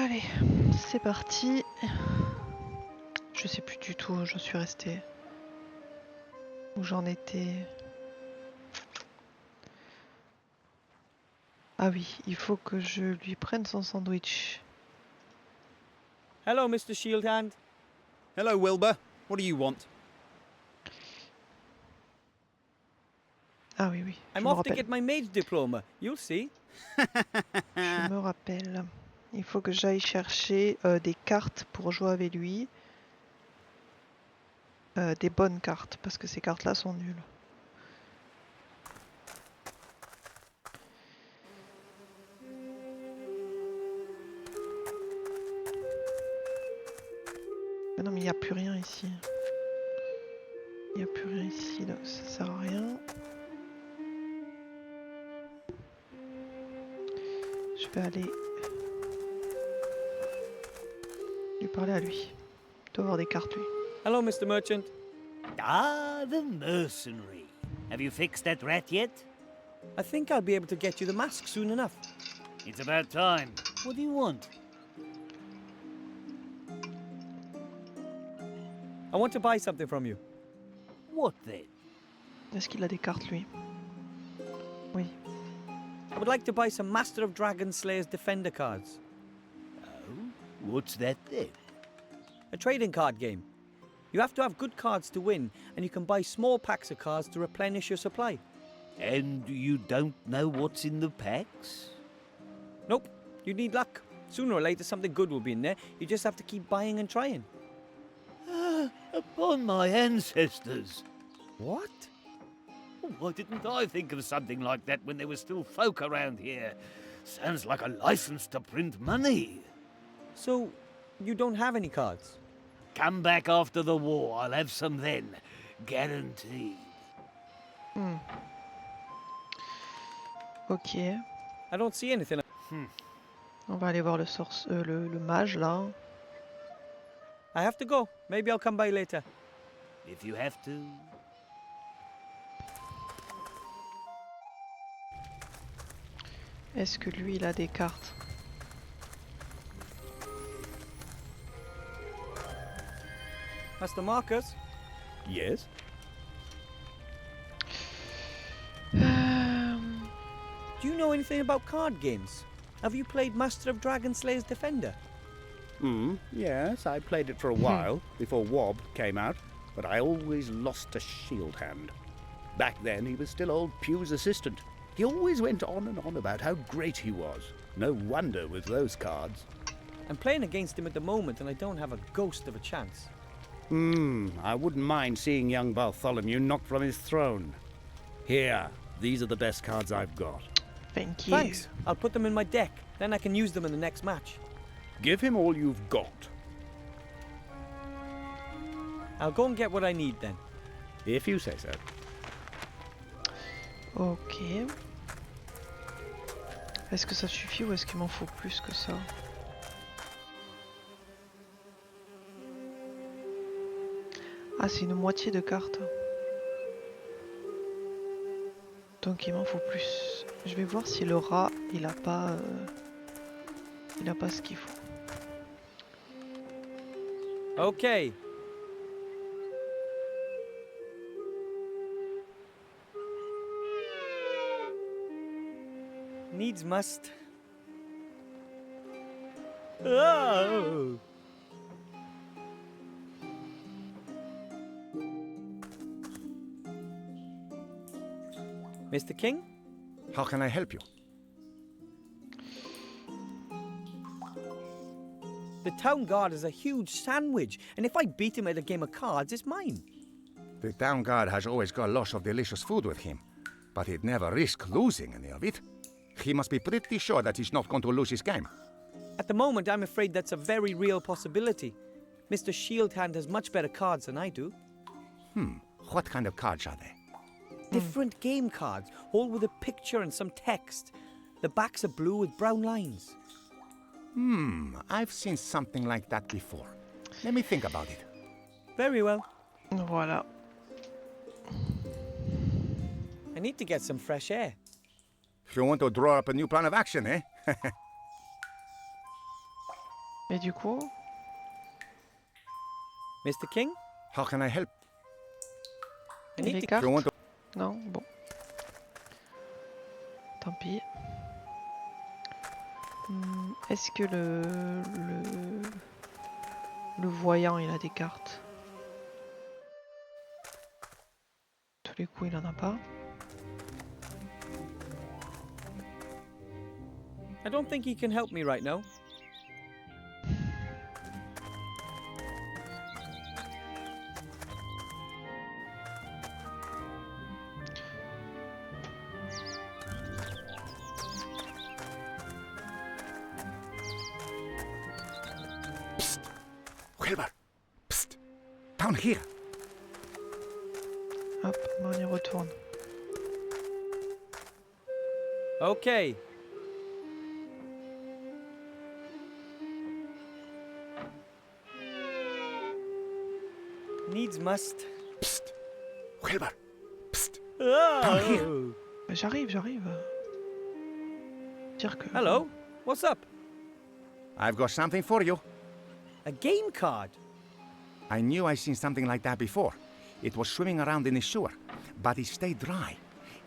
Allez, c'est parti. Je sais plus du tout où je suis restée. Où j'en étais. Ah oui, il faut que je lui prenne son sandwich. Hello, Mr. Shieldhand. Hello, Wilbur. What do you want? Ah oui, oui, je I'm me off to rappelle. get my mage diploma. You'll see. Je me rappelle. Il faut que j'aille chercher des cartes pour jouer avec lui. Des bonnes cartes, parce que ces cartes-là sont nulles. Mais non, mais il n'y a plus rien ici. Il n'y a plus rien ici, donc ça sert à rien. Je vais aller lui parler à lui. Il doit avoir des cartes, lui. Hello, Mr. Merchant. Ah, the mercenary. Have you fixed that rat yet? I think I'll be able to get you the mask soon enough. It's about time. What do you want? I want to buy something from you. What then? Est-ce qu'il a des cartes, lui? Oui. I would like to buy some Master of Dragon Slayer's Defender cards. Oh, what's that then? A trading card game. You have to have good cards to win, and you can buy small packs of cards to replenish your supply. And you don't know what's in the packs? Nope, you need luck. Sooner or later something good will be in there. You just have to keep buying and trying. Upon my ancestors. What? Why didn't I think of something like that when there were still folk around here? Sounds like a license to print money. So, you don't have any cards? Come back after the war, I'll have some then. Guaranteed. Ok. I don't see anything. On va aller voir le mage, là. I have to go. Maybe I'll come by later. If you have to. Est-ce que lui, il a des cartes? Master Marcus? Yes? Do you know anything about card games? Have you played Master of Dragon Slayer's Defender? Yes, I played it for a while, before Wob came out, but I always lost to Shieldhand. Back then, he was still old Pew's assistant. He always went on and on about how great he was. No wonder with those cards. I'm playing against him at the moment, and I don't have a ghost of a chance. I wouldn't mind seeing young Bartholomew knocked from his throne. Here, these are the best cards I've got. Thank you. Thanks. I'll put them in my deck. Then I can use them in the next match. Give him all you've got. I'll go and get what I need then. If you say so. Ok. Est-ce que ça suffit ou est-ce qu'il m'en faut plus que ça? Ah, c'est une moitié de carte. Donc il m'en faut plus. Je vais voir si le rat, il a pas ce qu'il faut. Okay. Needs must. Oh. Mr. King? How can I help you? The town guard is a huge sandwich, and if I beat him at a game of cards, it's mine. The town guard has always got lots of delicious food with him, but he'd never risk losing any of it. He must be pretty sure that he's not going to lose his game. At the moment, I'm afraid that's a very real possibility. Mr. Shieldhand has much better cards than I do. What kind of cards are they? Different game cards, all with a picture and some text. The backs are blue with brown lines. I've seen something like that before. Let me think about it. Very well. Voilà. I need to get some fresh air. You want to draw up a new plan of action, eh? Et du coup, Mr. King, How can I help? I et need les to... cartes? You want to... Non, bon. Tant pis. Est-ce que le voyant il a des cartes? Tous les coups il en a pas. I don't think he can help me right now. Wilbur! Psst! Down here! Hop, on y retourne. Okay. Needs must. Psst! Wilbur! Psst! Oh. Bah, j'arrive. Dire que. Hello. What's up? I've got something for you. A game card? I knew I'd seen something like that before. It was swimming around in the sewer, but it stayed dry.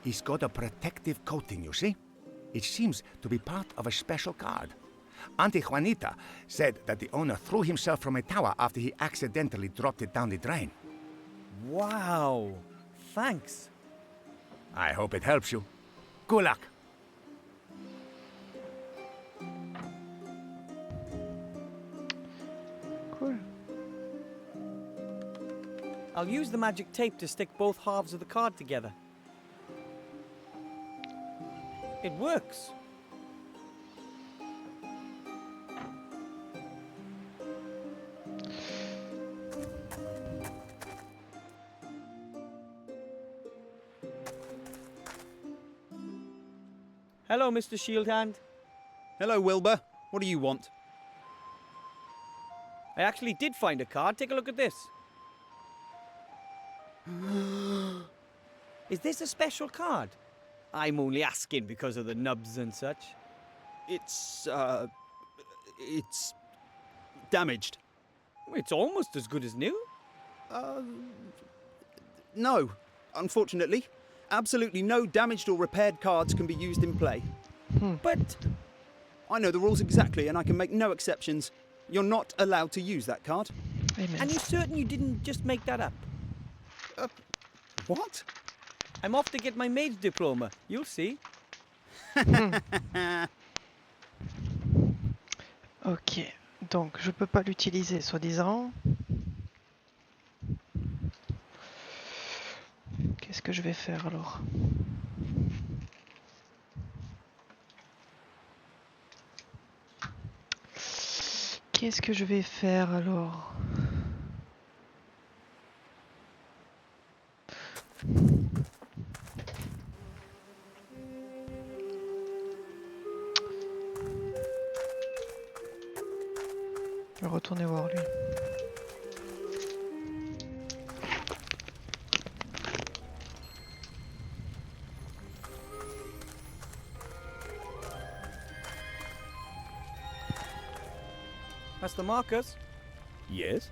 It's got a protective coating, you see? It seems to be part of a special card. Auntie Juanita said that the owner threw himself from a tower after he accidentally dropped it down the drain. Wow. Thanks. I hope it helps you. Good luck. Cool. I'll use the magic tape to stick both halves of the card together. It works. Hello, Mr. Shieldhand. Hello, Wilbur. What do you want? I actually did find a card. Take a look at this. Is this a special card? I'm only asking because of the nubs and such. It's damaged. It's almost as good as new. No, unfortunately. Absolutely no damaged or repaired cards can be used in play. But I know the rules exactly and I can make no exceptions. You're not allowed to use that card. Amen. and you're certain you didn't just make that up? What? I'm off to get my maid's diploma. You'll see. Ok, donc je peux pas l'utiliser soi-disant. Qu'est-ce que je vais faire alors? Qu'est-ce que je vais faire alors? Je vais retourner voir lui. Master Marcus, Yes?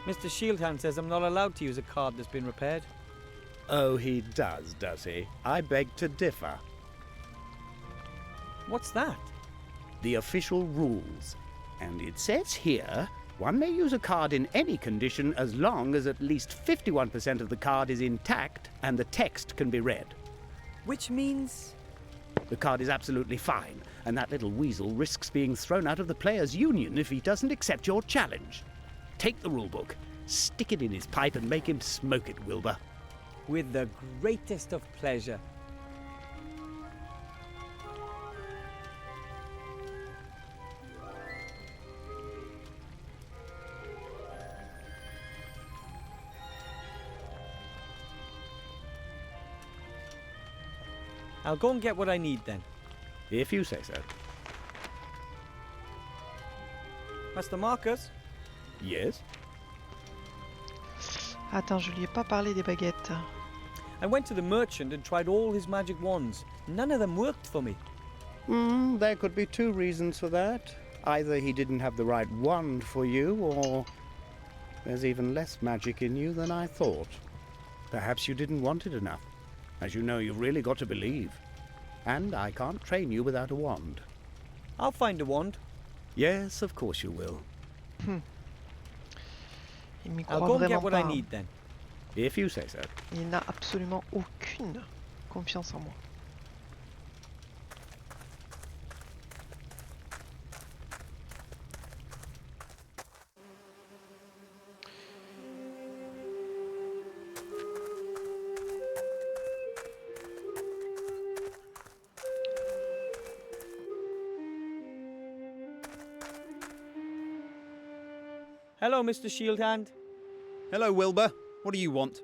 Mr. Shieldhand says I'm not allowed to use a card that's been repaired. Oh, he does he? I beg to differ. What's that? The official rules. And it says here, one may use a card in any condition as long as at least 51% of the card is intact and the text can be read. Which means... The card is absolutely fine, and that little weasel risks being thrown out of the players' union if he doesn't accept your challenge. Take the rulebook, stick it in his pipe and make him smoke it, Wilbur. with the greatest of pleasure. I'll go and get what I need then. If you say so. Master Marcus? Yes? Attends, je lui ai pas parlé des baguettes. I went to the merchant and tried all his magic wands. None of them worked for me. There could be two reasons for that. Either he didn't have the right wand for you, or there's even less magic in you than I thought. Perhaps you didn't want it enough. As you know, you've really got to believe. And I can't train you without a wand. I'll find a wand. Yes, of course you will. Il m'y I'll croit go and get vraiment what I pas. need then. If you say so. Il n'a absolument aucune confiance en moi. Hello, Mr. Shieldhand. Hello, Wilbur. What do you want?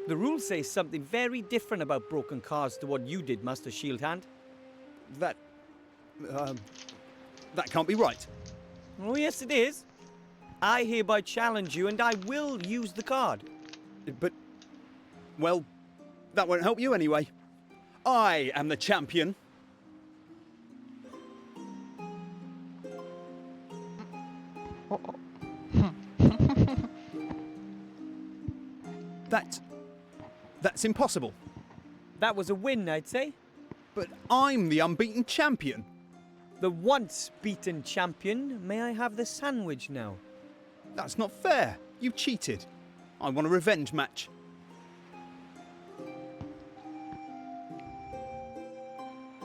The rules say something very different about broken cards to what you did, Master Shieldhand. That can't be right. Oh, yes, it is. I hereby challenge you, and I will use the card. But, well, that won't help you anyway. I am the champion. Oh, oh. That's impossible. That was a win, I'd say. But I'm the unbeaten champion. The once beaten champion. May I have the sandwich now? That's not fair. You cheated. I want a revenge match.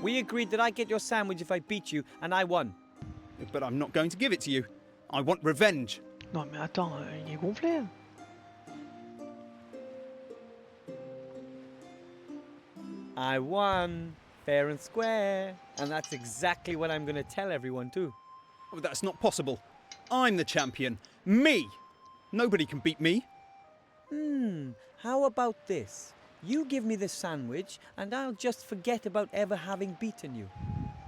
We agreed that I get your sandwich if I beat you, and I won. But I'm not going to give it to you. I want revenge. Non mais attends, il est gonflé. I won, fair and square. And that's exactly what I'm going to tell everyone too. Oh, that's not possible. I'm the champion. Me! Nobody can beat me. How about this? You give me the sandwich, and I'll just forget about ever having beaten you.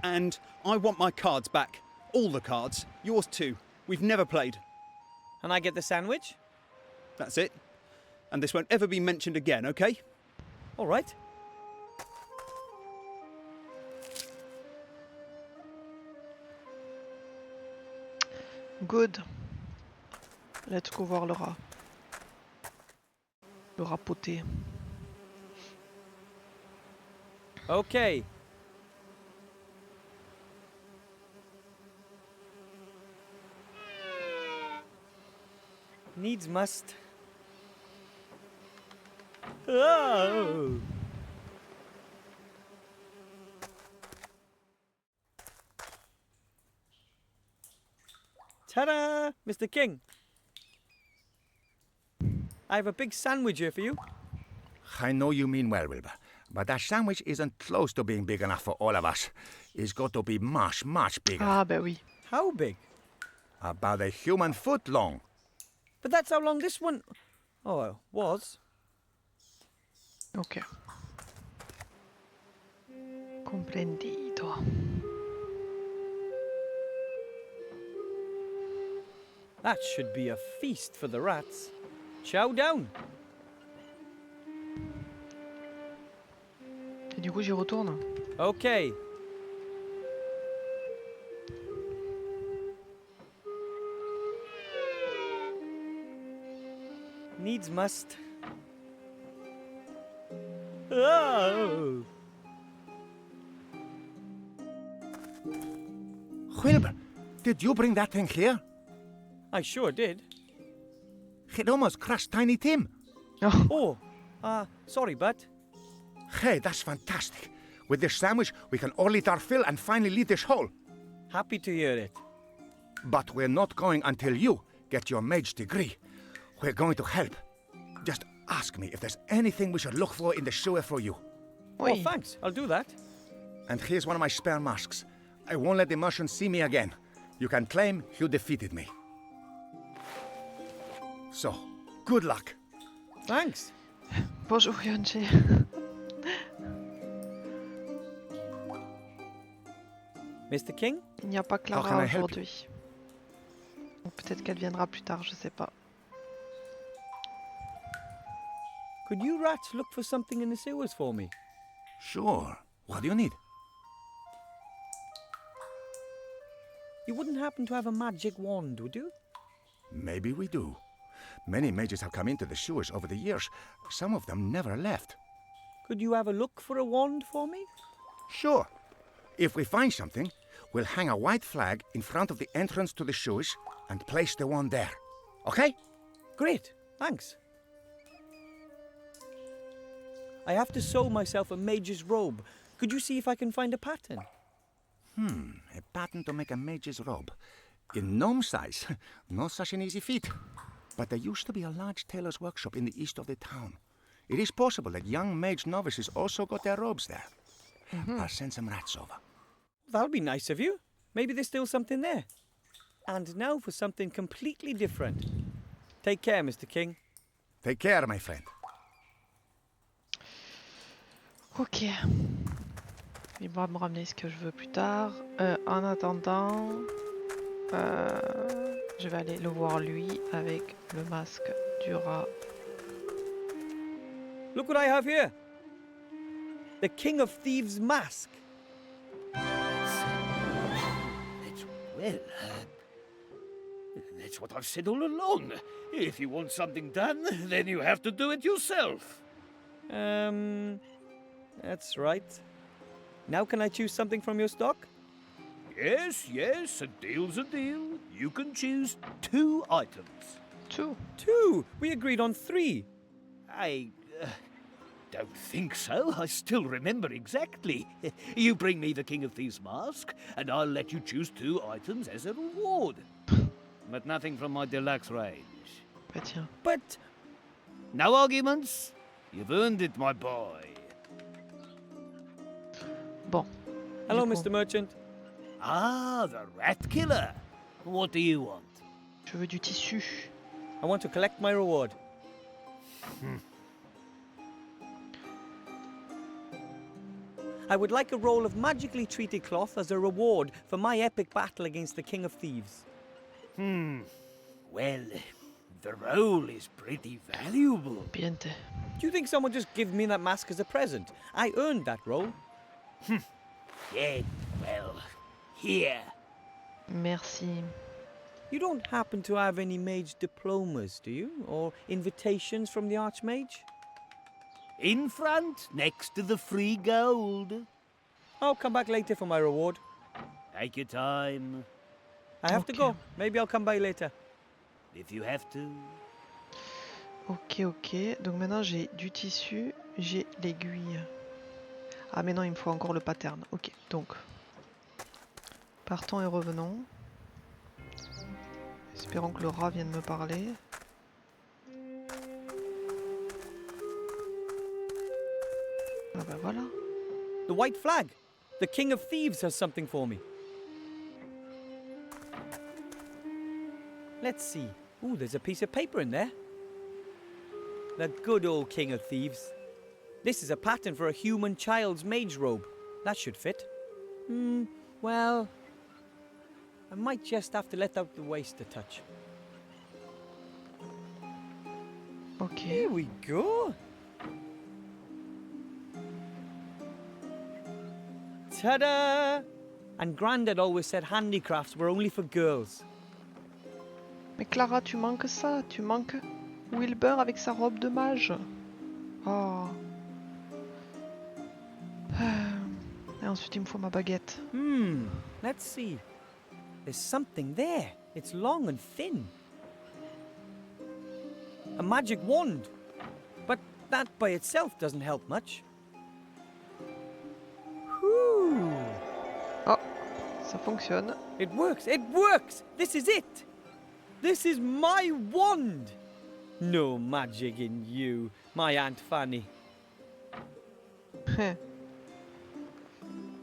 And I want my cards back. All the cards. Yours too. We've never played. And I get the sandwich? That's it. And this won't ever be mentioned again, okay? All right. Good. Let's go voir le rat. Le rat poté. Okay. Needs must. Oh. Ta-da! Mr. King. I have a big sandwich here for you. I know you mean well, Wilbur, but that sandwich isn't close to being big enough for all of us. It's got to be much, much bigger. Ah bah oui. How big? About a human foot long. But that's how long this one... Oh, was. Ok. Comprendido. That should be a feast for the rats. Chow down. Et du coup j'y retourne. Okay. Needs must. Oh. Wilbur, did you bring that thing here? I sure did. It almost crushed Tiny Tim. Oh, sorry, bud. Hey, that's fantastic. With this sandwich, we can all eat our fill and finally leave this hole. Happy to hear it. But we're not going until you get your mage degree. We're going to help. Just ask me if there's anything we should look for in the sewer for you. Oh, Oui. thanks. I'll do that. And here's one of my spare masks. I won't let the Martians see me again. You can claim you defeated me. So, good luck. Thanks. Bonjour Yonji. Mr. King? Il n'y a pas How can Clara I help aujourd'hui. Ou peut-être qu'elle viendra plus tard, je sais pas. Could you rats look for something in the sewers for me? Sure. What do you need? You wouldn't happen to have a magic wand, would you? Maybe we do. Many mages have come into the sewers over the years. Some of them never left. Could you have a look for a wand for me? Sure. If we find something, we'll hang a white flag in front of the entrance to the sewers and place the wand there. Okay? Great, thanks. I have to sew myself a mage's robe. Could you see if I can find a pattern? A pattern to make a mage's robe. In gnome size, not such an easy feat. But there used to be a large tailor's workshop in the east of the town. It is possible that young mage novices also got their robes there. I'll send some rats over. That'll be nice of you. Maybe there's still something there. And now for something completely different. Take care, Mr. King. Take care, my friend. Ok. Il va me ramener ce que je veux plus tard. En attendant, je vais aller le voir lui avec le masque du rat. Look what I have here. The King of Thieves mask. That's what I've said all along. If you want something done, then you have to do it yourself. That's right. Now can I choose something from your stock? Yes, a deal's a deal. You can choose 2 items. 2. 2. We agreed on 3. I don't think so. I still remember exactly. You bring me the King of Thieves mask, and I'll let you choose 2 items as a reward. But nothing from my deluxe range. Bah tiens. But No arguments. You've earned it, my boy. Bon. hello, Du coup, Mr. Merchant. Ah, the rat killer. What do you want? Je veux du tissu. I want to collect my reward. I would like a roll of magically treated cloth as a reward for my epic battle against the King of Thieves. Well, the roll is pretty valuable. Biente. Do you think someone just give me that mask as a present? I earned that roll. Yeah, well, here. Merci. You don't happen to have any mage diplomas, do you? Or invitations from the Archmage? In front, next to the free gold. I'll come back later for my reward. Take your time, I have to Okay. go. Maybe I'll come by later. if you have to. Ok. Donc maintenant j'ai du tissu, j'ai l'aiguille. Ah mais non, il me faut encore le pattern. Ok, donc. Partons et revenons. Espérons que le rat vienne me parler. Ah bah voilà. The white flag. The King of Thieves has something for me. Let's see. Ooh, there's a piece of paper in there. The good old King of Thieves. This is a pattern for a human child's mage robe. That should fit. Well, I might just have to let out the waist a touch. Ok. Here we go. Ta-da! And Grandad always said handicrafts were only for girls. Mais Clara, tu manques ça, tu manques Wilbur avec sa robe de mage. Oh. Et ensuite il me faut ma baguette. Let's see. There's something there. It's long and thin. A magic wand. But that by itself doesn't help much. Whew. Oh, ça fonctionne. It works! It works! This is it! This is my wand! No magic in you, my Aunt Fanny.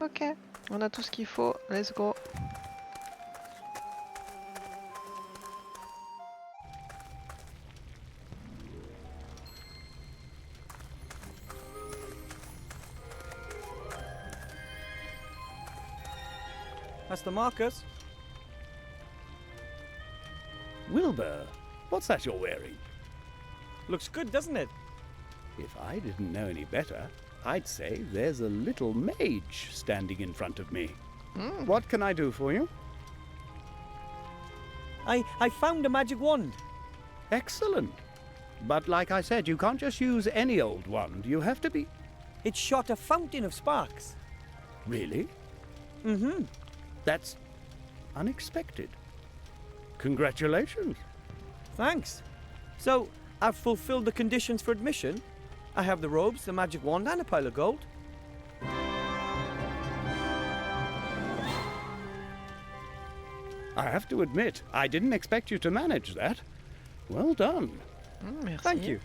Ok, on a tout ce qu'il faut. Let's go. Master Marcus? Wilbur, what's that you're wearing? Looks good, doesn't it? If I didn't know any better, I'd say there's a little mage standing in front of me. Hmm. What can I do for you? I found a magic wand. Excellent. But like I said, you can't just use any old wand. You have to be... It shot a fountain of sparks. Really? Mm-hmm. That's unexpected. Congratulations. Thanks. So, I've fulfilled the conditions for admission. I have the robes, the magic wand, and a pile of gold. I have to admit, I didn't expect you to manage that. Well done. Merci. Thank you.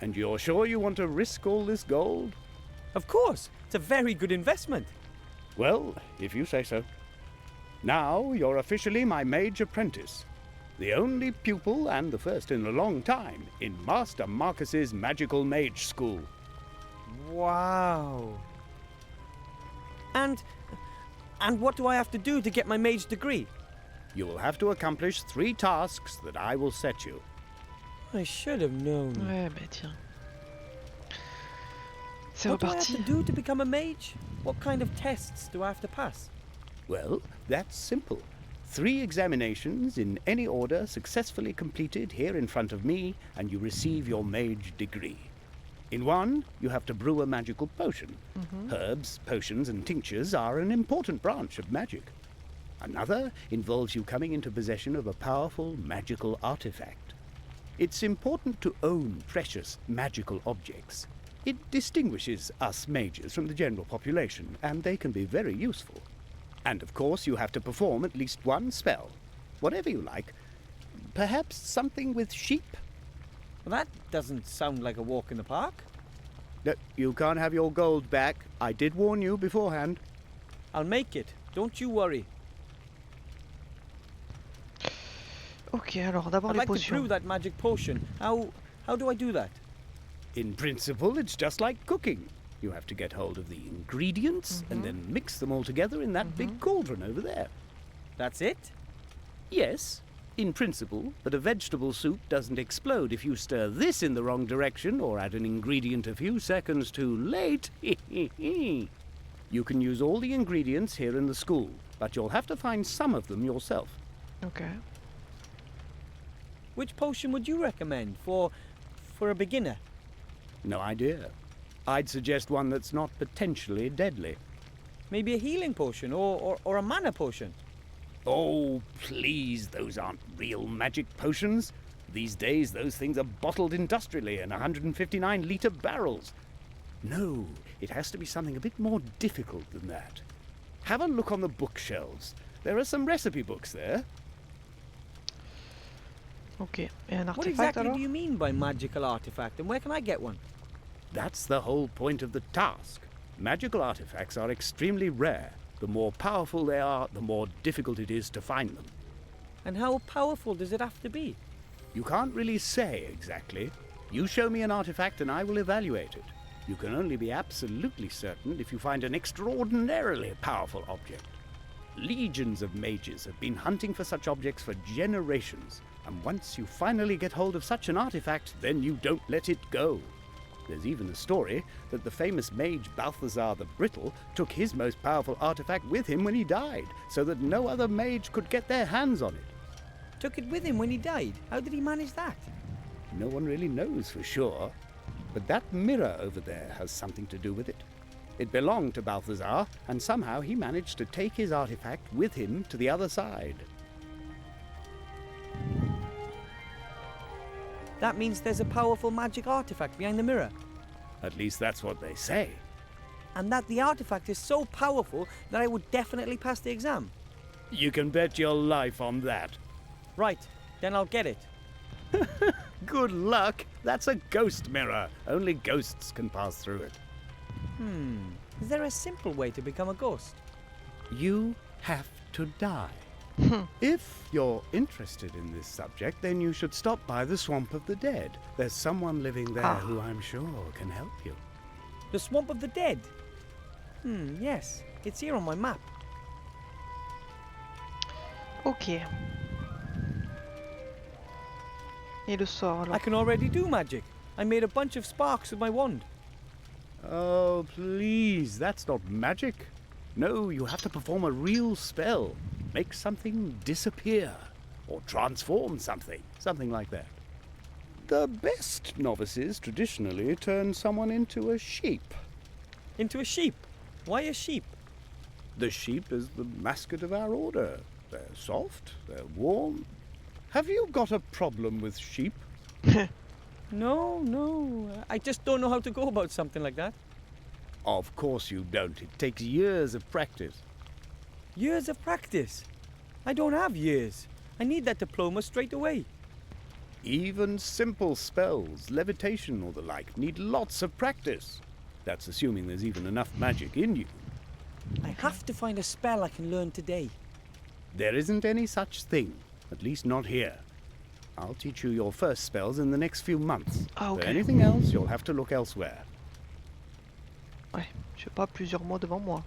And you're sure you want to risk all this gold? Of course. It's a very good investment. Well, if you say so. Now you're officially my mage apprentice. The only pupil, and the first in a long time, in Master Marcus's magical mage school. Wow. And what do I have to do to get my mage degree? You will have to accomplish 3 tasks that I will set you. I should have known. Ouais, bah tiens. C'est What do I have reparti. to do to become a mage? What kind of tests do I have to pass? Well, that's simple. 3 examinations in any order successfully completed here in front of me, and you receive your mage degree. In one, you have to brew a magical potion. Herbs, potions, and tinctures are an important branch of magic. Another involves you coming into possession of a powerful magical artifact. It's important to own precious magical objects. It distinguishes us mages from the general population, and they can be very useful. And of course, you have to perform at least 1 spell. Whatever you like. Perhaps something with sheep? Well, that doesn't sound like a walk in the park. No, you can't have your gold back. I did warn you beforehand. I'll make it. Don't you worry. Ok, alors d'abord I'd les like to potions. brew that magic potion. How do I do that? In principle, it's just like cooking. You have to get hold of the ingredients and then mix them all together in that big cauldron over there. That's it? Yes, in principle, but a vegetable soup doesn't explode if you stir this in the wrong direction or add an ingredient a few seconds too late. You can use all the ingredients here in the school, but you'll have to find some of them yourself. Ok. Which potion would you recommend for a beginner? No idea. I'd suggest one that's not potentially deadly. Maybe a healing potion or a mana potion? Oh, please, those aren't real magic potions. These days, those things are bottled industrially in 159-litre barrels. No, it has to be something a bit more difficult than that. Have a look on the bookshelves. There are some recipe books there. Ok. Et un What artefact exactly alors? do you mean by magical artifact, and where can I get one? That's the whole point of the task. Magical artifacts are extremely rare. The more powerful they are, the more difficult it is to find them. And how powerful does it have to be? You can't really say exactly. You show me an artifact and I will evaluate it. You can only be absolutely certain if you find an extraordinarily powerful object. Legions of mages have been hunting for such objects for generations, and once you finally get hold of such an artifact, then you don't let it go. There's even a story that the famous mage Balthazar the Brittle took his most powerful artifact with him when he died, so that no other mage could get their hands on it. Took it with him when he died. How did he manage that? No one really knows for sure, but that mirror over there has something to do with it. It belonged to Balthazar, and somehow he managed to take his artifact with him to the other side. That means there's a powerful magic artifact behind the mirror. At least that's what they say. And that the artifact is so powerful that I would definitely pass the exam. You can bet your life on that. Right, then I'll get it. Good luck. That's a ghost mirror. Only ghosts can pass through it. Is there a simple way to become a ghost? You have to die. If you're interested in this subject, then you should stop by the Swamp of the Dead. There's someone living there who I'm sure can help you. The Swamp of the Dead? Yes. It's here on my map. Ok. Et le sort I alors? can already do magic. I made a bunch of sparks with my wand. Oh, please, that's not magic. No, you have to perform a real spell. Make something disappear. Or transform something. Something like that. The best novices traditionally turn someone into a sheep. Into a sheep? Why a sheep? The sheep is the mascot of our order. They're soft, they're warm. Have you got a problem with sheep? No. I just don't know how to go about something like that. Of course you don't. It takes years of practice. Years of practice? I don't have years. I need that diploma straight away. Even simple spells, levitation or the like, need lots of practice. That's assuming there's even enough magic in you. I have to find a spell I can learn today. There isn't any such thing, at least not here. I'll teach you your first spells in the next few months. Ah, ok. For anything else, you'll have to look elsewhere. Ouais, j'ai pas plusieurs mots devant moi.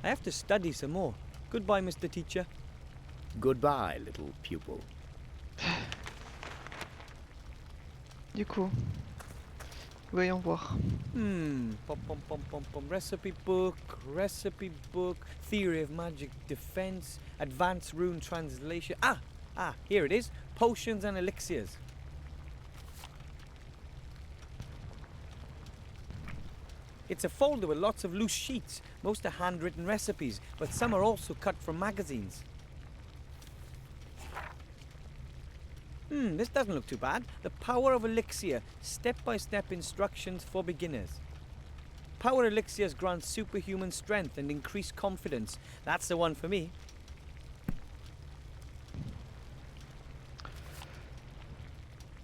I have to study some more. Goodbye, Mr. Teacher. Goodbye, little pupil. Du coup, voyons voir. Recipe book, theory of magic defense, advanced rune translation. Here it is. Potions and elixirs. It's a folder with lots of loose sheets. Most are handwritten recipes, but some are also cut from magazines. This doesn't look too bad. The power of elixir. Step-by-step instructions for beginners. Power elixirs grant superhuman strength and increased confidence. That's the one for me.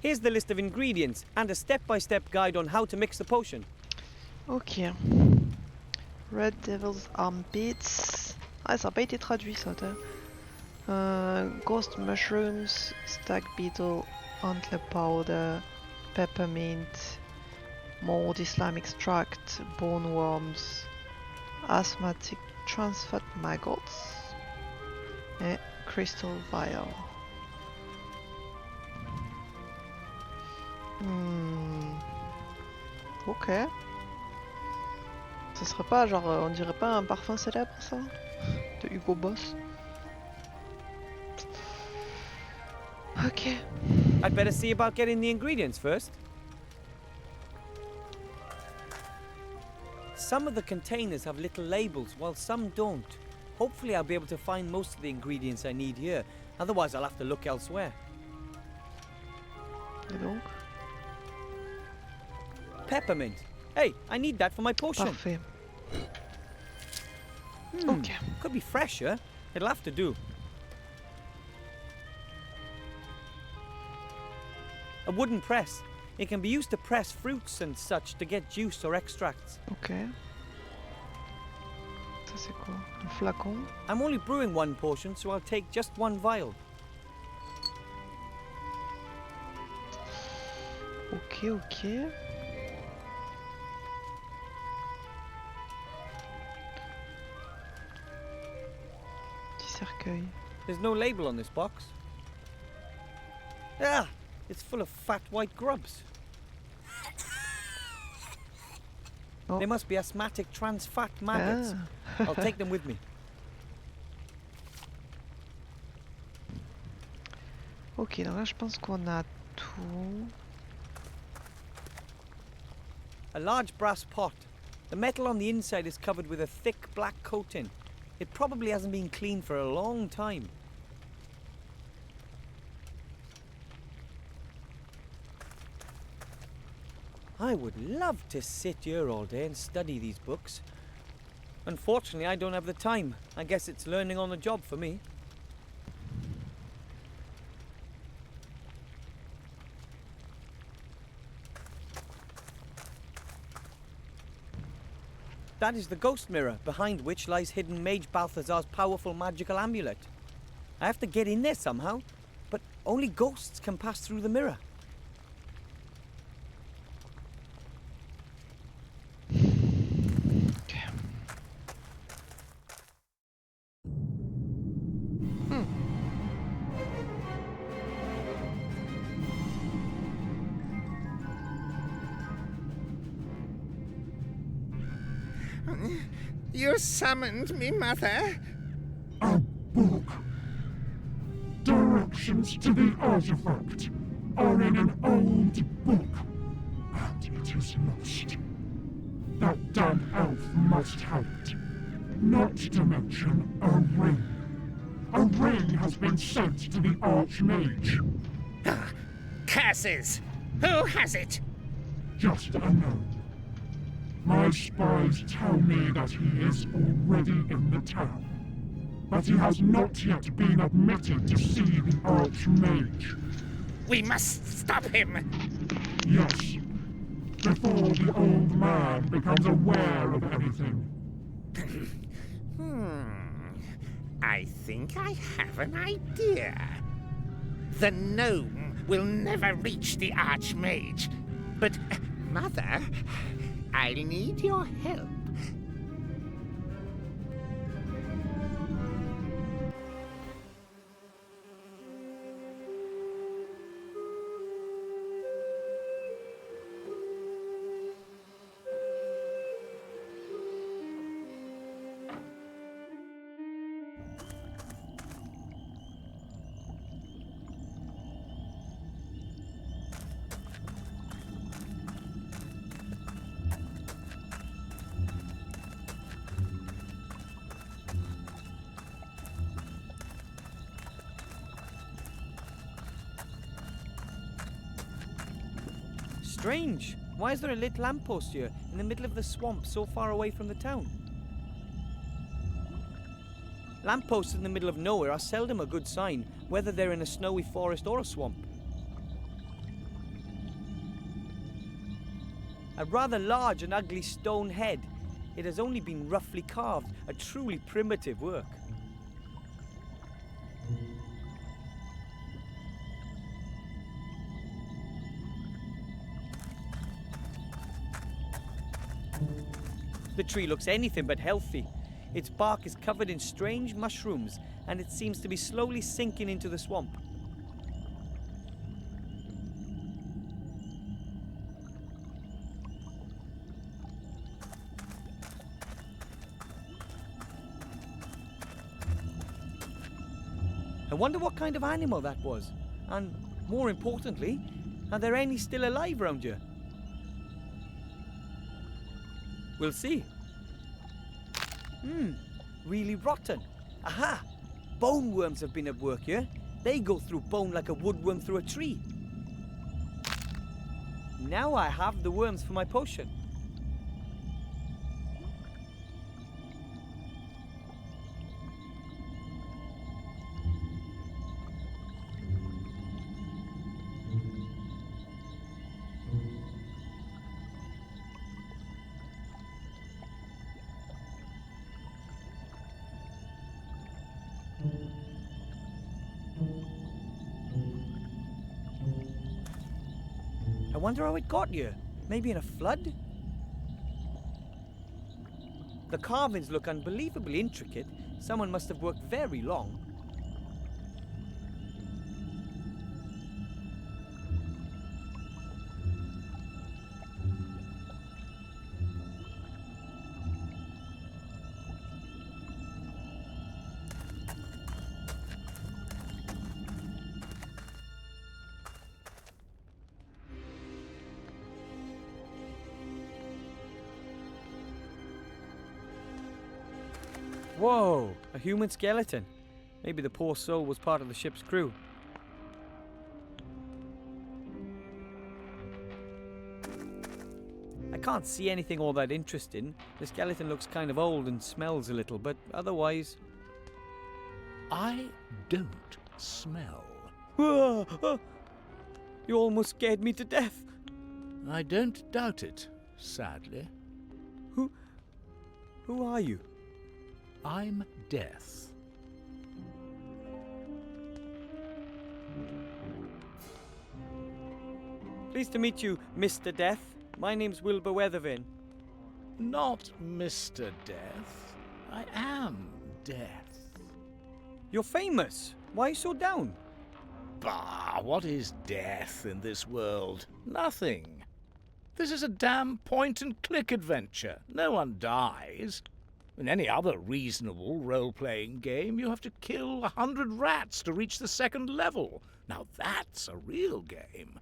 Here's the list of ingredients and a step-by-step guide on how to mix the potion. Ok. Red Devil's Armpits. Ah, ça n'a pas été traduit ça. Ghost Mushrooms, Stag Beetle, Antler Powder, Peppermint, Mold Slime Extract, Bone Worms, Asthmatic Transfat Maggots et Crystal Vial. Ok. Ce serait pas genre, on dirait pas un parfum célèbre ça? De Hugo Boss. Ok. I'd better see about getting the ingredients first. Some of the containers have little labels, while some don't. Hopefully I'll be able to find most of the ingredients I need here. Otherwise I'll have to look elsewhere. Et donc? Peppermint. Hey, I need that for my potion. Parfait. Ok. Could be fresher. It'll have to do. A wooden press. It can be used to press fruits and such to get juice or extracts. Ok. Ça c'est quoi? Un flacon? I'm only brewing one potion, so I'll take just one vial. Ok. Petit cercueil. There's no label on this box. It's full of fat white grubs. Oh. They must be asthmatic trans fat maggots. I'll take them with me. Ok, donc là je pense qu'on a tout. A large brass pot. The metal on the inside is covered with a thick black coating. It probably hasn't been cleaned for a long time. I would love to sit here all day and study these books. Unfortunately, I don't have the time. I guess it's learning on the job for me. That is the ghost mirror, behind which lies hidden Mage Balthazar's powerful magical amulet. I have to get in there somehow, but only ghosts can pass through the mirror. You summoned me, Mother? A book. Directions to the artifact are in an old book, and it is lost. That damn elf must have it. Not to mention a ring. A ring has been sent to the Archmage. Ah, curses! Who has it? Just unknown. My spies tell me that he is already in the town, but he has not yet been admitted to see the Archmage. We must stop him! Yes, before the old man becomes aware of anything. I think I have an idea. The gnome will never reach the Archmage, but, Mother, I'll need your help. Strange. Why is there a lit lamppost here, in the middle of the swamp, so far away from the town? Lampposts in the middle of nowhere are seldom a good sign, whether they're in a snowy forest or a swamp. A rather large and ugly stone head. It has only been roughly carved, a truly primitive work. The tree looks anything but healthy. Its bark is covered in strange mushrooms, and it seems to be slowly sinking into the swamp. I wonder what kind of animal that was. And more importantly, are there any still alive around here? We'll see. Really rotten. Aha! Bone worms have been at work here. They go through bone like a woodworm through a tree. Now I have the worms for my potion. I wonder how it got here. Maybe in a flood? The carvings look unbelievably intricate. Someone must have worked very long. Whoa, a human skeleton. Maybe the poor soul was part of the ship's crew. I can't see anything all that interesting. The skeleton looks kind of old and smells a little, but otherwise... I don't smell. You almost scared me to death. I don't doubt it, sadly. Who are you? I'm Death. Pleased to meet you, Mr. Death. My name's Wilbur Weathervin. Not Mr. Death. I am Death. You're famous. Why are you so down? Bah, what is death in this world? Nothing. This is a damn point-and-click adventure. No one dies. In any other reasonable role-playing game, you have to kill 100 rats to reach the second level. Now that's a real game.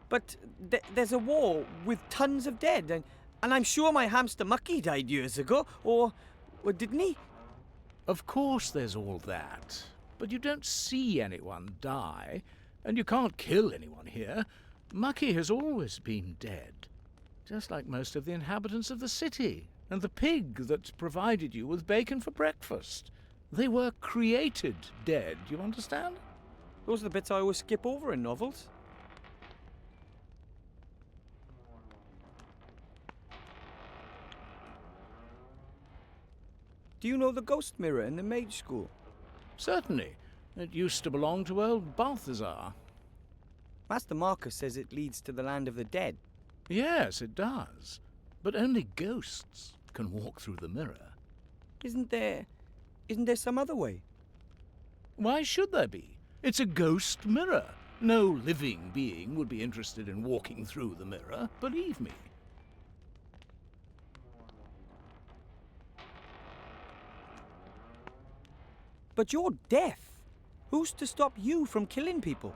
But there's a war with tons of dead, and I'm sure my hamster Mucky died years ago, or didn't he? Of course there's all that, but you don't see anyone die, and you can't kill anyone here. Mucky has always been dead, just like most of the inhabitants of the city, and the pig that provided you with bacon for breakfast. They were created dead, you understand? Those are the bits I always skip over in novels. Do you know the ghost mirror in the mage school? Certainly. It used to belong to old Balthazar. Master Marcus says it leads to the land of the dead. Yes, it does. But only ghosts can walk through the mirror. Isn't there some other way? Why should there be? It's a ghost mirror. No living being would be interested in walking through the mirror, believe me. But you're deaf. Who's to stop you from killing people?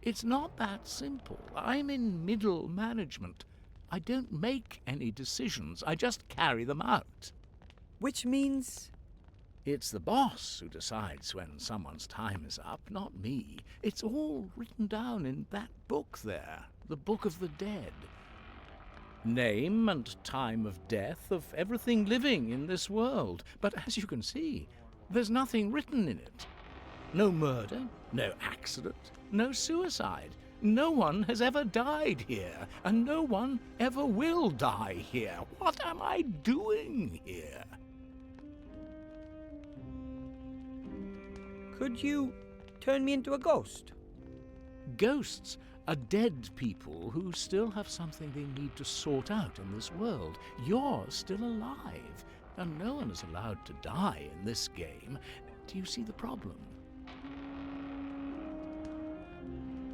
It's not that simple. I'm in middle management. I don't make any decisions. I just carry them out. Which means... It's the boss who decides when someone's time is up, not me. It's all written down in that book there, the Book of the Dead. Name and time of death of everything living in this world. But as you can see, there's nothing written in it. No murder, no accident, no suicide. No one has ever died here, and no one ever will die here. What am I doing here? Could you turn me into a ghost? Ghosts are dead people who still have something they need to sort out in this world. You're still alive, and no one is allowed to die in this game. Do you see the problem?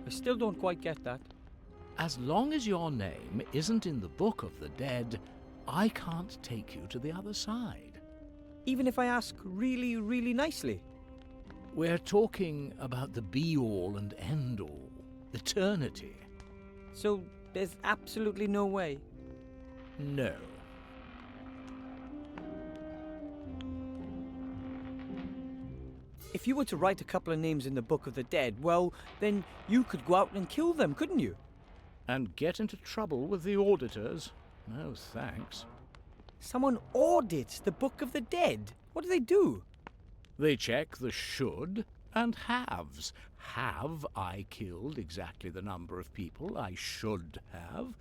I still don't quite get that. As long as your name isn't in the Book of the Dead, I can't take you to the other side. Even if I ask really, really nicely? We're talking about the be-all and end-all, eternity. So there's absolutely no way? No. If you were to write a couple of names in the Book of the Dead, well, then you could go out and kill them, couldn't you? And get into trouble with the auditors. No thanks. Someone audits the Book of the Dead? What do they do? They check the should and haves. Have I killed exactly the number of people I should have?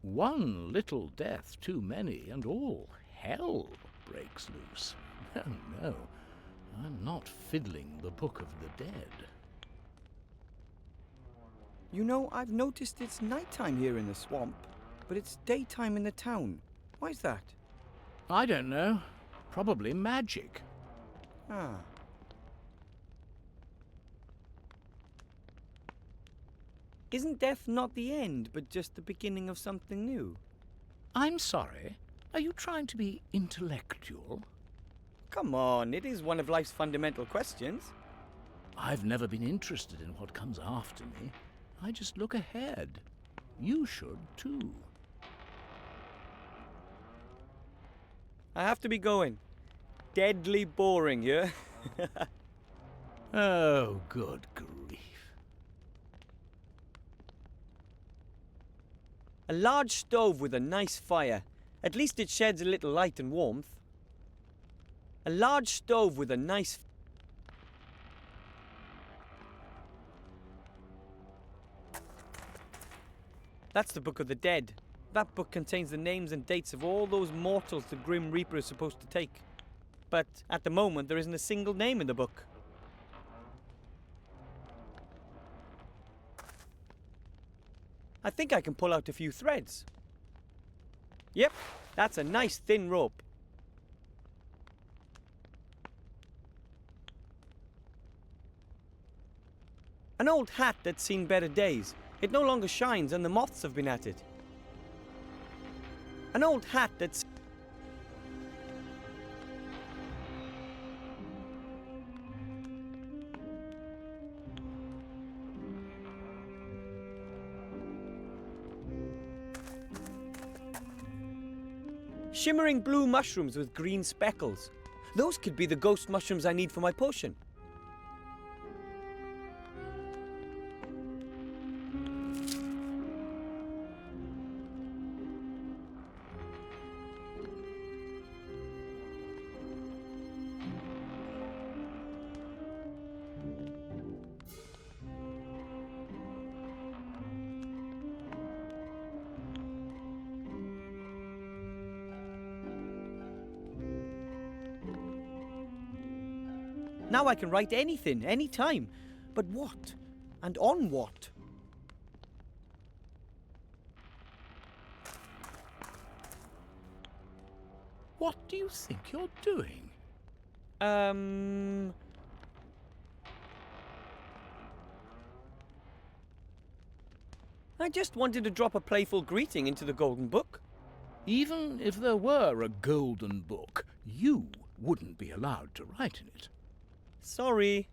One little death too many and all hell breaks loose. No, no, I'm not fiddling the Book of the Dead. You know, I've noticed it's nighttime here in the swamp, but it's daytime in the town. Why is that? I don't know. Probably magic. Ah. Isn't death not the end, but just the beginning of something new? I'm sorry. Are you trying to be intellectual? Come on, it is one of life's fundamental questions. I've never been interested in what comes after me. I just look ahead. You should, too. I have to be going. Deadly boring, yeah? Oh, good grief. A large stove with a nice fire. At least it sheds a little light and warmth. A large stove with a nice... That's the Book of the Dead. That book contains the names and dates of all those mortals the Grim Reaper is supposed to take. But at the moment, there isn't a single name in the book. I think I can pull out a few threads. Yep, that's a nice thin rope. An old hat that's seen better days. It no longer shines and the moths have been at it. An old hat that's... Shimmering blue mushrooms with green speckles. Those could be the ghost mushrooms I need for my potion. Now I can write anything, anytime. But what? And on what? What do you think you're doing? I just wanted to drop a playful greeting into the Golden Book. Even if there were a golden book, you wouldn't be allowed to write in it. Sorry.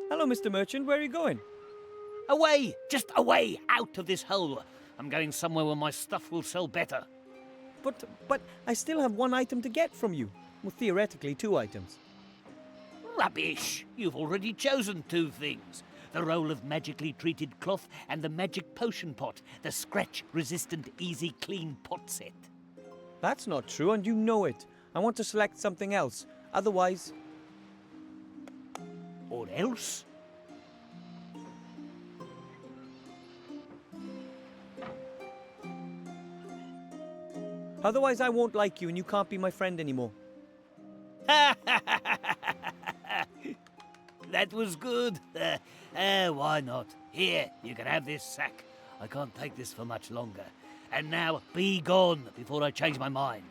Hello, Mr. Merchant. Where are you going? Away! Just away! Out of this hole! I'm going somewhere where my stuff will sell better. But I still have one item to get from you. Well, theoretically, 2 items. Rubbish! You've already chosen 2 things. The roll of magically treated cloth and the magic potion pot. The scratch-resistant, easy, clean pot set. That's not true, and you know it. I want to select something else. Otherwise... Or else? Otherwise, I won't like you, and you can't be my friend anymore. That was good. Why not? Here, you can have this sack. I can't take this for much longer. And now, be gone before I change my mind.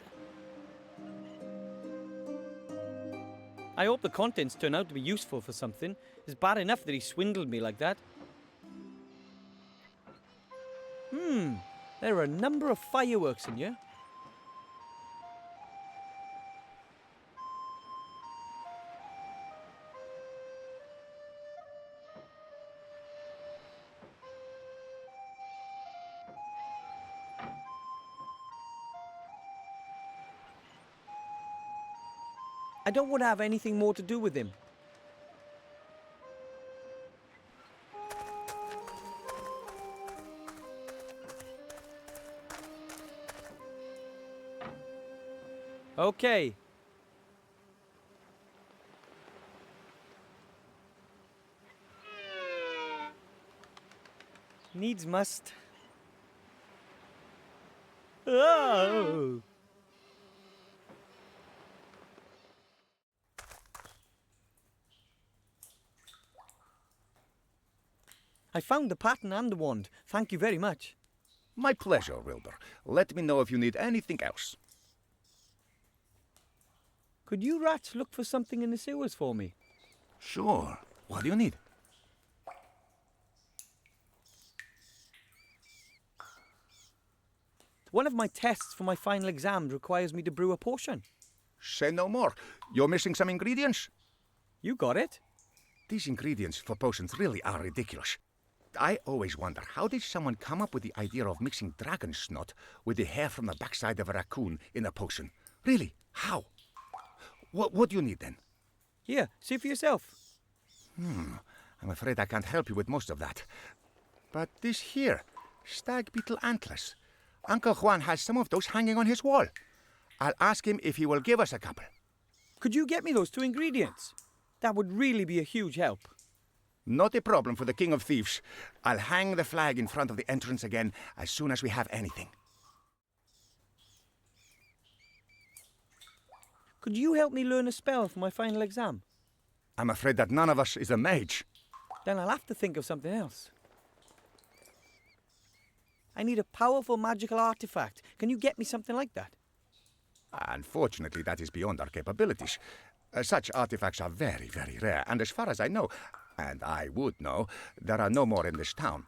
I hope the contents turn out to be useful for something. It's bad enough that he swindled me like that. There are a number of fireworks in here. I don't want to have anything more to do with him. Okay. Needs must. Oh! I found the pattern and the wand. Thank you very much. My pleasure, Wilbur. Let me know if you need anything else. Could you rats look for something in the sewers for me? Sure. What do you need? One of my tests for my final exam requires me to brew a potion. Say no more. You're missing some ingredients? You got it. These ingredients for potions really are ridiculous. I always wonder, how did someone come up with the idea of mixing dragon snot with the hair from the backside of a raccoon in a potion? Really? How? What do you need then? Here, see for yourself. I'm afraid I can't help you with most of that. But this here, stag beetle antlers. Uncle Juan has some of those hanging on his wall. I'll ask him if he will give us a couple. Could you get me those 2 ingredients? That would really be a huge help. Not a problem for the King of Thieves. I'll hang the flag in front of the entrance again as soon as we have anything. Could you help me learn a spell for my final exam? I'm afraid that none of us is a mage. Then I'll have to think of something else. I need a powerful magical artifact. Can you get me something like that? Unfortunately, that is beyond our capabilities. Such artifacts are very, very rare, and as far as I know, and I would know, there are no more in this town.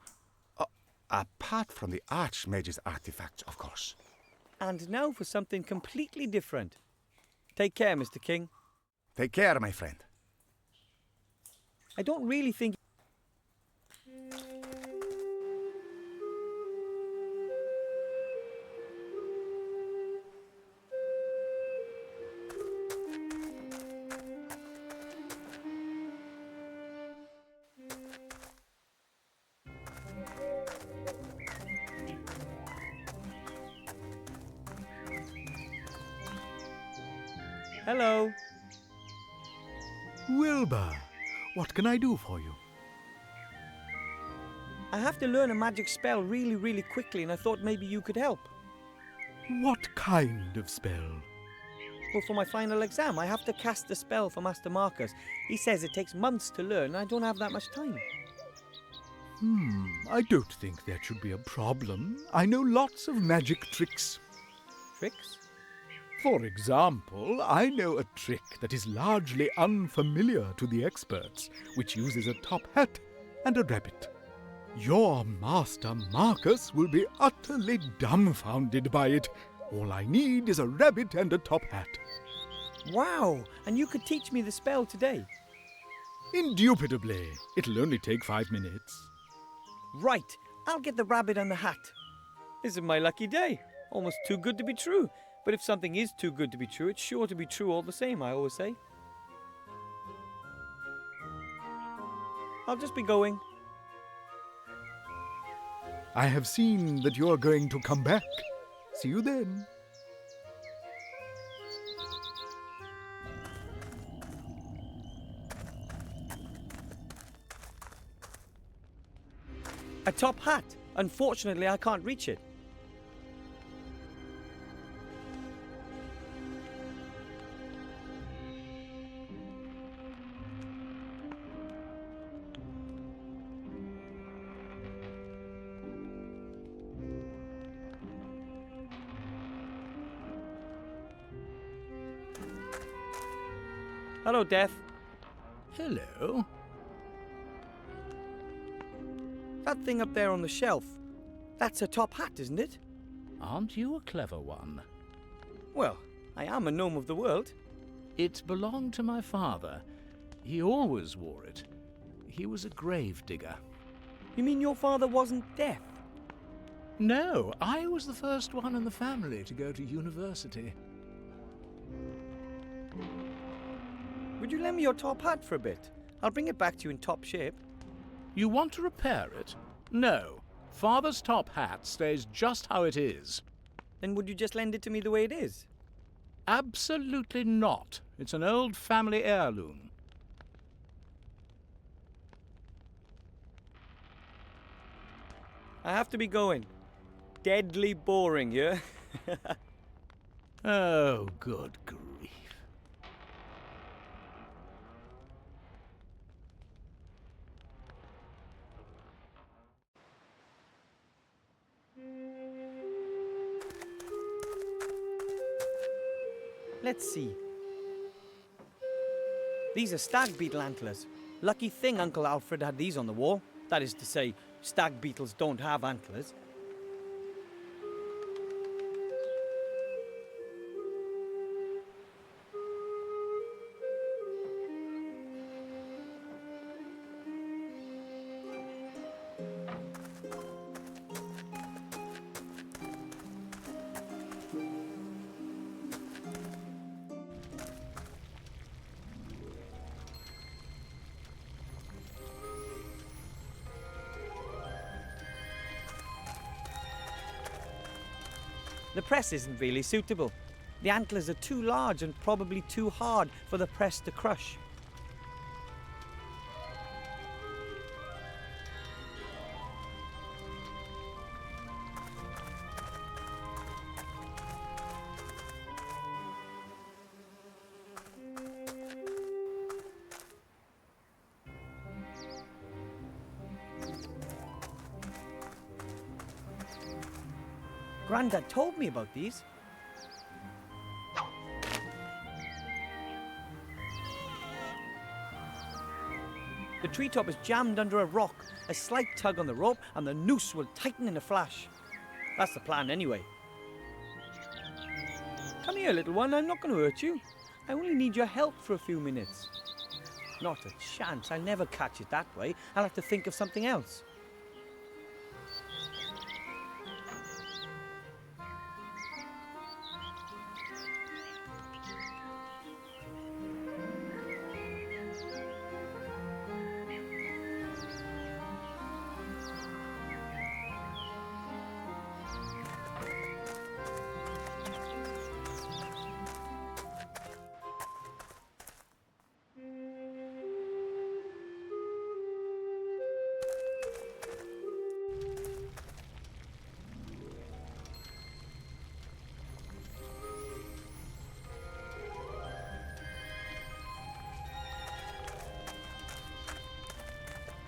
Apart from the Archmage's artifacts, of course. And now for something completely different. Take care, Mr. King. Take care, my friend. I don't really think... Hello. Wilbur, what can I do for you? I have to learn a magic spell really, really quickly, and I thought maybe you could help. What kind of spell? Well, for my final exam, I have to cast a spell for Master Marcus. He says it takes months to learn, and I don't have that much time. I don't think that should be a problem. I know lots of magic tricks. Tricks? For example, I know a trick that is largely unfamiliar to the experts, which uses a top hat and a rabbit. Your Master Marcus will be utterly dumbfounded by it. All I need is a rabbit and a top hat. Wow! And you could teach me the spell today? Indubitably. It'll only take 5 minutes. Right! I'll get the rabbit and the hat. This is my lucky day. Almost too good to be true. But if something is too good to be true, it's sure to be true all the same, I always say. I'll just be going. I have seen that you're going to come back. See you then. A top hat. Unfortunately, I can't reach it. Hello, Death. Hello. That thing up there on the shelf, that's a top hat, isn't it? Aren't you a clever one? Well, I am a gnome of the world. It belonged to my father. He always wore it. He was a grave digger. You mean your father wasn't deaf? No, I was the first one in the family to go to university. Would you lend me your top hat for a bit? I'll bring it back to you in top shape. You want to repair it? No. Father's top hat stays just how it is. Then would you just lend it to me the way it is? Absolutely not. It's an old family heirloom. I have to be going. Deadly boring, yeah? Oh, good grief. Let's see. These are stag beetle antlers. Lucky thing Uncle Alfred had these on the wall. That is to say, stag beetles don't have antlers. The press isn't really suitable. The antlers are too large and probably too hard for the press to crush. Grandad told me about these. The treetop is jammed under a rock. A slight tug on the rope and the noose will tighten in a flash. That's the plan anyway. Come here, little one. I'm not going to hurt you. I only need your help for a few minutes. Not a chance. I'll never catch it that way. I'll have to think of something else.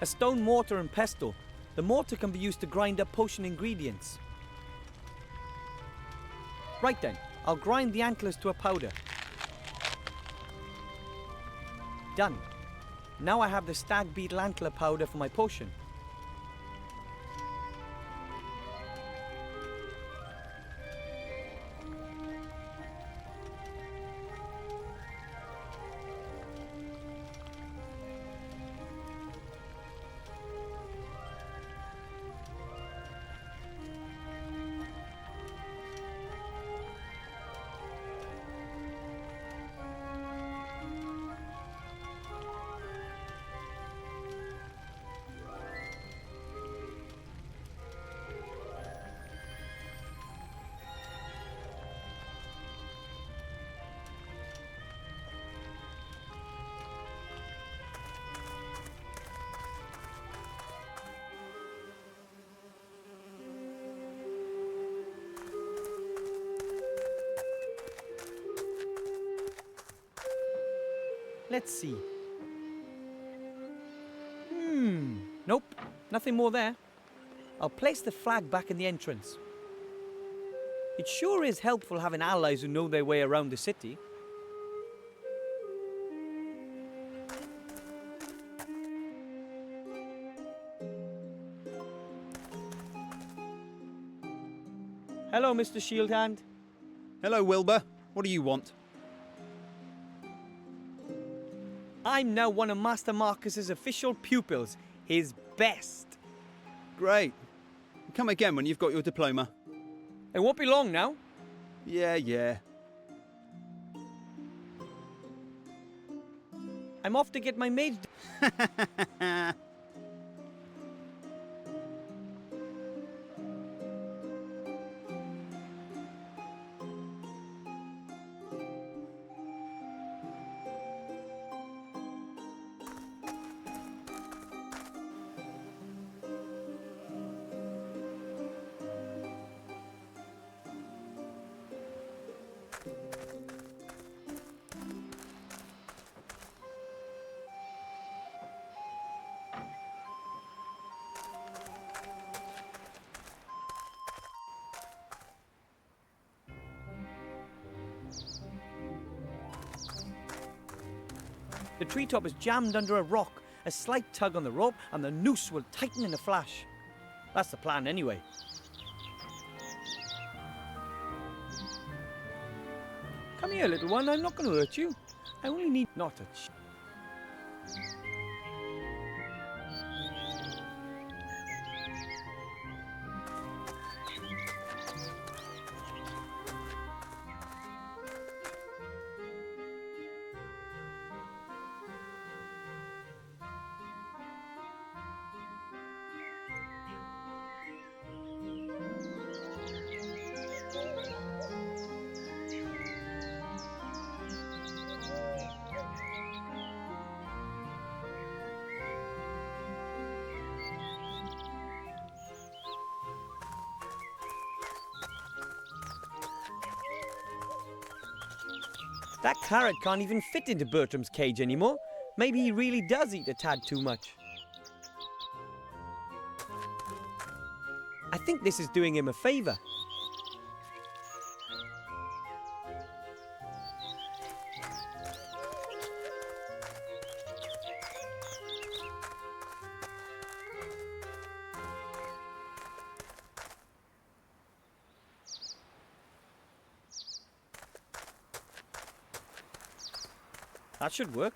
A stone mortar and pestle. The mortar can be used to grind up potion ingredients. Right then, I'll grind the antlers to a powder. Done. Now I have the stag beetle antler powder for my potion. Let's see. Nope, nothing more there. I'll place the flag back in the entrance. It sure is helpful having allies who know their way around the city. Hello, Mr. Shieldhand. Hello, Wilbur. What do you want? I'm now one of Master Marcus's official pupils, his best. Great. Come again when you've got your diploma. It won't be long now. Yeah. I'm off to get my mage. The treetop is jammed under a rock. A slight tug on the rope and the noose will tighten in a flash. That's the plan anyway. Come here, little one. I'm not going to hurt you. I only need not a That carrot can't even fit into Bertram's cage anymore. Maybe he really does eat a tad too much. I think this is doing him a favour. That should work.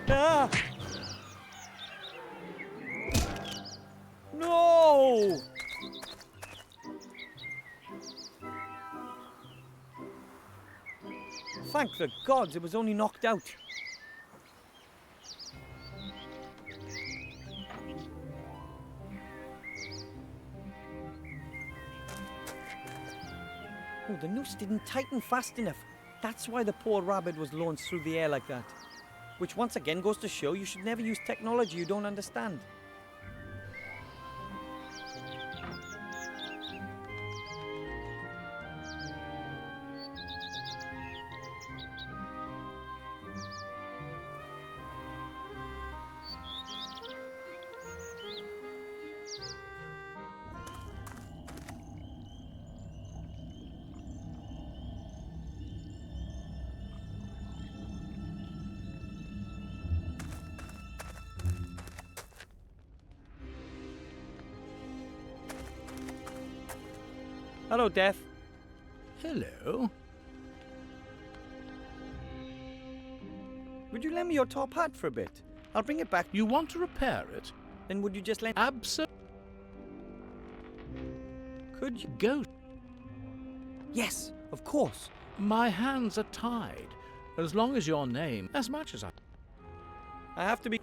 Ah! No! Thank the gods it was only knocked out. Oh, the noose didn't tighten fast enough. That's why the poor rabbit was launched through the air like that. Which once again goes to show you should never use technology you don't understand. Hello, Death. Hello. Would you lend me your top hat for a bit? I'll bring it back. You want to repair it? Then would you just lend... Absolutely. Could you? Go. Yes, of course. My hands are tied. As long as your name, as much as I have to be...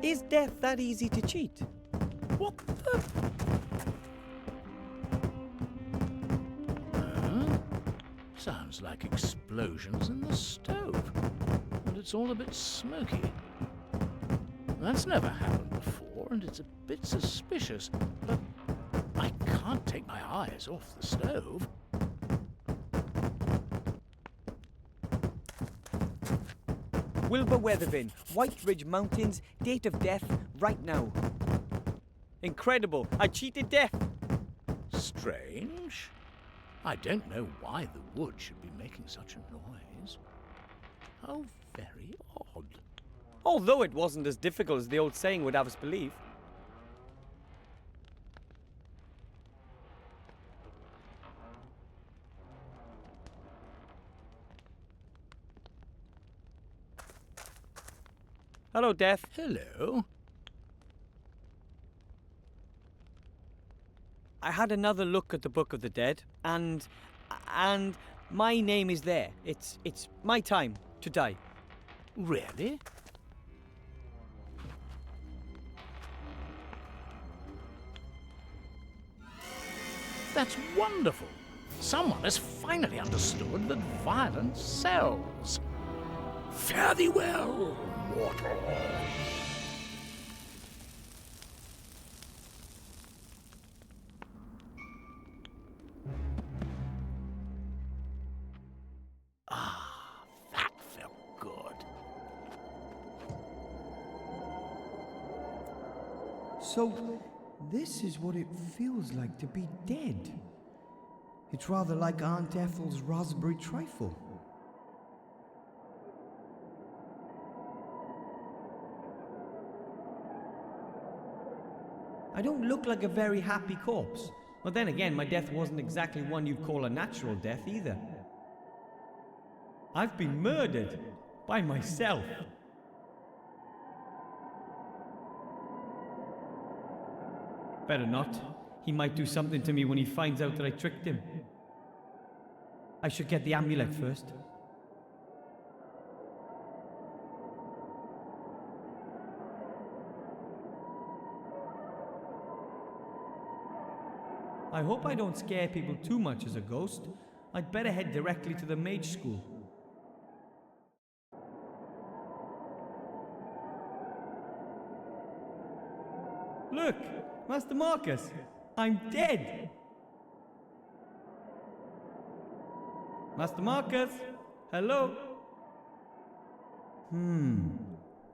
Is death that easy to cheat? What the? Sounds like explosions in the stove. And it's all a bit smoky. That's never happened before, and it's a bit suspicious. But I can't take my eyes off the stove. Wilbur Weathervin, White Ridge Mountains, date of death, right now. Incredible, I cheated death. Strange. I don't know why the wood should be making such a noise. How very odd. Although it wasn't as difficult as the old saying would have us believe. Hello, Death. Hello. I had another look at the Book of the Dead, and my name is there. It's my time to die. Really? That's wonderful. Someone has finally understood that violence sells. Fare thee well, mortal. Ah, that felt good. So, this is what it feels like to be dead. It's rather like Aunt Ethel's raspberry trifle. I don't look like a very happy corpse. But then again, my death wasn't exactly one you'd call a natural death either. I've been murdered by myself. Better not. He might do something to me when he finds out that I tricked him. I should get the amulet first. I hope I don't scare people too much as a ghost. I'd better head directly to the mage school. Look, Master Marcus, I'm dead. Master Marcus, hello?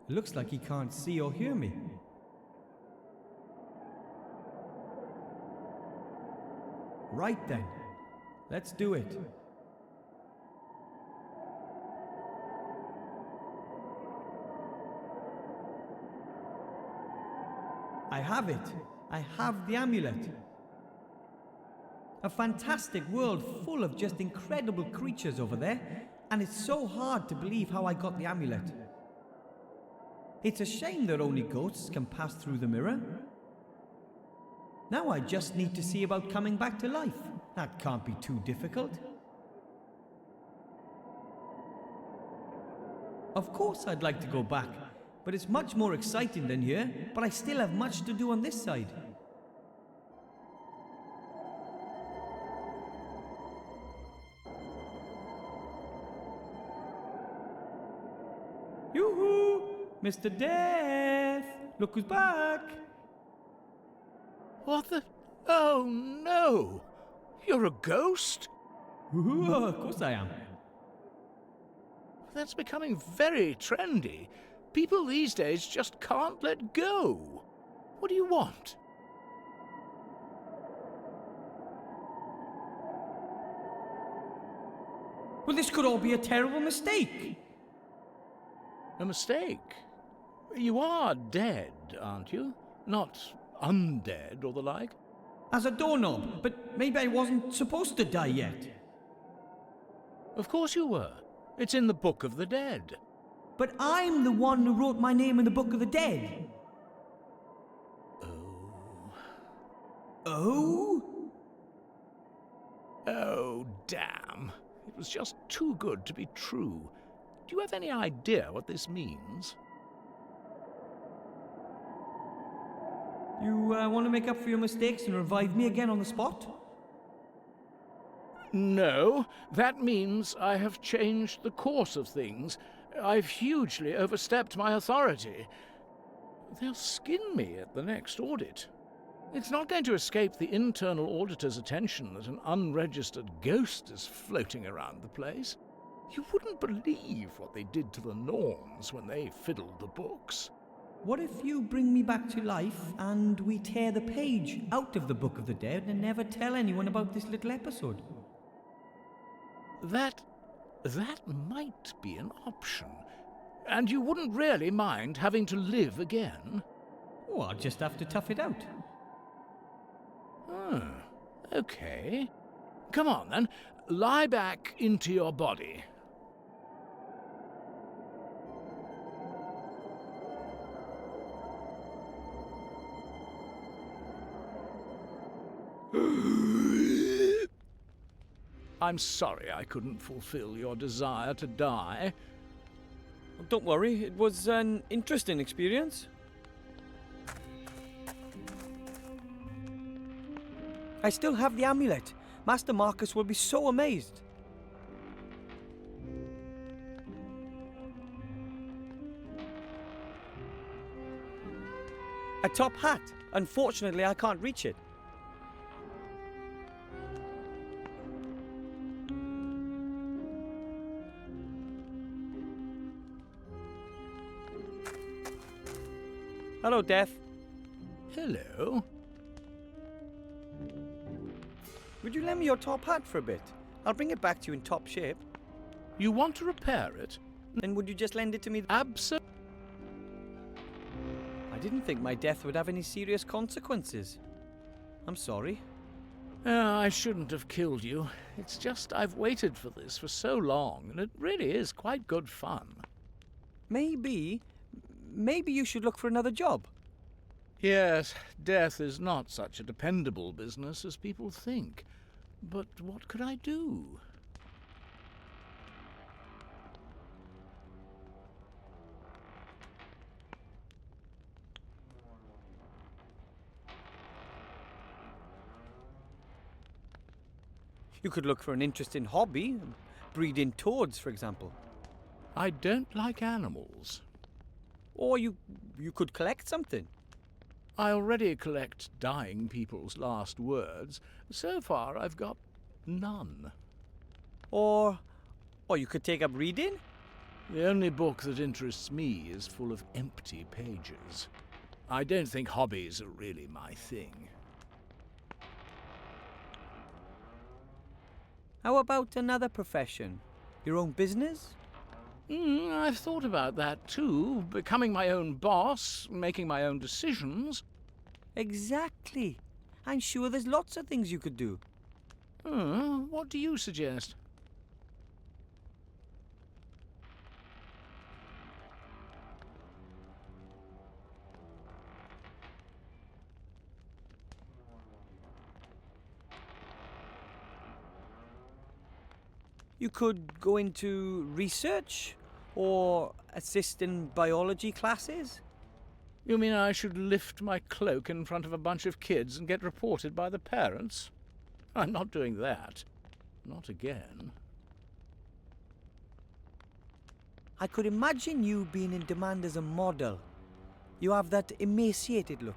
Looks like he can't see or hear me. Right then, let's do it. I have it. I have the amulet. A fantastic world full of just incredible creatures over there, and it's so hard to believe how I got the amulet. It's a shame that only ghosts can pass through the mirror. Now I just need to see about coming back to life. That can't be too difficult. Of course I'd like to go back, but it's much more exciting than here, but I still have much to do on this side. Yoo-hoo! Mr. Death! Look who's back! What the? Oh no! You're a ghost? Ooh, of course I am. That's becoming very trendy. People these days just can't let go. What do you want? Well, this could all be a terrible mistake. A mistake? You are dead, aren't you? Not undead or the like? As a doorknob, but maybe I wasn't supposed to die yet. Of course you were. It's in the Book of the Dead. But I'm the one who wrote my name in the Book of the Dead. Oh? Oh, damn. It was just too good to be true. Do you have any idea what this means? You want to make up for your mistakes and revive me again on the spot? No, that means I have changed the course of things. I've hugely overstepped my authority. They'll skin me at the next audit. It's not going to escape the internal auditor's attention that an unregistered ghost is floating around the place. You wouldn't believe what they did to the Norns when they fiddled the books. What if you bring me back to life and we tear the page out of the Book of the Dead and never tell anyone about this little episode? That might be an option. And you wouldn't really mind having to live again? Oh, I'll just have to tough it out. Okay. Come on, then. Lie back into your body. I'm sorry I couldn't fulfill your desire to die. Don't worry, it was an interesting experience. I still have the amulet. Master Marcus will be so amazed. A top hat. Unfortunately, I can't reach it. Hello, Death. Hello. Would you lend me your top hat for a bit? I'll bring it back to you in top shape. You want to repair it? Then would you just lend it to me? Absolutely. I didn't think my death would have any serious consequences. I'm sorry. I shouldn't have killed you. It's just I've waited for this for so long, and it really is quite good fun. Maybe you should look for another job. Yes, death is not such a dependable business as people think. But what could I do? You could look for an interesting hobby, breeding toads, for example. I don't like animals. Or you could collect something. I already collect dying people's last words. So far, I've got none. Or you could take up reading. The only book that interests me is full of empty pages. I don't think hobbies are really my thing. How about another profession? Your own business? I've thought about that too. Becoming my own boss, making my own decisions. Exactly. I'm sure there's lots of things you could do. What do you suggest? You could go into research or assist in biology classes. You mean I should lift my cloak in front of a bunch of kids and get reported by the parents? I'm not doing that. Not again. I could imagine you being in demand as a model. You have that emaciated look.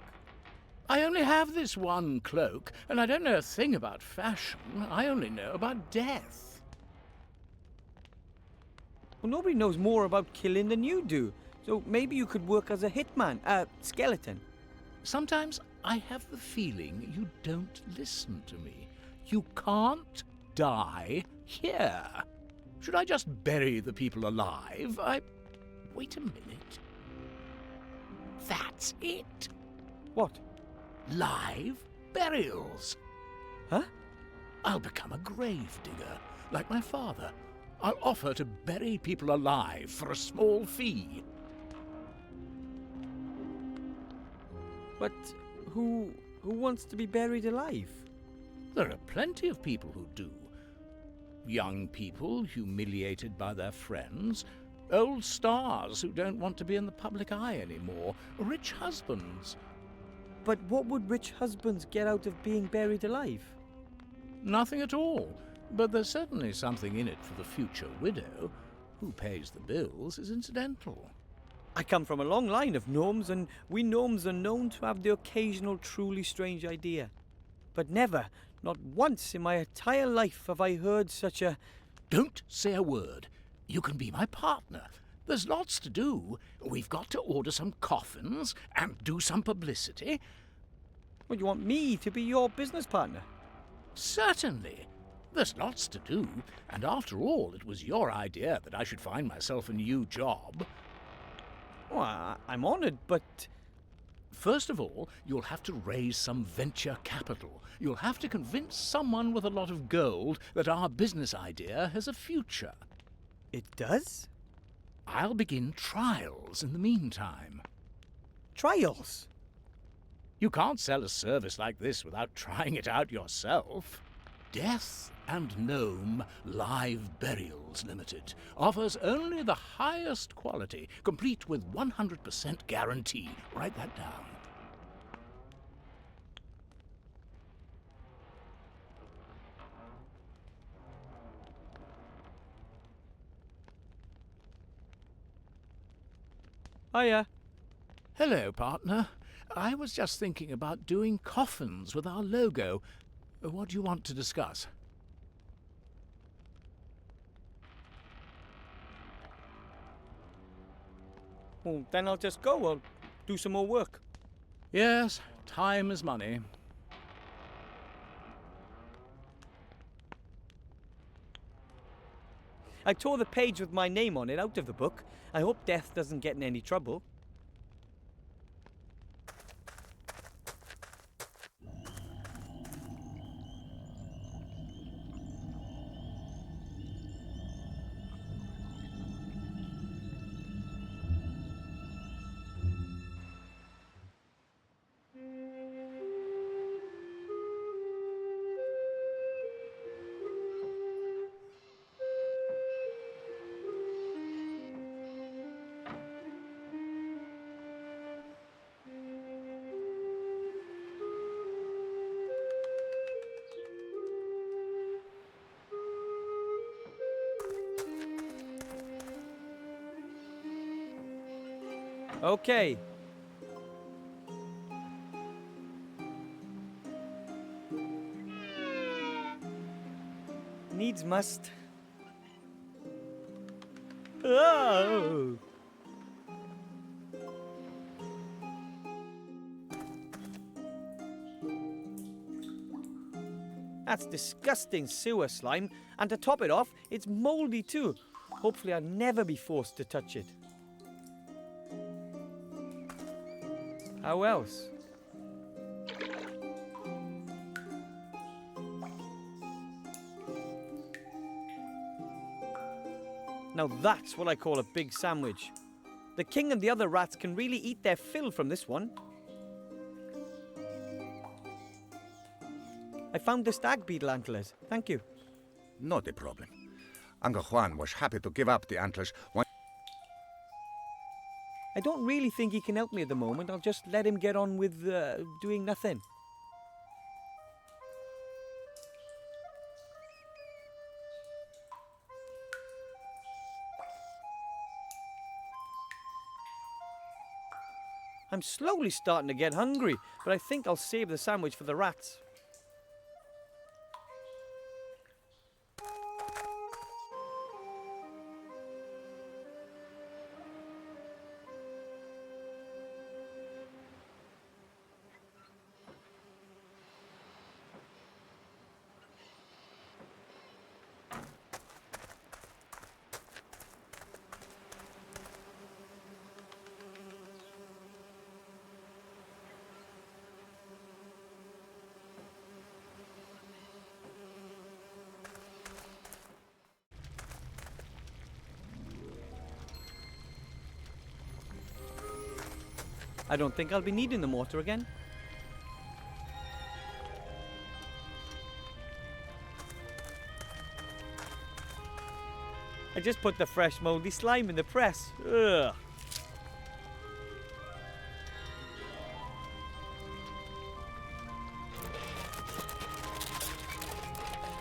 I only have this one cloak, and I don't know a thing about fashion. I only know about death. Well, nobody knows more about killing than you do. So maybe you could work as a hitman, a skeleton. Sometimes I have the feeling you don't listen to me. You can't die here. Should I just bury the people alive? Wait a minute. That's it. What? Live burials. Huh? I'll become a grave digger, like my father. I'll offer to bury people alive for a small fee. But who wants to be buried alive? There are plenty of people who do. Young people humiliated by their friends, old stars who don't want to be in the public eye anymore, rich husbands. But what would rich husbands get out of being buried alive? Nothing at all. But there's certainly something in it for the future widow. Who pays the bills is incidental. I come from a long line of gnomes, and we gnomes are known to have the occasional truly strange idea. But never, not once in my entire life have I heard such a... Don't say a word. You can be my partner. There's lots to do. We've got to order some coffins and do some publicity. Well, you want me to be your business partner? Certainly. There's lots to do, and after all, it was your idea that I should find myself a new job. Well, I'm honoured, but... First of all, you'll have to raise some venture capital. You'll have to convince someone with a lot of gold that our business idea has a future. It does? I'll begin trials in the meantime. Trials? You can't sell a service like this without trying it out yourself. Death and Gnome Live Burials Limited offers only the highest quality, complete with 100% guarantee. Write that down. Hiya. Hello, partner. I was just thinking about doing coffins with our logo. What do you want to discuss? Well, then I'll just go. I'll do some more work. Yes, time is money. I tore the page with my name on it out of the book. I hope Death doesn't get in any trouble. Okay. Needs must. Oh! That's disgusting sewer slime, and to top it off, it's mouldy too. Hopefully I'll never be forced to touch it. How else? Now that's what I call a big sandwich. The king and the other rats can really eat their fill from this one. I found the stag beetle antlers. Thank you. Not a problem. Uncle Juan was happy to give up the antlers when... I don't really think he can help me at the moment. I'll just let him get on with doing nothing. I'm slowly starting to get hungry, but I think I'll save the sandwich for the rats. I don't think I'll be needing the mortar again. I just put the fresh moldy slime in the press. Ugh.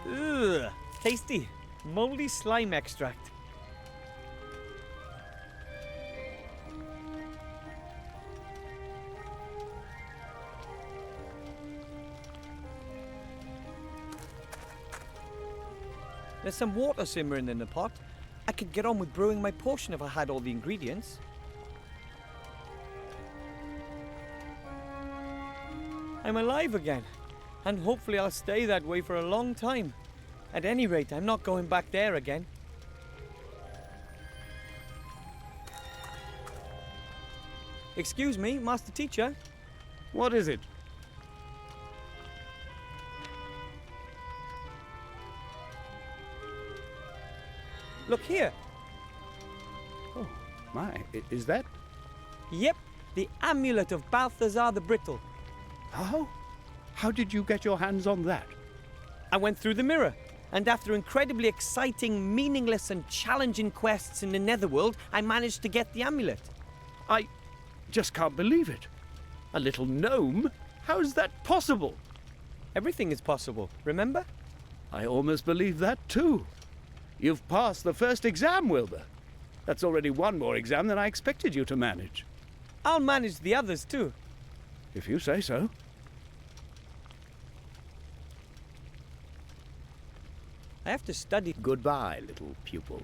Ugh. Tasty. Moldy slime extract. There's some water simmering in the pot. I could get on with brewing my potion if I had all the ingredients. I'm alive again, and hopefully I'll stay that way for a long time. At any rate, I'm not going back there again. Excuse me, Master Teacher. What is it? Look here. Oh, my. Is that? Yep, the amulet of Balthazar the Brittle. How? How did you get your hands on that? I went through the mirror, and after incredibly exciting, meaningless and challenging quests in the Netherworld, I managed to get the amulet. I just can't believe it. A little gnome? How is that possible? Everything is possible, remember? I almost believe that too. You've passed the first exam, Wilbur. That's already one more exam than I expected you to manage. I'll manage the others too. If you say so. I have to study. Goodbye, little pupil.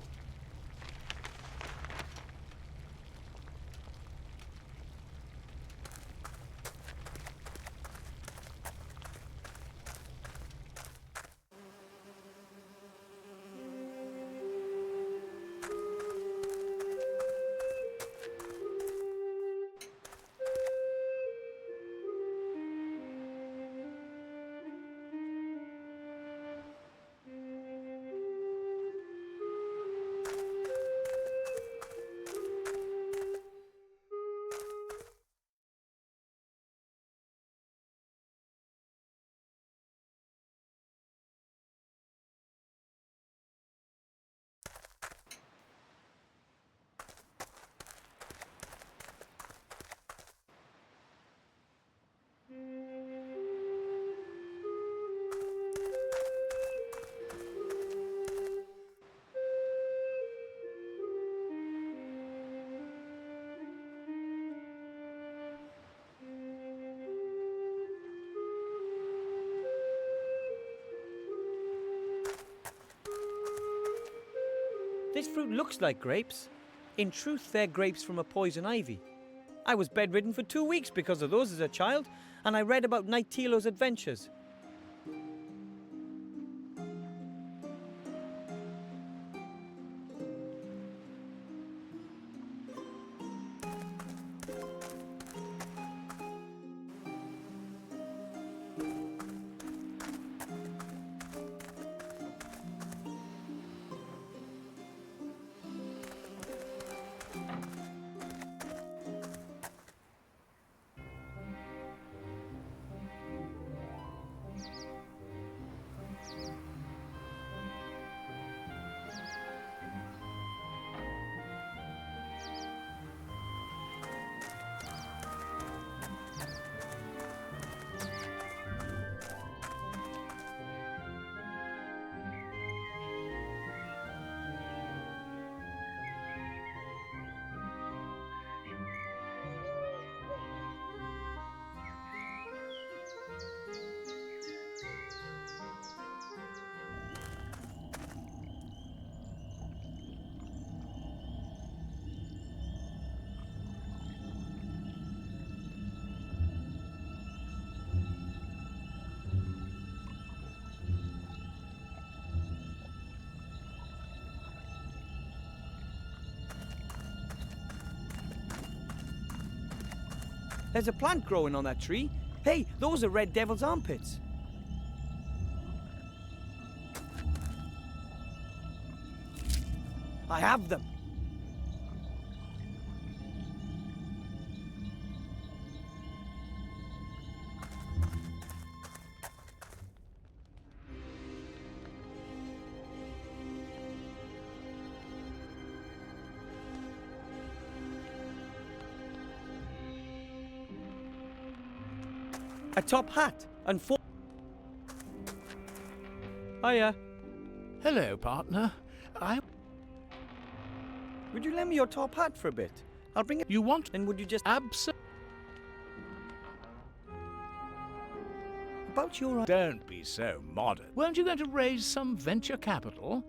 This fruit looks like grapes. In truth, they're grapes from a poison ivy. I was bedridden for 2 weeks because of those as a child, and I read about Knight Tilo's adventures. There's a plant growing on that tree. Hey, those are red devil's armpits. I have them. A top hat and 4. Hiya. Hello, partner. Would you lend me your top hat for a bit? I'll bring it. You want? And would you just Absolutely. about your? Don't be so modern. Weren't you going to raise some venture capital?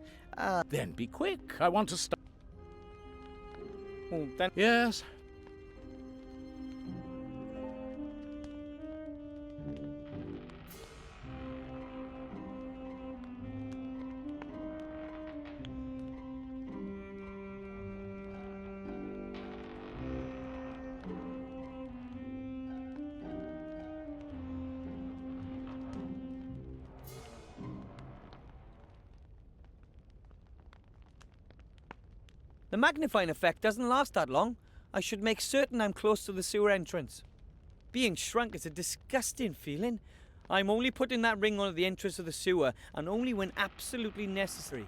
Then be quick. I want to start. Oh, then. Yes. The magnifying effect doesn't last that long. I should make certain I'm close to the sewer entrance. Being shrunk is a disgusting feeling. I'm only putting that ring on at the entrance of the sewer, and only when absolutely necessary.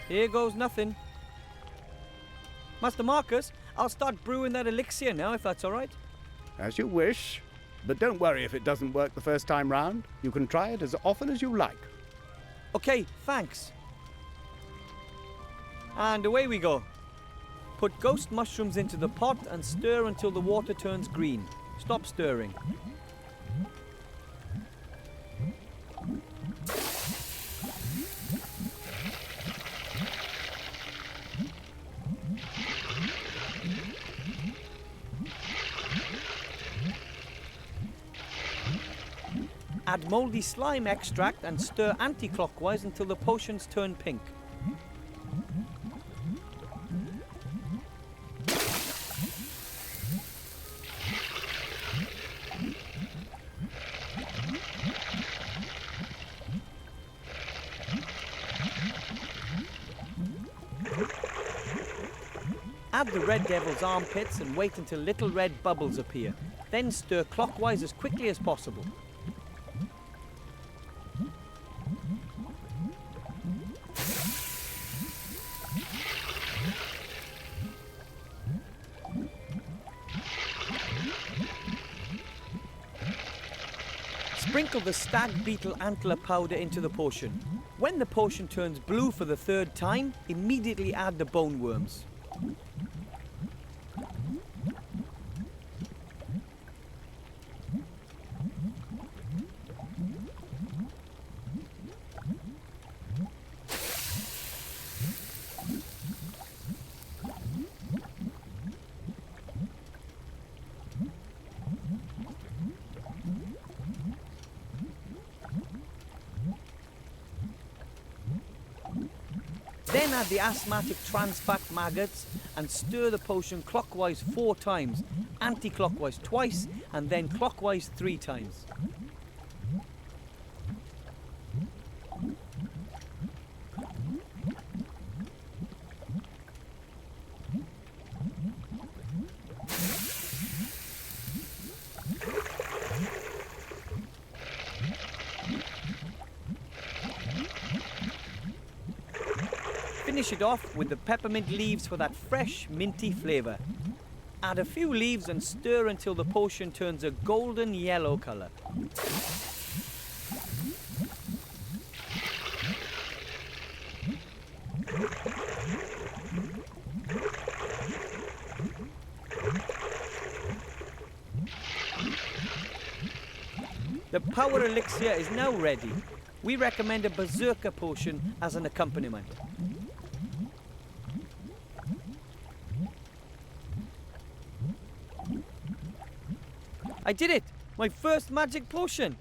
Here goes nothing. Master Marcus, I'll start brewing that elixir now, if that's all right. As you wish. But don't worry if it doesn't work the first time round. You can try it as often as you like. Okay, thanks. And away we go. Put ghost mushrooms into the pot and stir until the water turns green. Stop stirring. Add mouldy slime extract and stir anti-clockwise until the potions turn pink. Add the red devil's armpits and wait until little red bubbles appear. Then stir clockwise as quickly as possible. Sprinkle the stag beetle antler powder into the potion. When the potion turns blue for the third time, immediately add the bone worms. Then add the asthmatic trans-fat maggots and stir the potion clockwise 4 times, anti-clockwise twice, and then clockwise 3 times. Finish it off with the peppermint leaves for that fresh, minty flavour. Add a few leaves and stir until the potion turns a golden yellow colour. The power elixir is now ready. We recommend a berserker potion as an accompaniment. I did it! My first magic potion!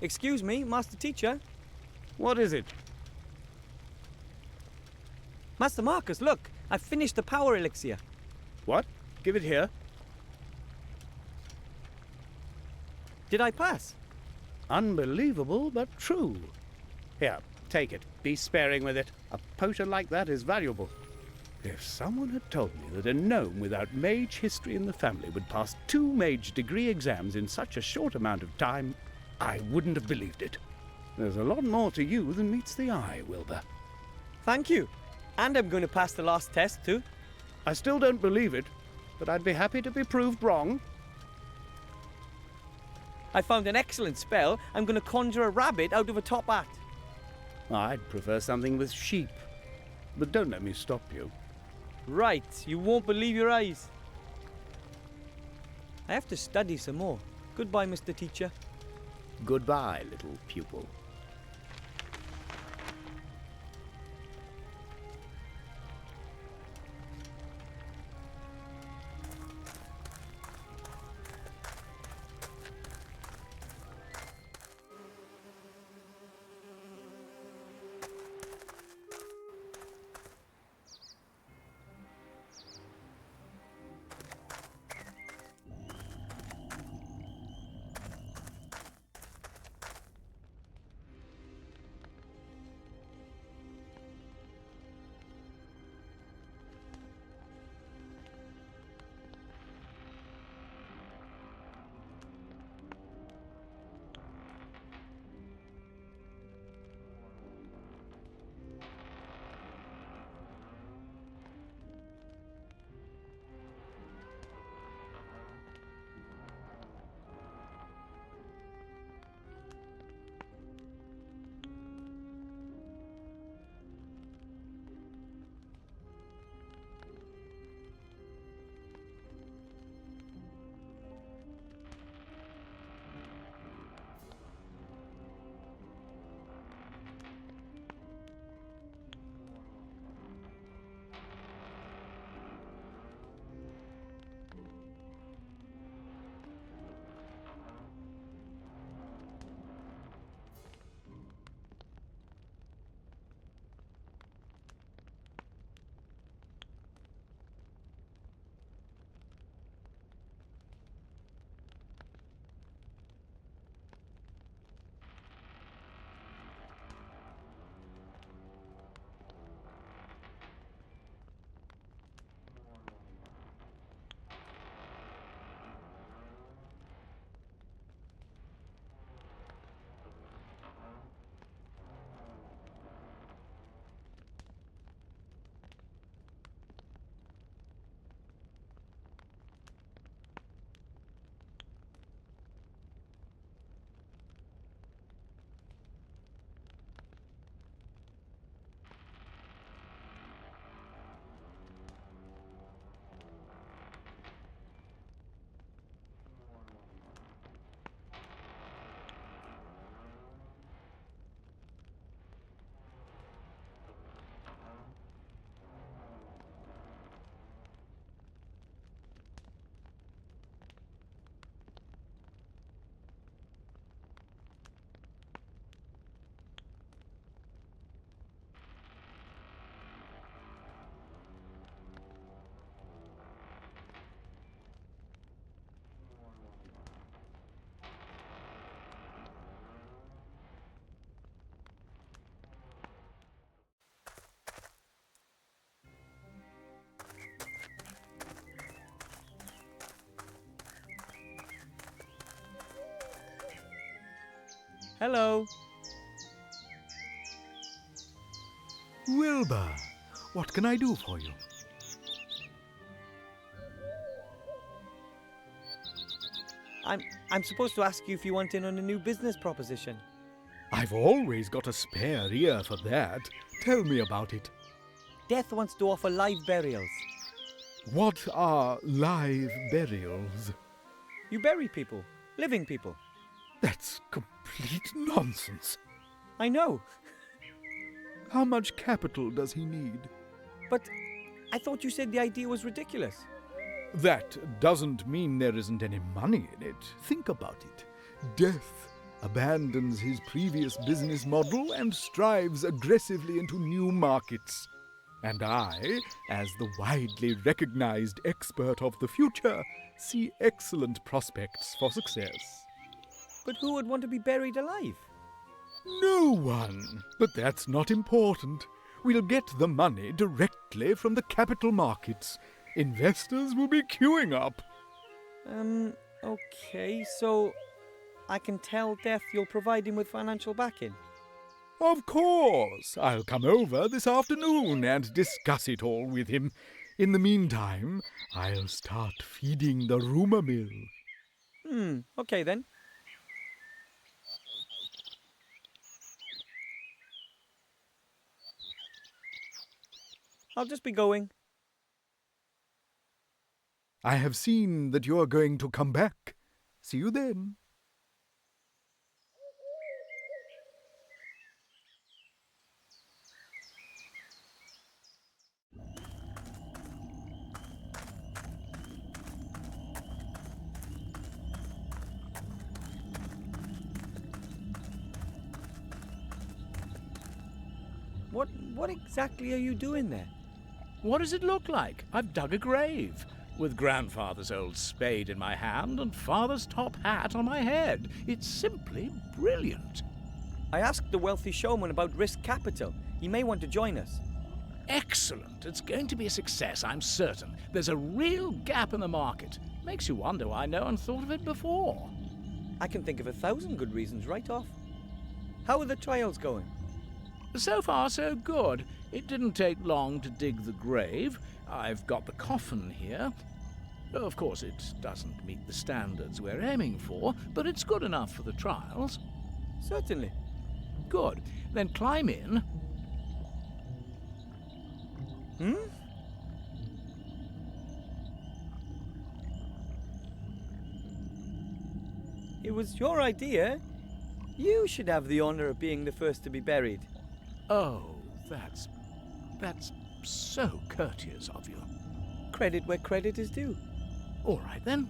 Excuse me, Master Teacher. What is it? Master Marcus, look! I've finished the power elixir. What? Give it here. Did I pass? Unbelievable, but true. Here, take it. Be sparing with it. A potion like that is valuable. If someone had told me that a gnome without mage history in the family would pass 2 mage degree exams in such a short amount of time, I wouldn't have believed it. There's a lot more to you than meets the eye, Wilbur. Thank you. And I'm going to pass the last test too. I still don't believe it, but I'd be happy to be proved wrong. I found an excellent spell. I'm going to conjure a rabbit out of a top hat. I'd prefer something with sheep, but don't let me stop you. Right, you won't believe your eyes. I have to study some more. Goodbye, Mr. Teacher. Goodbye, little pupil. Hello. Wilbur, what can I do for you? I'm supposed to ask you if you want in on a new business proposition. I've always got a spare ear for that. Tell me about it. Death wants to offer live burials. What are live burials? You bury people, living people. That's complete nonsense. I know, How much capital does he need? but I thought you said the idea was ridiculous. That doesn't mean there isn't any money in it. Think about it. Death abandons his previous business model and strives aggressively into new markets. And I, as the widely recognized expert of the future, see excellent prospects for success. But who would want to be buried alive? No one. But that's not important. We'll get the money directly from the capital markets. Investors will be queuing up. Okay, so I can tell Death you'll provide him with financial backing. Of course. I'll come over this afternoon and discuss it all with him. In the meantime, I'll start feeding the rumour mill. Okay then. I'll just be going. I have seen that you're going to come back. See you then. What exactly are you doing there? What does it look like? I've dug a grave, with grandfather's old spade in my hand and father's top hat on my head. It's simply brilliant. I asked the wealthy showman about risk capital. He may want to join us. Excellent. It's going to be a success, I'm certain. There's a real gap in the market. Makes you wonder why no one thought of it before. I can think of 1,000 good reasons right off. How are the trials going? So far, so good. It didn't take long to dig the grave. I've got the coffin here. Of course, it doesn't meet the standards we're aiming for, but it's good enough for the trials. Certainly. Good. Then climb in. It was your idea. You should have the honor of being the first to be buried. Oh, that's so courteous of you. Credit where credit is due. All right, then.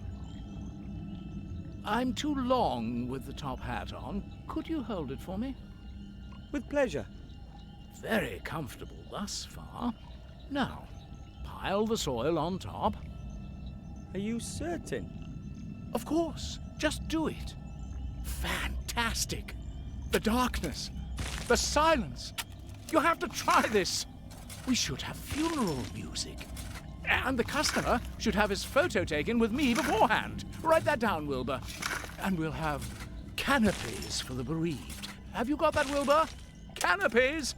I'm too long with the top hat on. Could you hold it for me? With pleasure. Very comfortable thus far. Now, pile the soil on top. Are you certain? Of course. Just do it. Fantastic. The darkness. The silence. You have to try this. We should have funeral music. And the customer should have his photo taken with me beforehand. Write that down, Wilbur. And we'll have canopies for the bereaved. Have you got that, Wilbur? Canopies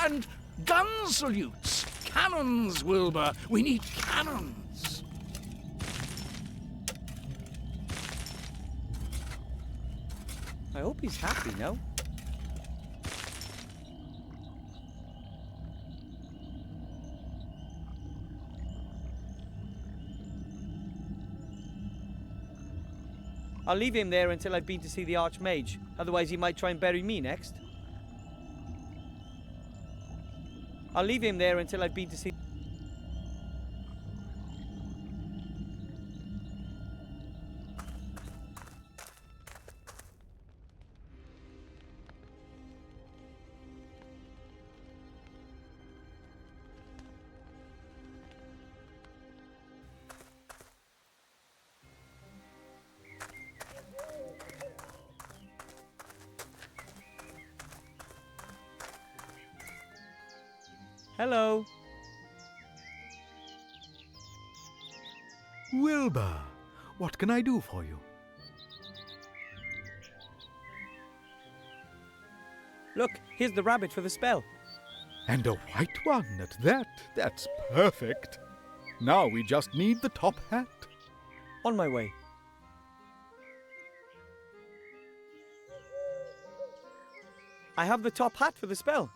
and gun salutes. Cannons, Wilbur. We need cannons. I hope he's happy now. I'll leave him there until I've been to see the Archmage. Otherwise, he might try and bury me next. I'll leave him there until I've been to see... Hello. Wilbur, what can I do for you? Look, here's the rabbit for the spell. And a white one at that. That's perfect. Now we just need the top hat. On my way. I have the top hat for the spell.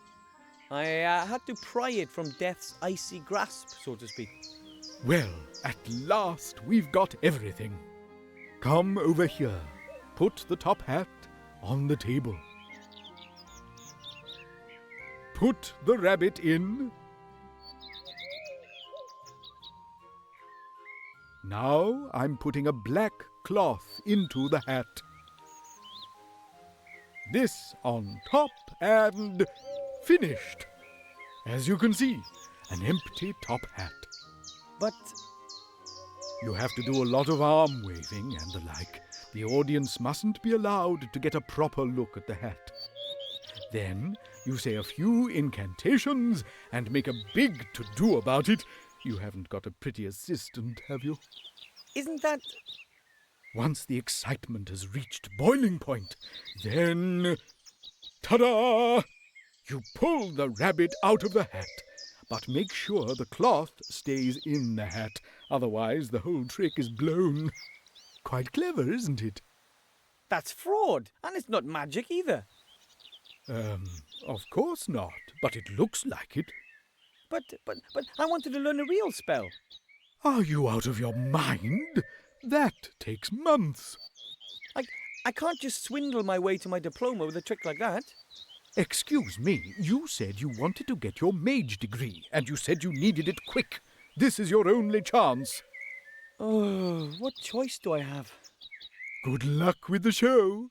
I had to pry it from death's icy grasp, so to speak. Well, at last we've got everything. Come over here. Put the top hat on the table. Put the rabbit in. Now I'm putting a black cloth into the hat. This on top and finished. As you can see, an empty top hat. But You have to do a lot of arm waving and the like. The audience mustn't be allowed to get a proper look at the hat. Then you say a few incantations and make a big to-do about it. You haven't got a pretty assistant, have you? isn't that... Once the excitement has reached boiling point, then... Ta-da! You pull the rabbit out of the hat, but make sure the cloth stays in the hat. Otherwise, the whole trick is blown. Quite clever, isn't it? That's fraud, and it's not magic either. Of course not, but it looks like it. But I wanted to learn a real spell. Are you out of your mind? That takes months. I can't just swindle my way to my diploma with a trick like that. Excuse me, you said you wanted to get your mage degree, and you said you needed it quick. This is your only chance. Oh, what choice do I have? Good luck with the show.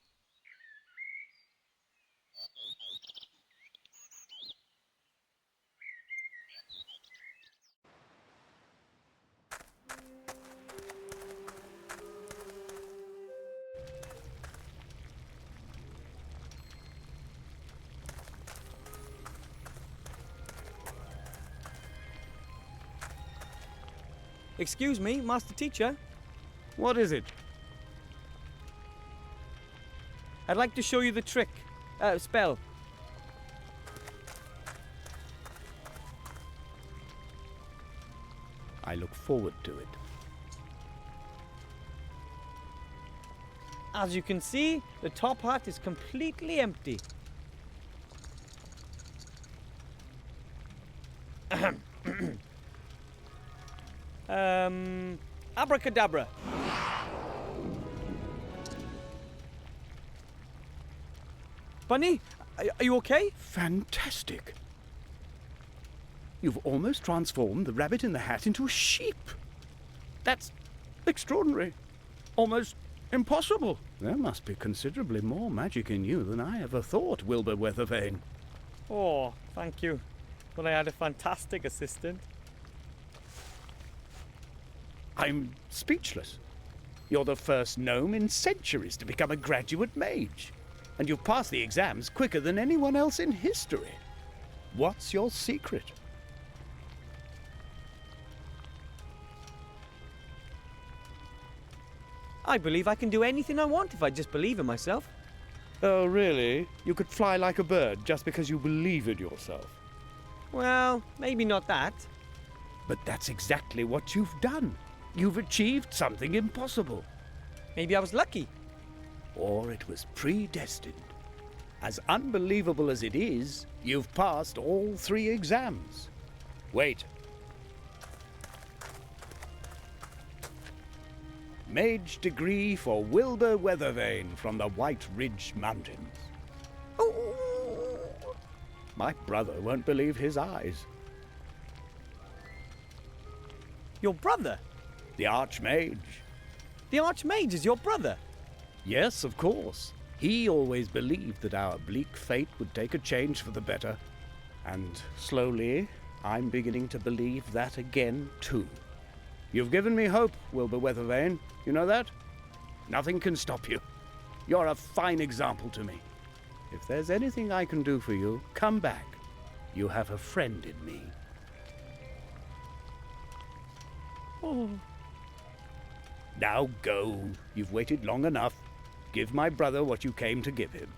Excuse me, Master Teacher. What is it? I'd like to show you the trick. Spell. I look forward to it. As you can see, the top hat is completely empty. Abracadabra. Bunny, are you okay? Fantastic. You've almost transformed the rabbit in the hat into a sheep. That's extraordinary. Almost impossible. There must be considerably more magic in you than I ever thought, Wilbur Weathervane. Oh, thank you. Well, I had a fantastic assistant. I'm speechless. You're the first gnome in centuries to become a graduate mage. And you've passed the exams quicker than anyone else in history. What's your secret? I believe I can do anything I want if I just believe in myself. Oh, really? You could fly like a bird just because you believe in yourself. Well, maybe not that. But that's exactly what you've done. You've achieved something impossible. Maybe I was lucky. Or it was predestined. As unbelievable as it is, you've passed all 3 exams. Wait. Mage degree for Wilbur Weathervane from the White Ridge Mountains. My brother won't believe his eyes. Your brother? The Archmage. The Archmage is your brother? Yes, of course. He always believed that our bleak fate would take a change for the better. And slowly, I'm beginning to believe that again, too. You've given me hope, Wilbur Weathervane. You know that? Nothing can stop you. You're a fine example to me. If there's anything I can do for you, come back. You have a friend in me. Oh. Now go. You've waited long enough. Give my brother what you came to give him.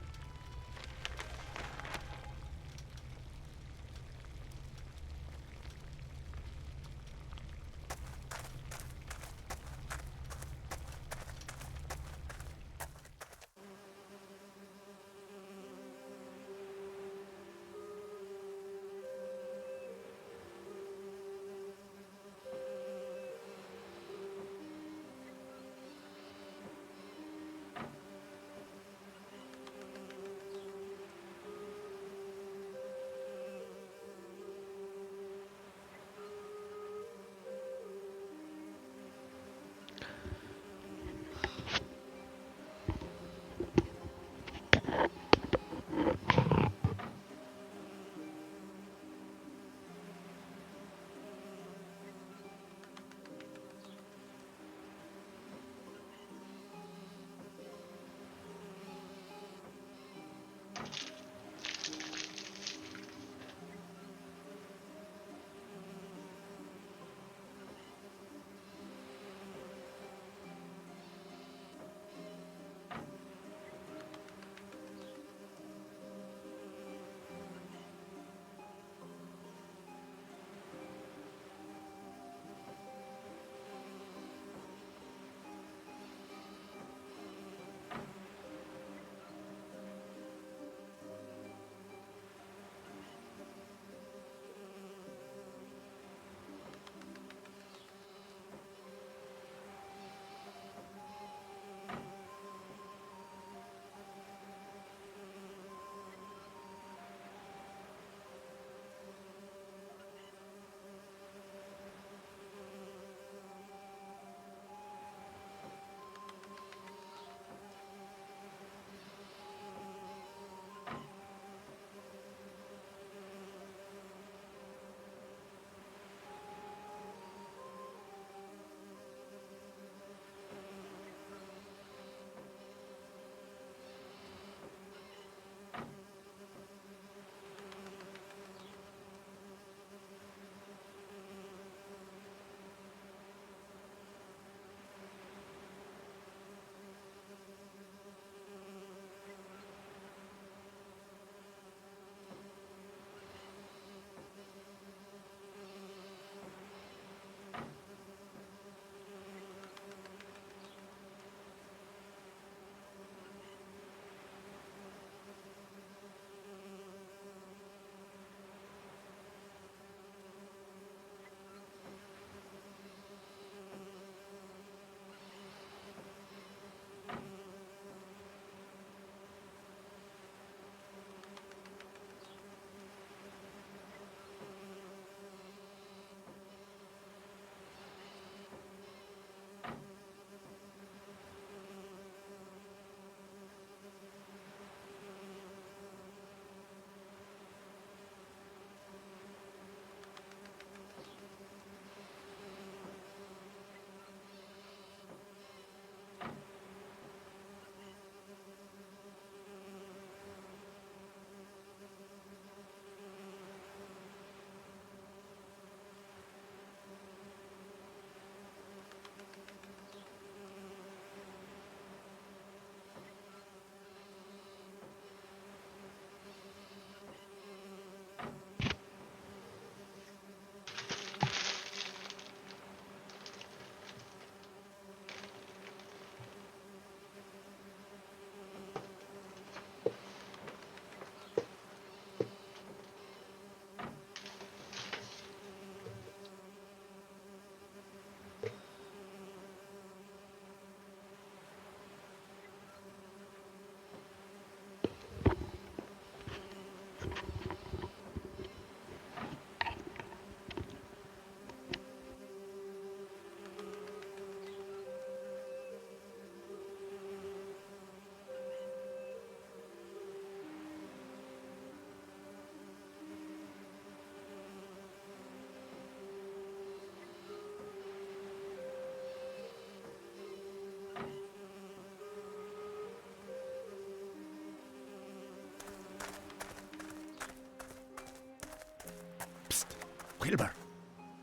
Wilbur,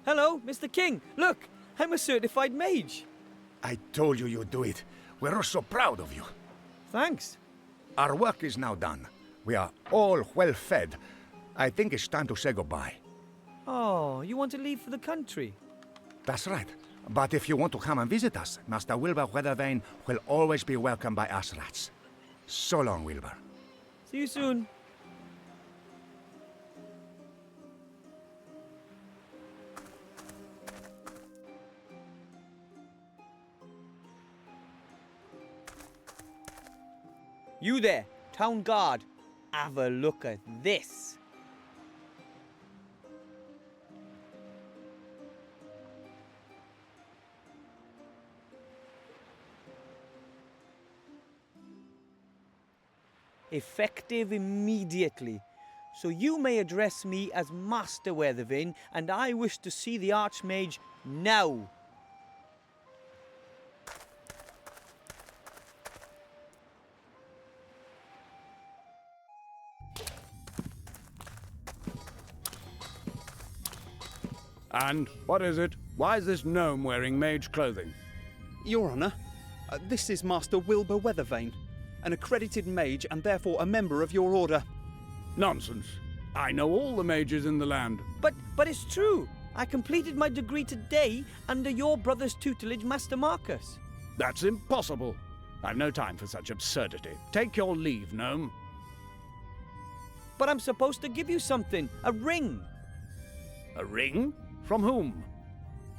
Hello, Mr. King. Look, I'm a certified mage. I told you you'd do it. We're so proud of you. Thanks. Our work is now done. We are all well fed. I think it's time to say goodbye. Oh, you want to leave for the country? That's right. But if you want to come and visit us, Master Wilbur Weathervane will always be welcomed by us rats. So long, Wilbur. See you soon. You there, town guard. Have a look at this. Effective immediately. So you may address me as Master Weathervane, and I wish to see the Archmage now. And what is it? Why is this gnome wearing mage clothing? Your Honour, this is Master Wilbur Weathervane, an accredited mage and therefore a member of your order. Nonsense. I know all the mages in the land. But it's true. I completed my degree today under your brother's tutelage, Master Marcus. That's impossible. I've no time for such absurdity. Take your leave, gnome. But I'm supposed to give you something. A ring. A ring? From whom?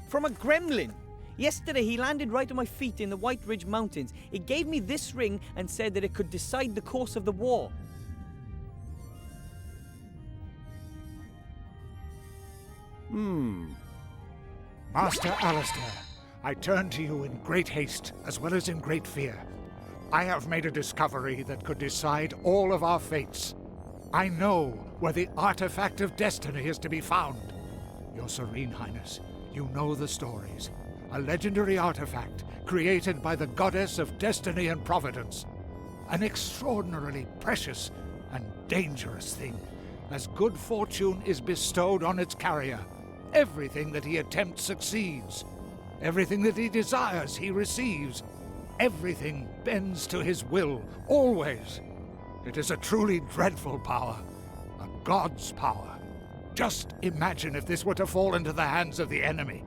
From a gremlin. Yesterday he landed right at my feet in the White Ridge Mountains. He gave me this ring and said that it could decide the course of the war. Master Alistair, I turn to you in great haste as well as in great fear. I have made a discovery that could decide all of our fates. I know where the artifact of destiny is to be found. Your Serene Highness, you know the stories. A legendary artifact created by the goddess of destiny and providence. An extraordinarily precious and dangerous thing, as good fortune is bestowed on its carrier. Everything that he attempts succeeds. Everything that he desires he receives. Everything bends to his will, always. It is a truly dreadful power, a god's power. Just imagine if this were to fall into the hands of the enemy.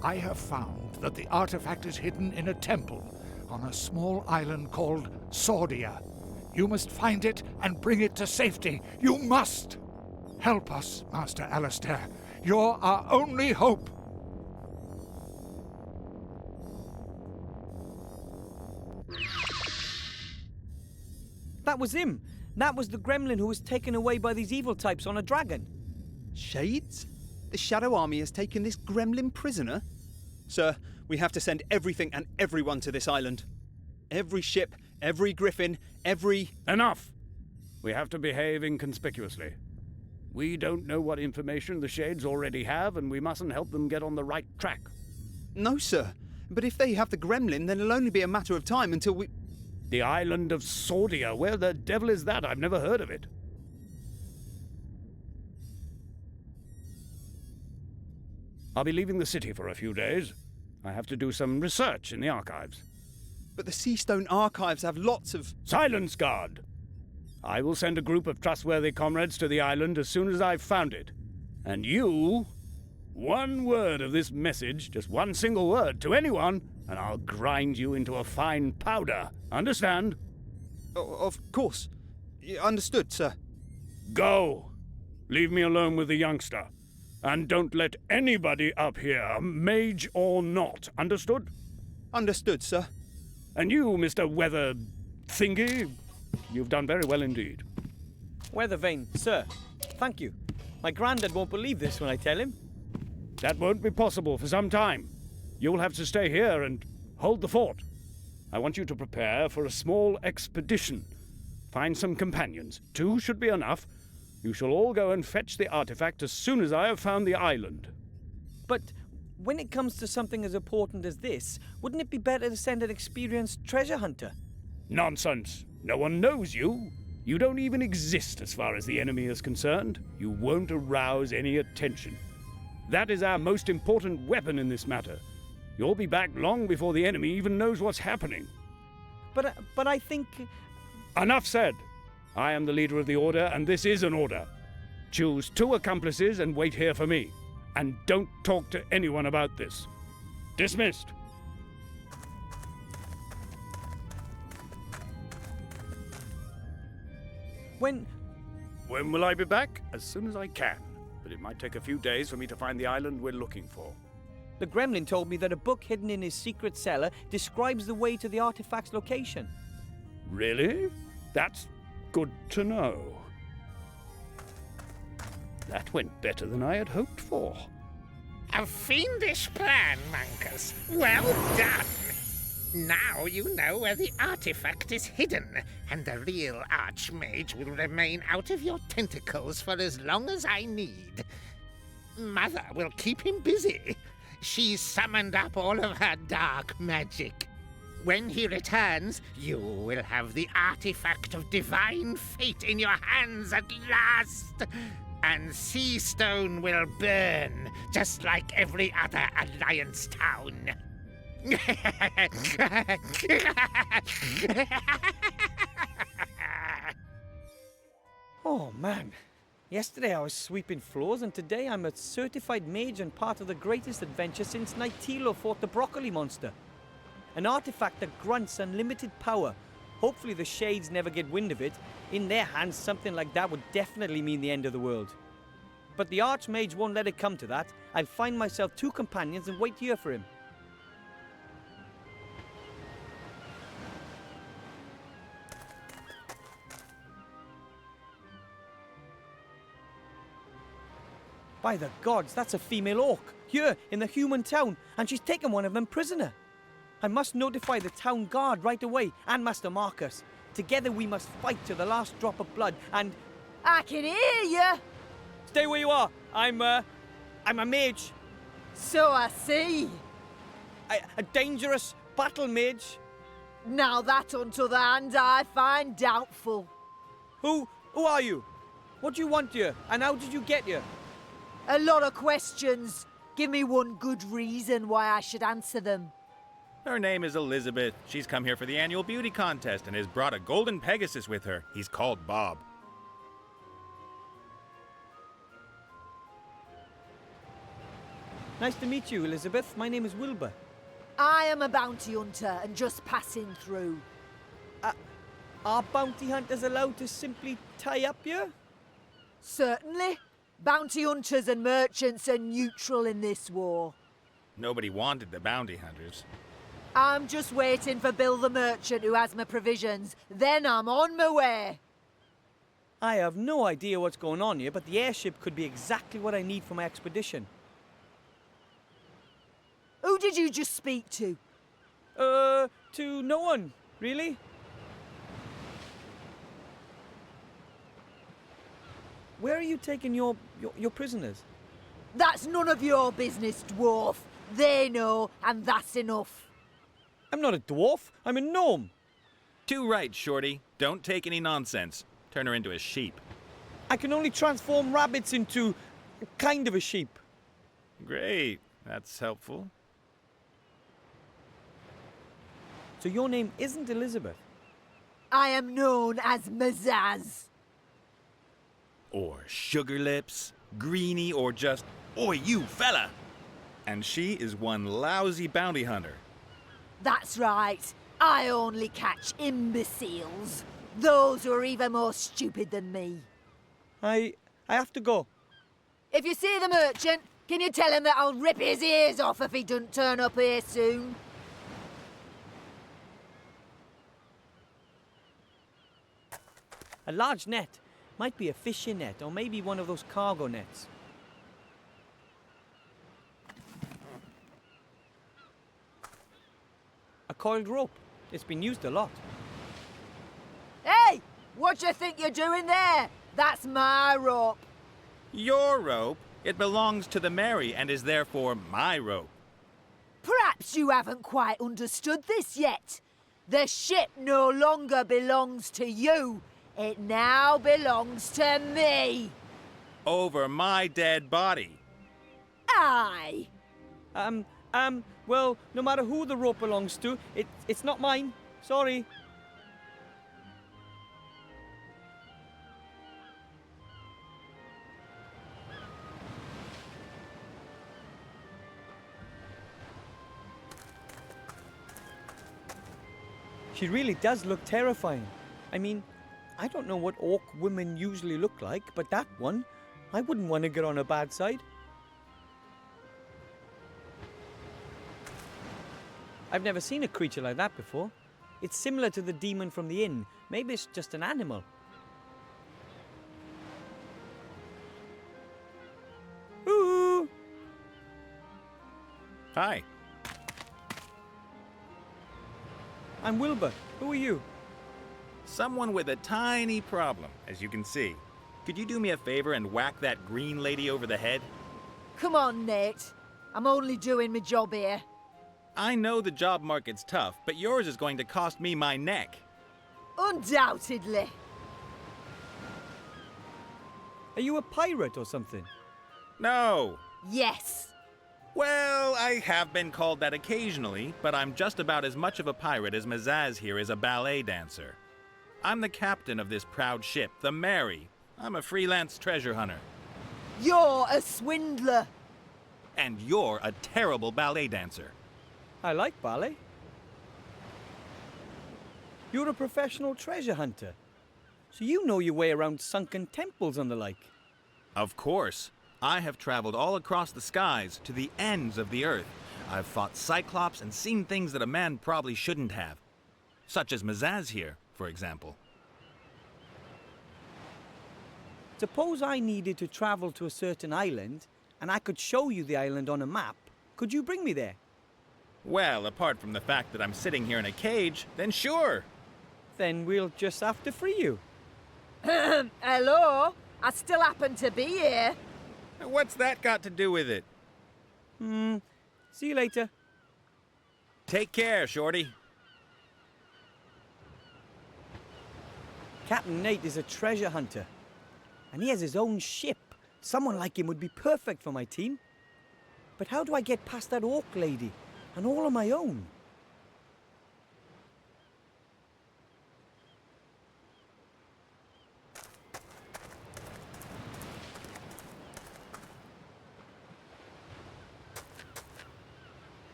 I have found that the artifact is hidden in a temple on a small island called Sordia. You must find it and bring it to safety. You must! Help us, Master Alistair. You're our only hope. That was him. That was the gremlin who was taken away by these evil types on a dragon. Shades? The Shadow Army has taken this gremlin prisoner? Sir, we have to send everything and everyone to this island. Every ship, every griffin, every... Enough! We have to behave inconspicuously. We don't know what information the Shades already have, and we mustn't help them get on the right track. No, sir. But if they have the gremlin, then it'll only be a matter of time until we... The island of Sordia? Where the devil is that? I've never heard of it. I'll be leaving the city for a few days. I have to do some research in the archives. But the Seastone archives have lots of... Silence, guard! I will send a group of trustworthy comrades to the island as soon as I've found it. And you... One word of this message, just one single word, to anyone, and I'll grind you into a fine powder. Understand? Of course. Understood, sir. Go! Leave me alone with the youngster. And don't let anybody up here, mage or not. Understood? Understood, sir. And you, Mr. Weather Thingy, you've done very well indeed. Weathervane, sir. Thank you. My granddad won't believe this when I tell him. That won't be possible for some time. You'll have to stay here and hold the fort. I want you to prepare for a small expedition. Find some companions. 2 should be enough. You shall all go and fetch the artifact as soon as I have found the island. But when it comes to something as important as this, wouldn't it be better to send an experienced treasure hunter? Nonsense. No one knows you. You don't even exist as far as the enemy is concerned. You won't arouse any attention. That is our most important weapon in this matter. You'll be back long before the enemy even knows what's happening. But I think... Enough said. I am the leader of the order, and this is an order. Choose 2 accomplices and wait here for me. And don't talk to anyone about this. Dismissed. When will I be back? As soon as I can. But it might take a few days for me to find the island we're looking for. The gremlin told me that a book hidden in his secret cellar describes the way to the artifact's location. Really? That's good to know. That went better than I had hoped for. A fiendish plan, Monkus. Well done! Now you know where the artifact is hidden, and the real Archmage will remain out of your tentacles for as long as I need. Mother will keep him busy. She's summoned up all of her dark magic. When he returns, you will have the artifact of divine fate in your hands at last. And Seastone will burn, just like every other Alliance town. Oh, man. Yesterday I was sweeping floors, and today I'm a certified mage and part of the greatest adventure since Nightilo fought the broccoli monster. An artifact that grunts unlimited power. Hopefully the Shades never get wind of it. In their hands, something like that would definitely mean the end of the world. But the Archmage won't let it come to that. I'll find myself 2 companions and wait here for him. By the gods, that's a female orc, here in the human town, and she's taken one of them prisoner. I must notify the town guard right away, and Master Marcus. Together we must fight to the last drop of blood, and... I can hear you! Stay where you are. I'm a mage. So I see. A dangerous battle mage. Now that, on t'other hand, I find doubtful. Who are you? What do you want here, and how did you get here? A lot of questions. Give me one good reason why I should answer them. Her name is Elizabeth. She's come here for the annual beauty contest and has brought a golden Pegasus with her. He's called Bob. Nice to meet you, Elizabeth. My name is Wilbur. I am a bounty hunter and just passing through. Are bounty hunters allowed to simply tie up here? Certainly. Bounty hunters and merchants are neutral in this war. Nobody wanted the bounty hunters. I'm just waiting for Bill the merchant who has my provisions. Then I'm on my way. I have no idea what's going on here, but the airship could be exactly what I need for my expedition. Who did you just speak to? To no one, really. Where are you taking your prisoners? That's none of your business, dwarf. They know, and that's enough. I'm not a dwarf. I'm a gnome. Too right, Shorty. Don't take any nonsense. Turn her into a sheep. I can only transform rabbits into kind of a sheep. Great. That's helpful. So your name isn't Elizabeth? I am known as Mazaz. Or Sugar Lips, Greenie, or just, Oi, you fella! And she is one lousy bounty hunter. That's right. I only catch imbeciles. Those who are even more stupid than me. I have to go. If you see the merchant, can you tell him that I'll rip his ears off if he doesn't turn up here soon? A large net. Might be a fishing net, or maybe one of those cargo nets. A coiled rope. It's been used a lot. Hey! What do you think you're doing there? That's my rope. Your rope? It belongs to the Mary and is therefore my rope. Perhaps you haven't quite understood this yet. The ship no longer belongs to you. It now belongs to me. Over my dead body. Aye. Well, no matter who the rope belongs to, it's not mine. Sorry. She really does look terrifying. I mean, I don't know what orc women usually look like, but that one, I wouldn't want to get on her bad side. I've never seen a creature like that before. It's similar to the demon from the inn. Maybe it's just an animal. Ooh! Hi. I'm Wilbur. Who are you? Someone with a tiny problem, as you can see. Could you do me a favor and whack that green lady over the head? Come on, Nate. I'm only doing my job here. I know the job market's tough, but yours is going to cost me my neck. Undoubtedly. Are you a pirate or something? No. Yes. Well, I have been called that occasionally, but I'm just about as much of a pirate as Mazaz here is a ballet dancer. I'm the captain of this proud ship, the Mary. I'm a freelance treasure hunter. You're a swindler. And you're a terrible ballet dancer. I like ballet. You're a professional treasure hunter. So you know your way around sunken temples and the like. Of course. I have traveled all across the skies to the ends of the earth. I've fought Cyclops and seen things that a man probably shouldn't have. Such as Mazaz here, for example. Suppose I needed to travel to a certain island, and I could show you the island on a map. Could you bring me there? Well, apart from the fact that I'm sitting here in a cage, then sure. Then we'll just have to free you. Hello? I still happen to be here. What's that got to do with it? See you later. Take care, Shorty. Captain Nate is a treasure hunter. And he has his own ship. Someone like him would be perfect for my team. But how do I get past that orc lady? And all on my own?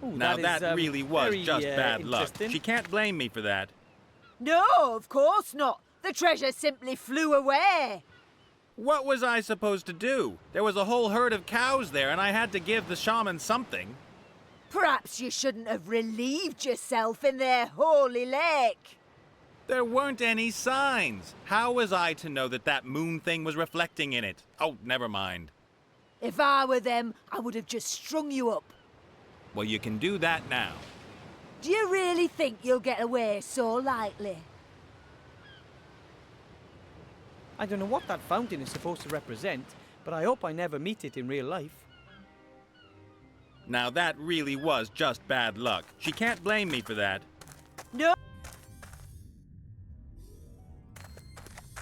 Ooh, Now that that really was very, just bad luck. interesting. She can't blame me for that. No, of course not. The treasure simply flew away. What was I supposed to do? There was a whole herd of cows there, and I had to give the shaman something. Perhaps you shouldn't have relieved yourself in their holy lake. There weren't any signs. How was I to know that that moon thing was reflecting in it? Oh, never mind. If I were them, I would have just strung you up. Well, you can do that now. Do you really think you'll get away so lightly? I don't know what that fountain is supposed to represent, but I hope I never meet it in real life. Now that really was just bad luck. She can't blame me for that. No.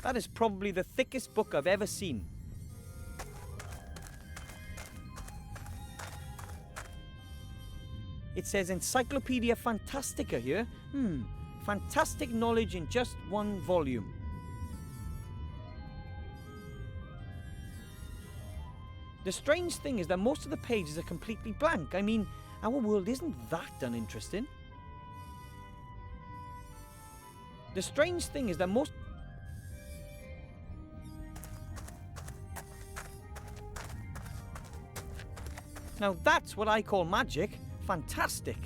That is probably the thickest book I've ever seen. It says Encyclopedia Fantastica here. Fantastic knowledge in just one volume. The strange thing is that most of the pages are completely blank. I mean, our world isn't that uninteresting. The strange thing is that most... Now that's what I call magic. Fantastic.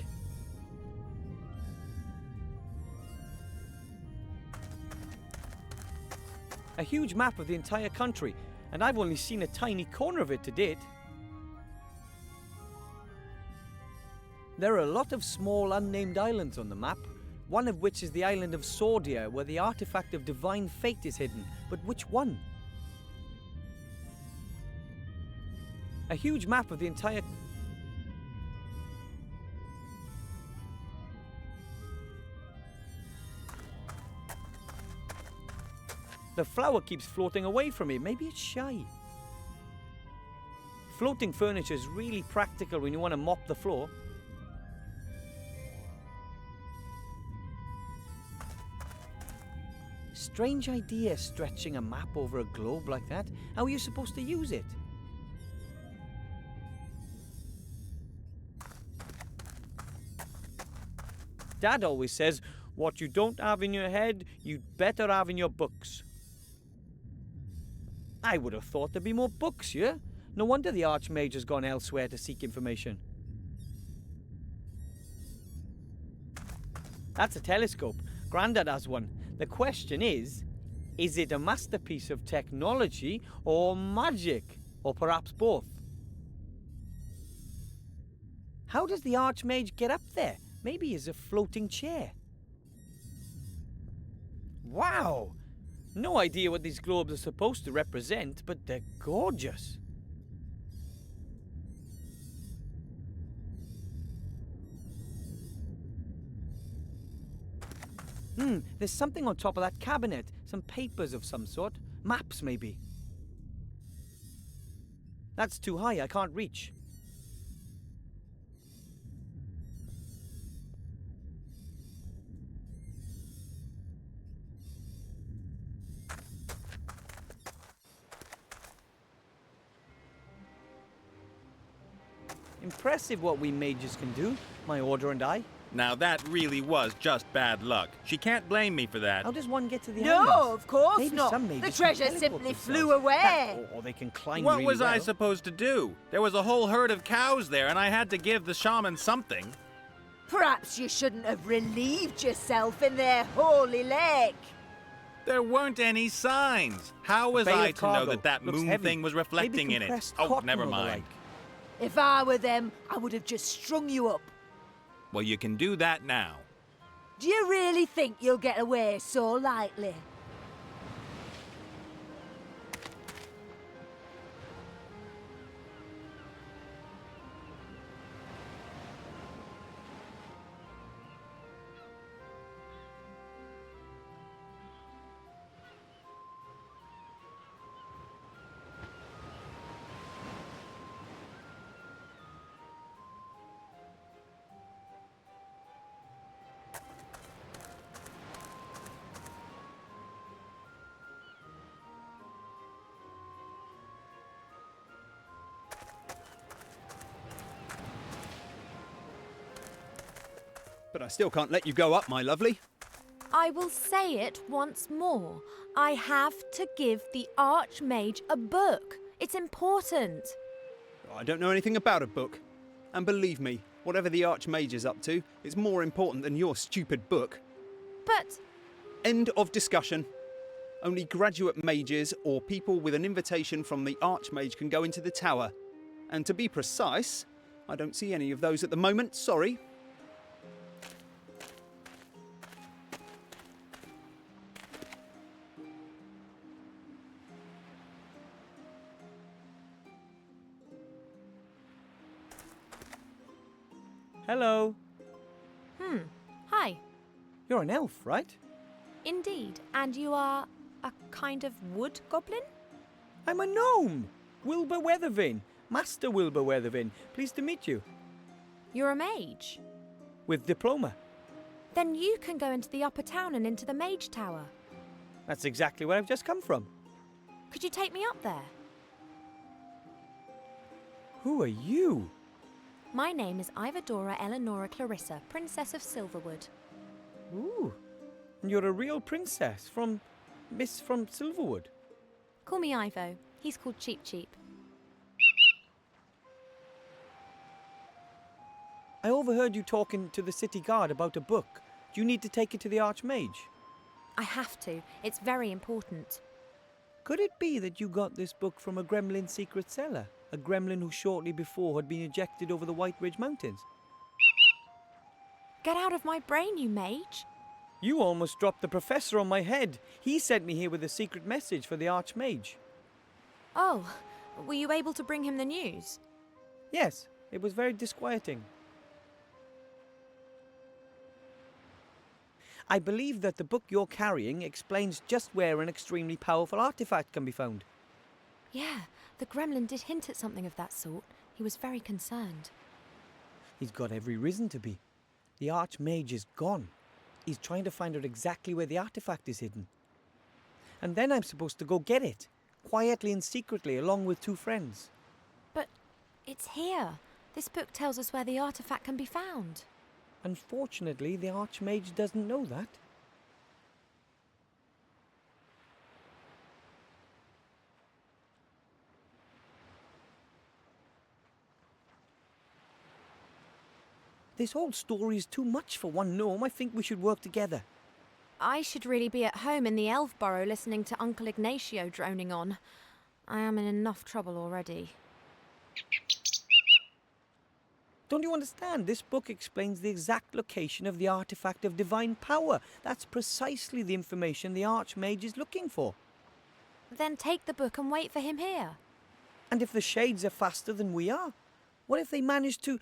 A huge map of the entire country, and I've only seen a tiny corner of it to date. There are a lot of small unnamed islands on the map, one of which is the island of Sordia, where the artifact of divine fate is hidden. But which one? A huge map of the entire... The flower keeps floating away from me. Maybe it's shy. Floating furniture is really practical when you want to mop the floor. Strange idea, stretching a map over a globe like that. How are you supposed to use it? Dad always says, what you don't have in your head, you'd better have in your books. I would have thought there'd be more books here. No wonder the Archmage has gone elsewhere to seek information. That's a telescope. Grandad has one. The question is it a masterpiece of technology or magic? Or perhaps both? How does the Archmage get up there? Maybe he's a floating chair. Wow! No idea what these globes are supposed to represent, but they're gorgeous. There's something on top of that cabinet. Some papers of some sort. Maps, maybe. That's too high, I can't reach. Impressive what we mages can do, my order and I. Now that really was just bad luck. She can't blame me for that. How does one get to the No, islands? of course Maybe not. some mages The can treasure teleport simply themselves. flew away. Or they can climb What really was I well. supposed to do? There was a whole herd of cows there, and I had to give the shaman something. Perhaps you shouldn't have relieved yourself in their holy lake. There weren't any signs. How was bale I of to know cargo. that that Looks moon heavy. thing was reflecting Maybe in it? compressed Oh, cotton never or the mind. like. If I were them, I would have just strung you up. Well, you can do that now. Do you really think you'll get away so lightly? But I still can't let you go up, my lovely. I will say it once more. I have to give the Archmage a book. It's important. I don't know anything about a book. And believe me, whatever the Archmage is up to, it's more important than your stupid book. But... End of discussion. Only graduate mages or people with an invitation from the Archmage can go into the tower. And to be precise, I don't see any of those at the moment, sorry. Hello. Hi. You're an elf, right? Indeed. And you are a kind of wood goblin? I'm a gnome. Wilbur Weathervane. Master Wilbur Weathervane. Pleased to meet you. You're a mage. With diploma. Then you can go into the upper town and into the mage tower. That's exactly where I've just come from. Could you take me up there? Who are you? My name is Ivadora Eleonora Clarissa, Princess of Silverwood. Ooh. And you're a real princess from Silverwood. Call me Ivo. He's called Cheep Cheep. I overheard you talking to the city guard about a book. Do you need to take it to the Archmage? I have to. It's very important. Could it be that you got this book from a gremlin secret cellar? A gremlin who shortly before had been ejected over the White Ridge Mountains? Get out of my brain, you mage. You almost dropped the professor on my head. He sent me here with a secret message for the Archmage. Oh, were you able to bring him the news? Yes, it was very disquieting. I believe that the book you're carrying explains just where an extremely powerful artifact can be found. Yeah, the gremlin did hint at something of that sort. He was very concerned. He's got every reason to be. The Archmage is gone. He's trying to find out exactly where the artifact is hidden. And then I'm supposed to go get it, quietly and secretly, along with 2 friends. But it's here. This book tells us where the artifact can be found. Unfortunately, the Archmage doesn't know that. This whole story is too much for one gnome. I think we should work together. I should really be at home in the elf burrow listening to Uncle Ignacio droning on. I am in enough trouble already. Don't you understand? This book explains the exact location of the artifact of divine power. That's precisely the information the Archmage is looking for. Then take the book and wait for him here. And if the shades are faster than we are, what if they manage to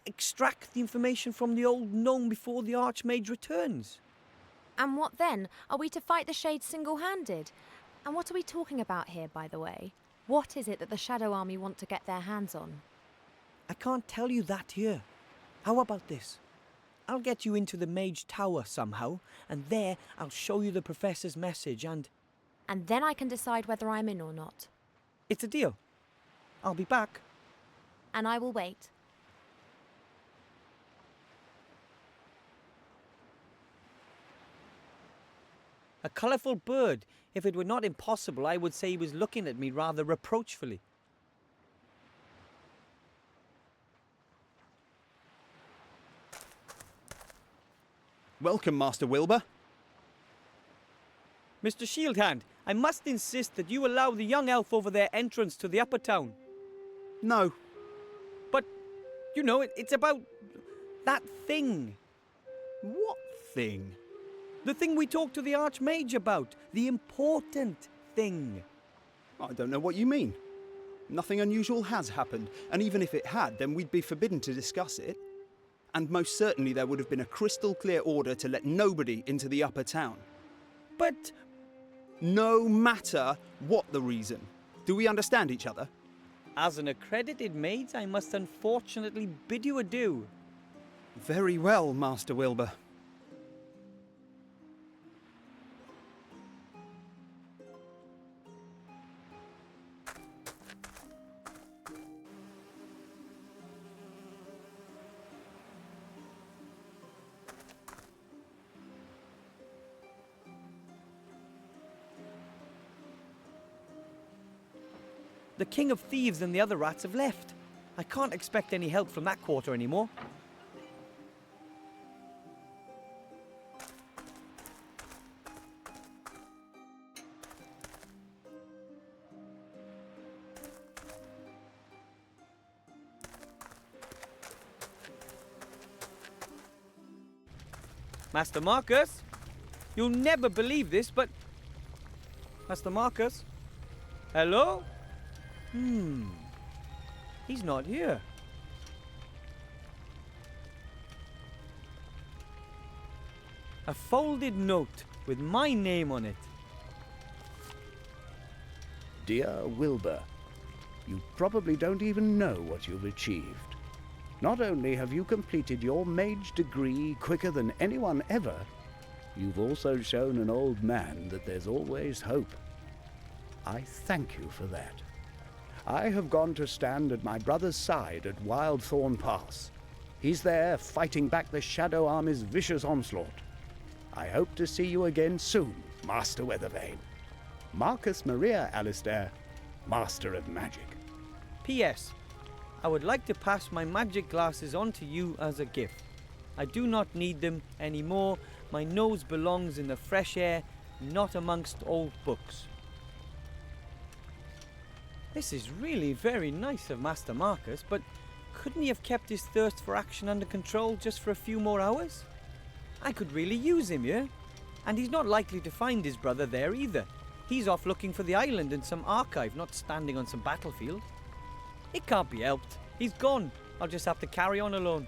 extract the information from the old gnome before the Archmage returns? And what then? Are we to fight the shades single-handed? And what are we talking about here, by the way? What is it that the Shadow Army want to get their hands on? I can't tell you that here. How about this? I'll get you into the Mage Tower somehow, and there I'll show you the Professor's message and then I can decide whether I'm in or not. It's a deal. I'll be back. And I will wait. A colourful bird. If it were not impossible, I would say he was looking at me rather reproachfully. Welcome, Master Wilbur. Mr. Shieldhand, I must insist that you allow the young elf over there entrance to the upper town. No. But, you know, it's about that thing. What thing? The thing we talked to the Archmage about. The important thing. I don't know what you mean. Nothing unusual has happened, and even if it had, then we'd be forbidden to discuss it. And most certainly there would have been a crystal clear order to let nobody into the upper town. But no matter what the reason. Do we understand each other? As an accredited mage, I must unfortunately bid you adieu. Very well, Master Wilbur. The King of Thieves and the other rats have left. I can't expect any help from that quarter anymore. Master Marcus? You'll never believe this, but... Master Marcus? Hello? He's not here. A folded note with my name on it. Dear Wilbur, you probably don't even know what you've achieved. Not only have you completed your mage degree quicker than anyone ever, you've also shown an old man that there's always hope. I thank you for that. I have gone to stand at my brother's side at Wildthorn Pass. He's there fighting back the Shadow Army's vicious onslaught. I hope to see you again soon, Master Weathervane. Marcus Maria Alistair, Master of Magic. P.S. I would like to pass my magic glasses on to you as a gift. I do not need them anymore. My nose belongs in the fresh air, not amongst old books. This is really very nice of Master Marcus, but couldn't he have kept his thirst for action under control just for a few more hours? I could really use him, yeah? And he's not likely to find his brother there either. He's off looking for the island in some archive, not standing on some battlefield. It can't be helped. He's gone. I'll just have to carry on alone.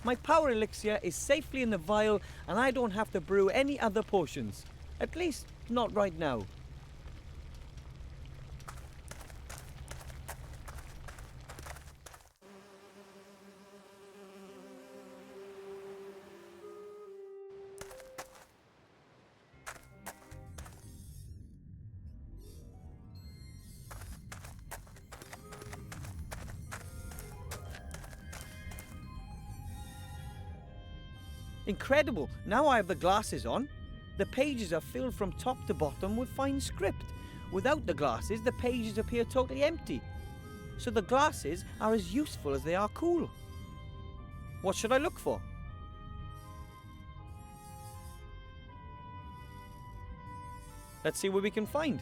My power elixir is safely in the vial and I don't have to brew any other potions. At least, not right now. Incredible! Now I have the glasses on. The pages are filled from top to bottom with fine script. Without the glasses, the pages appear totally empty. So the glasses are as useful as they are cool. What should I look for? Let's see what we can find.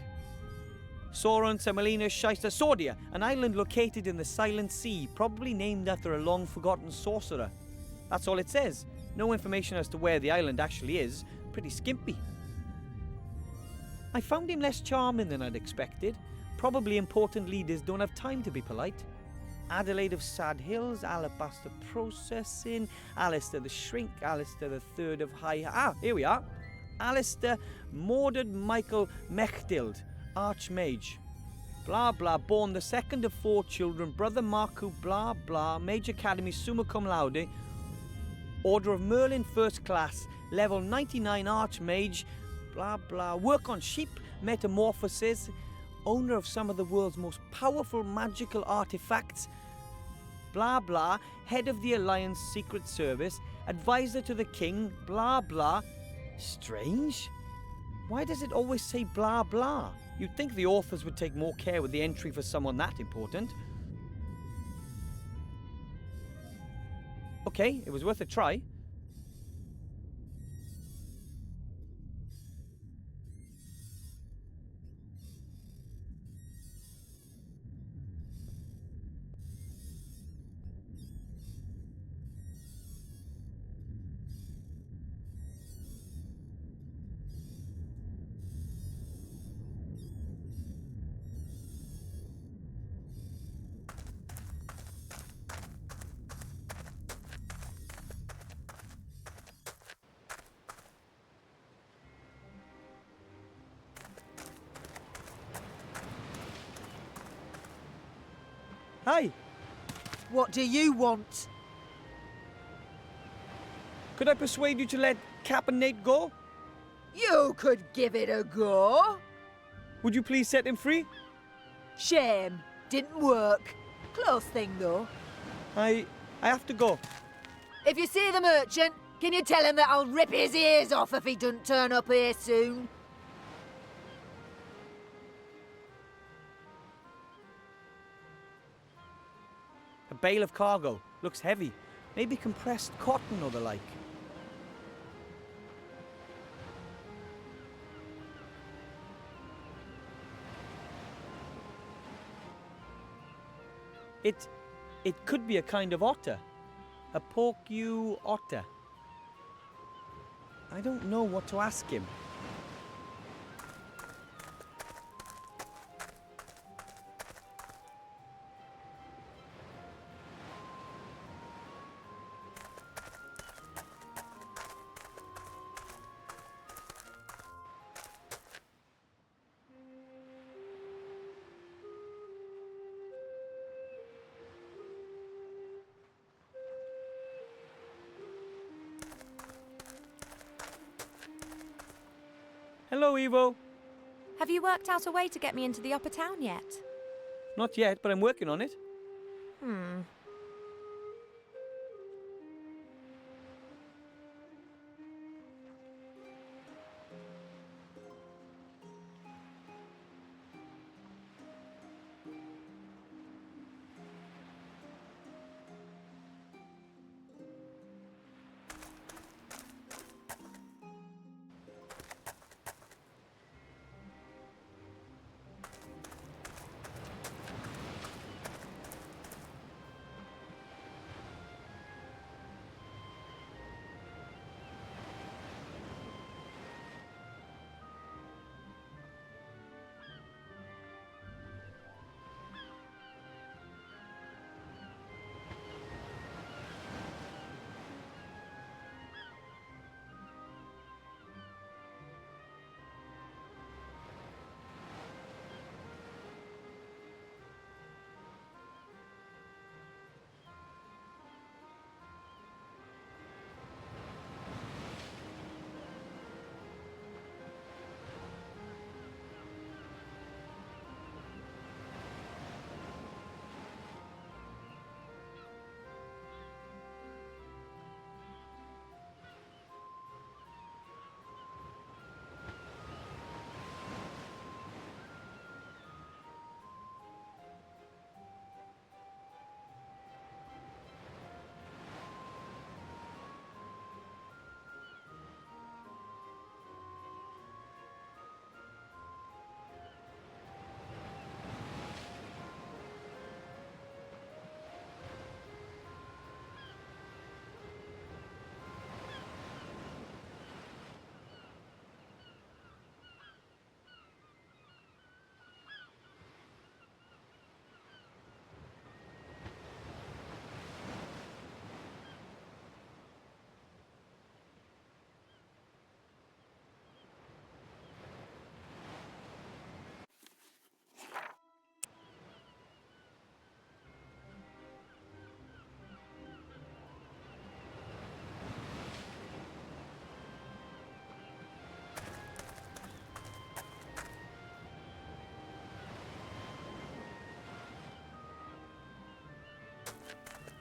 Sauron, Semolina, Shysta, Sordia, an island located in the Silent Sea, probably named after a long-forgotten sorcerer. That's all it says. No information as to where the island actually is. Pretty skimpy. I found him less charming than I'd expected. Probably important leaders don't have time to be polite. Adelaide of Sad Hills, Alabaster Processing, Alistair the Shrink, Alistair the Third of High... Ah, here we are. Alistair Mordred Michael Mechtild, Archmage. Blah blah, born the second of 4 children, brother Marku, blah blah, Mage Academy, summa cum laude, Order of Merlin, first class, level 99 Archmage, blah blah, work on sheep, metamorphosis, owner of some of the world's most powerful magical artifacts, blah blah, head of the Alliance Secret Service, advisor to the king, blah blah. Strange? Why does it always say blah blah? You'd think the authors would take more care with the entry for someone that important. Okay, it was worth a try. Hi. What do you want? Could I persuade you to let Cap and Nate go? You could give it a go. Would you please set him free? Shame. Didn't work. Close thing, though. I have to go. If you see the merchant, can you tell him that I'll rip his ears off if he doesn't turn up here soon? A bale of cargo. Looks heavy. Maybe compressed cotton or the like. It could be a kind of otter. A porcu otter. I don't know what to ask him. Hello, Evo. Have you worked out a way to get me into the upper town yet? Not yet, but I'm working on it.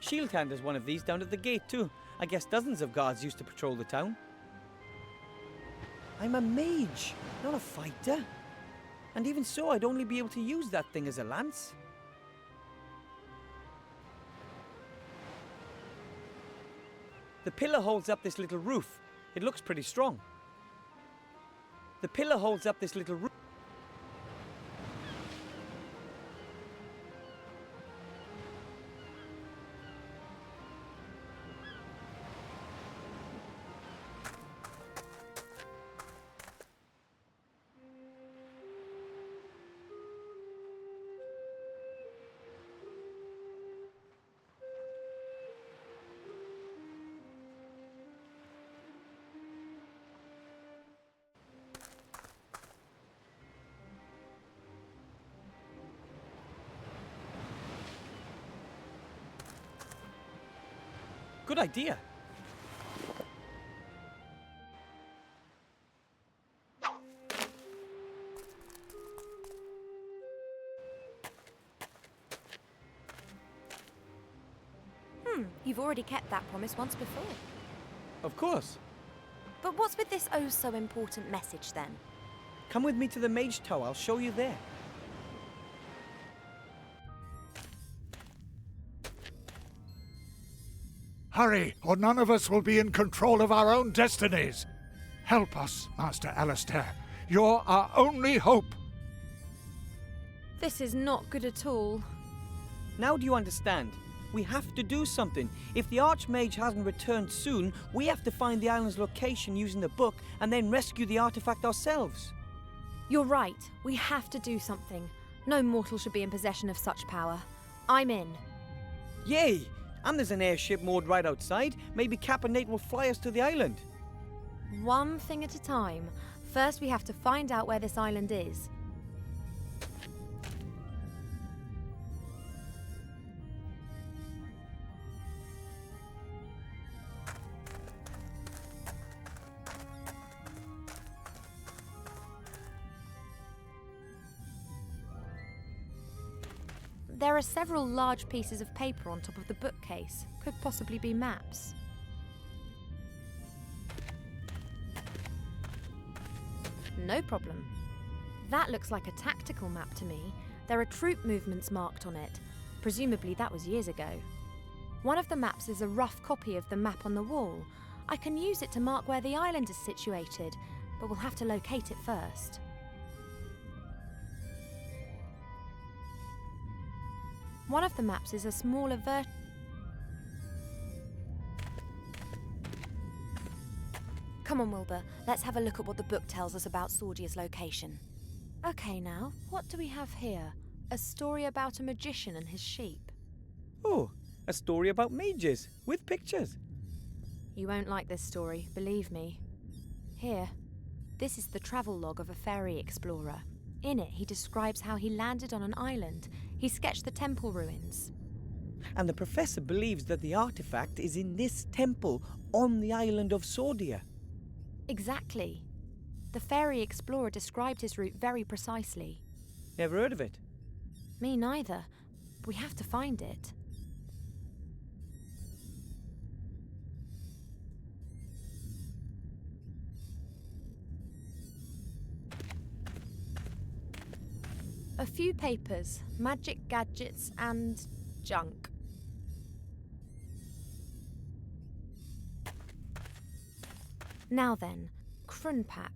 Shieldhand has one of these down at the gate too. I guess dozens of guards used to patrol the town. I'm a mage, not a fighter. And even so, I'd only be able to use that thing as a lance. The pillar holds up this little roof. It looks pretty strong. The pillar holds up this little roof. Good idea. You've already kept that promise once before. Of course. But what's with this oh so important message then? Come with me to the Mage Tower. I'll show you there. Hurry, or none of us will be in control of our own destinies. Help us, Master Alistair. You're our only hope. This is not good at all. Now do you understand? We have to do something. If the Archmage hasn't returned soon, we have to find the island's location using the book and then rescue the artifact ourselves. You're right. We have to do something. No mortal should be in possession of such power. I'm in. Yay! And there's an airship moored right outside. Maybe Cap and Nate will fly us to the island. One thing at a time. First, we have to find out where this island is. There are several large pieces of paper on top of the bookcase. Could possibly be maps. No problem. That looks like a tactical map to me. There are troop movements marked on it. Presumably that was years ago. One of the maps is a rough copy of the map on the wall. I can use it to mark where the island is situated, but we'll have to locate it first. One of the maps is a smaller Come on, Wilbur. Let's have a look at what the book tells us about Sordia's location. Okay, now, what do we have here? A story about a magician and his sheep. Oh, a story about mages, with pictures. You won't like this story, believe me. Here, this is the travel log of a fairy explorer. In it, he describes how he landed on an island. He sketched the temple ruins. And the professor believes that the artifact is in this temple on the island of Sordia. Exactly. The fairy explorer described his route very precisely. Never heard of it. Me neither. We have to find it. A few papers, magic gadgets and junk. Now then, Krunpak.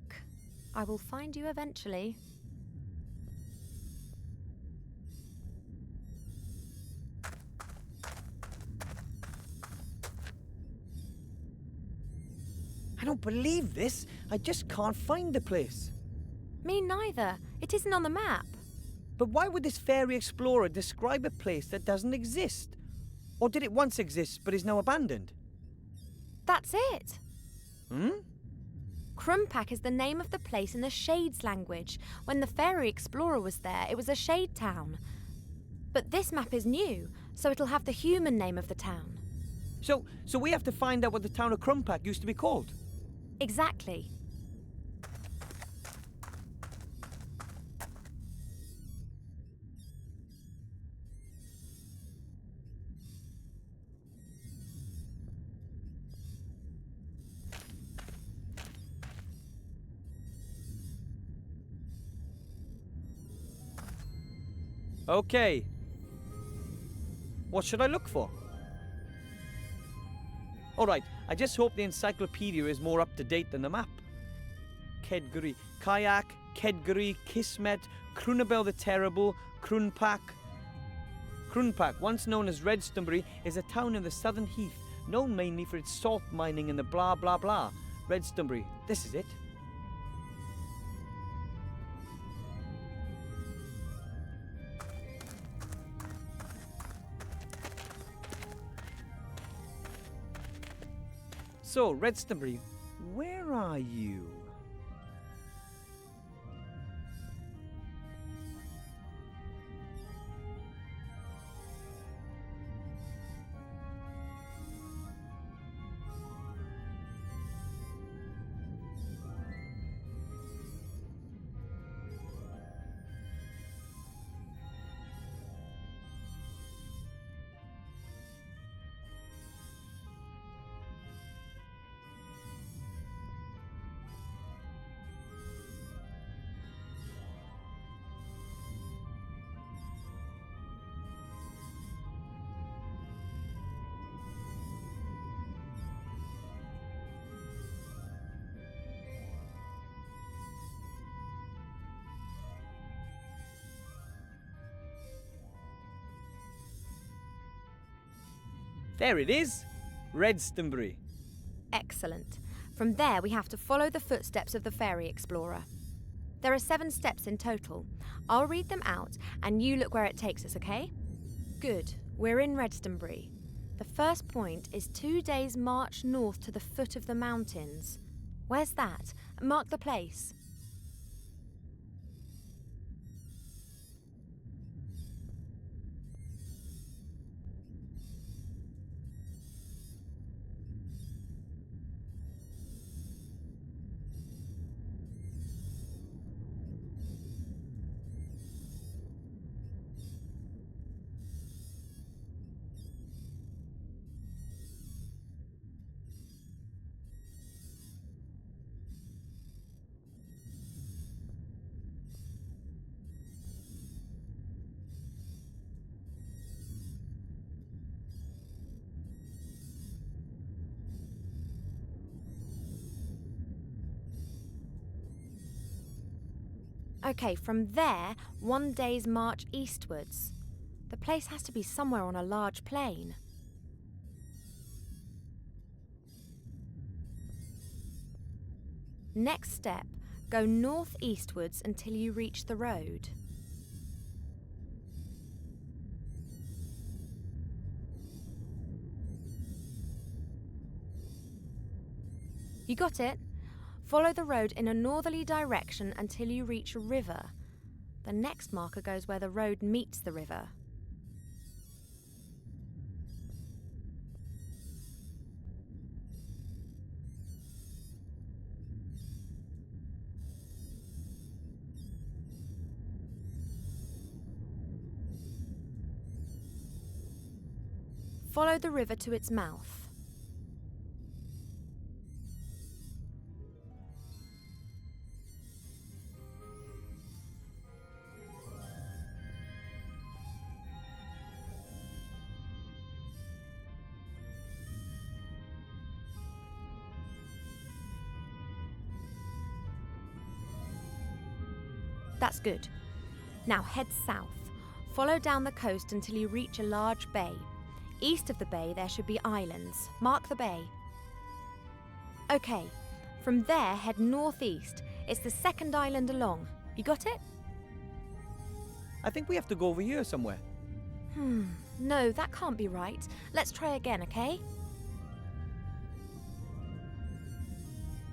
I will find you eventually. I don't believe this. I just can't find the place. Me neither. It isn't on the map. But why would this fairy explorer describe a place that doesn't exist? Or did it once exist but is now abandoned? That's it. Hmm? Krunpak is the name of the place in the Shades language. When the fairy explorer was there, it was a shade town. But this map is new, so it'll have the human name of the town. So we have to find out what the town of Krunpak used to be called? Exactly. Okay. What should I look for? Alright, I just hope the encyclopedia is more up to date than the map. Kedguri, Kayak, Kedguri, Kismet, Crunabel the Terrible, Crunpak. Crunpak, once known as Redstonbury, is a town in the southern heath, known mainly for its salt mining and the blah blah blah. Redstonbury, this is it. So, Redstonbury, where are you? There it is! Redstonbury. Excellent. From there, we have to follow the footsteps of the fairy explorer. There are 7 steps in total. I'll read them out, and you look where it takes us, okay? Good. We're in Redstonbury. The first point is 2 days' march north to the foot of the mountains. Where's that? Mark the place. Okay, from there, 1 day's march eastwards. The place has to be somewhere on a large plain. Next step, go northeastwards until you reach the road. You got it? Follow the road in a northerly direction until you reach a river. The next marker goes where the road meets the river. Follow the river to its mouth. That's good. Now head south. Follow down the coast until you reach a large bay. East of the bay there should be islands. Mark the bay. Okay, from there head northeast. It's the second island along. You got it? I think we have to go over here somewhere. No, that can't be right. Let's try again, okay?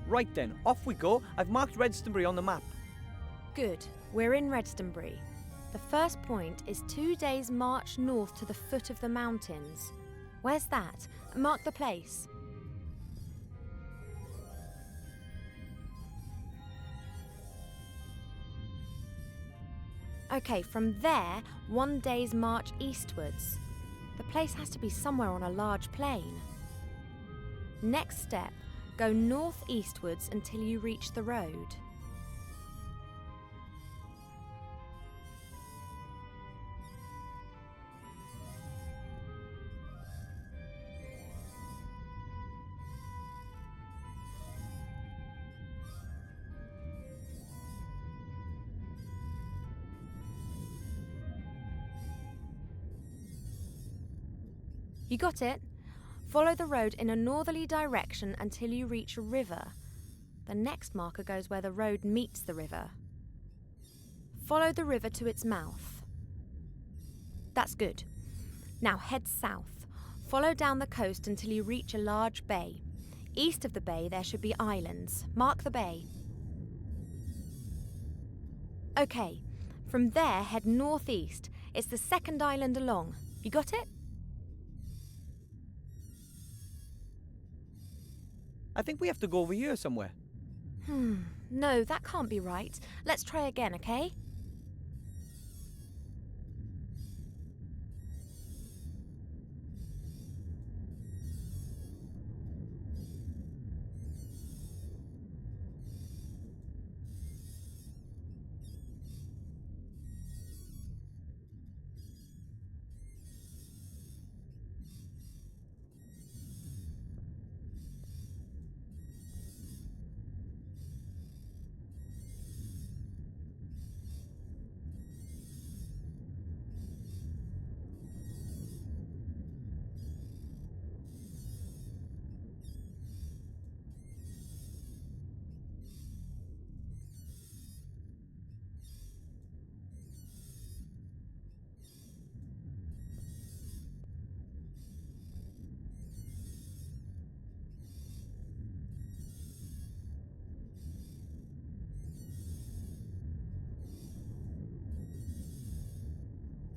Right then, off we go. I've marked Redstonbury on the map. Good. We're in Redstonbury. The first point is 2 days' march north to the foot of the mountains. Where's that? Mark the place. Okay, from there, 1 day's march eastwards. The place has to be somewhere on a large plain. Next step, go northeastwards until you reach the road. You got it? Follow the road in a northerly direction until you reach a river. The next marker goes where the road meets the river. Follow the river to its mouth. That's good. Now head south. Follow down the coast until you reach a large bay. East of the bay there should be islands. Mark the bay. Okay, from there head northeast. It's the second island along. You got it? I think we have to go over here somewhere. No, that can't be right. Let's try again, okay?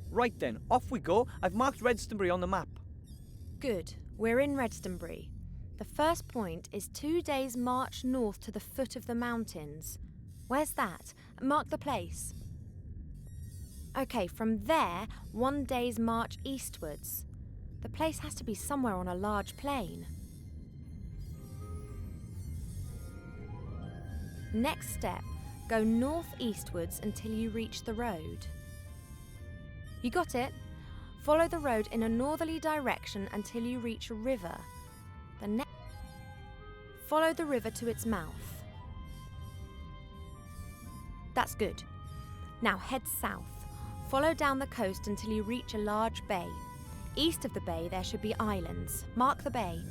Right then, off we go. I've marked Redstonbury on the map. Good. We're in Redstonbury. The first point is 2 days' march north to the foot of the mountains. Where's that? Mark the place. Okay, from there, 1 day's march eastwards. The place has to be somewhere on a large plain. Next step, go northeastwards until you reach the road. You got it? Follow the road in a northerly direction until you reach a river. Follow the river to its mouth. That's good. Now head south. Follow down the coast until you reach a large bay. East of the bay there should be islands. Mark the bay.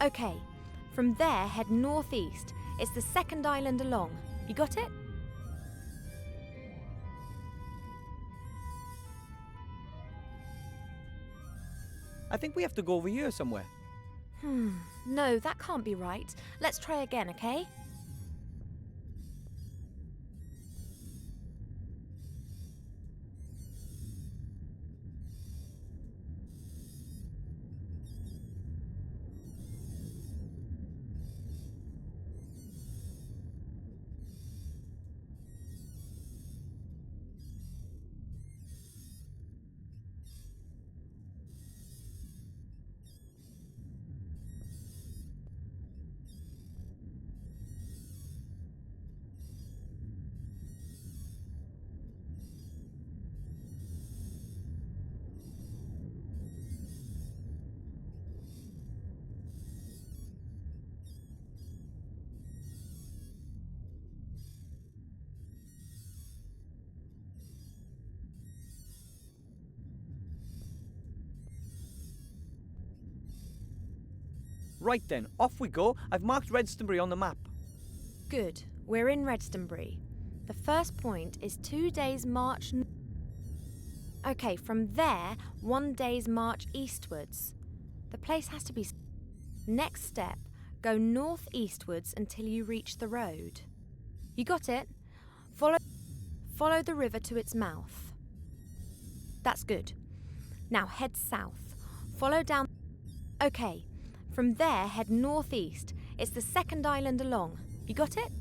Okay, from there head northeast. It's the second island along. You got it? I think we have to go over here somewhere. No, that can't be right. Let's try again, okay? Right then, off we go. I've marked Redstonbury on the map. Good. We're in Redstonbury. The first point is 2 days' march. Okay, from there, 1 day's march eastwards. The place has to be. Next step, go northeastwards until you reach the road. You got it? Follow the river to its mouth. That's good. Now head south. Follow down... Okay, from there head northeast. It's the second island along. You got it?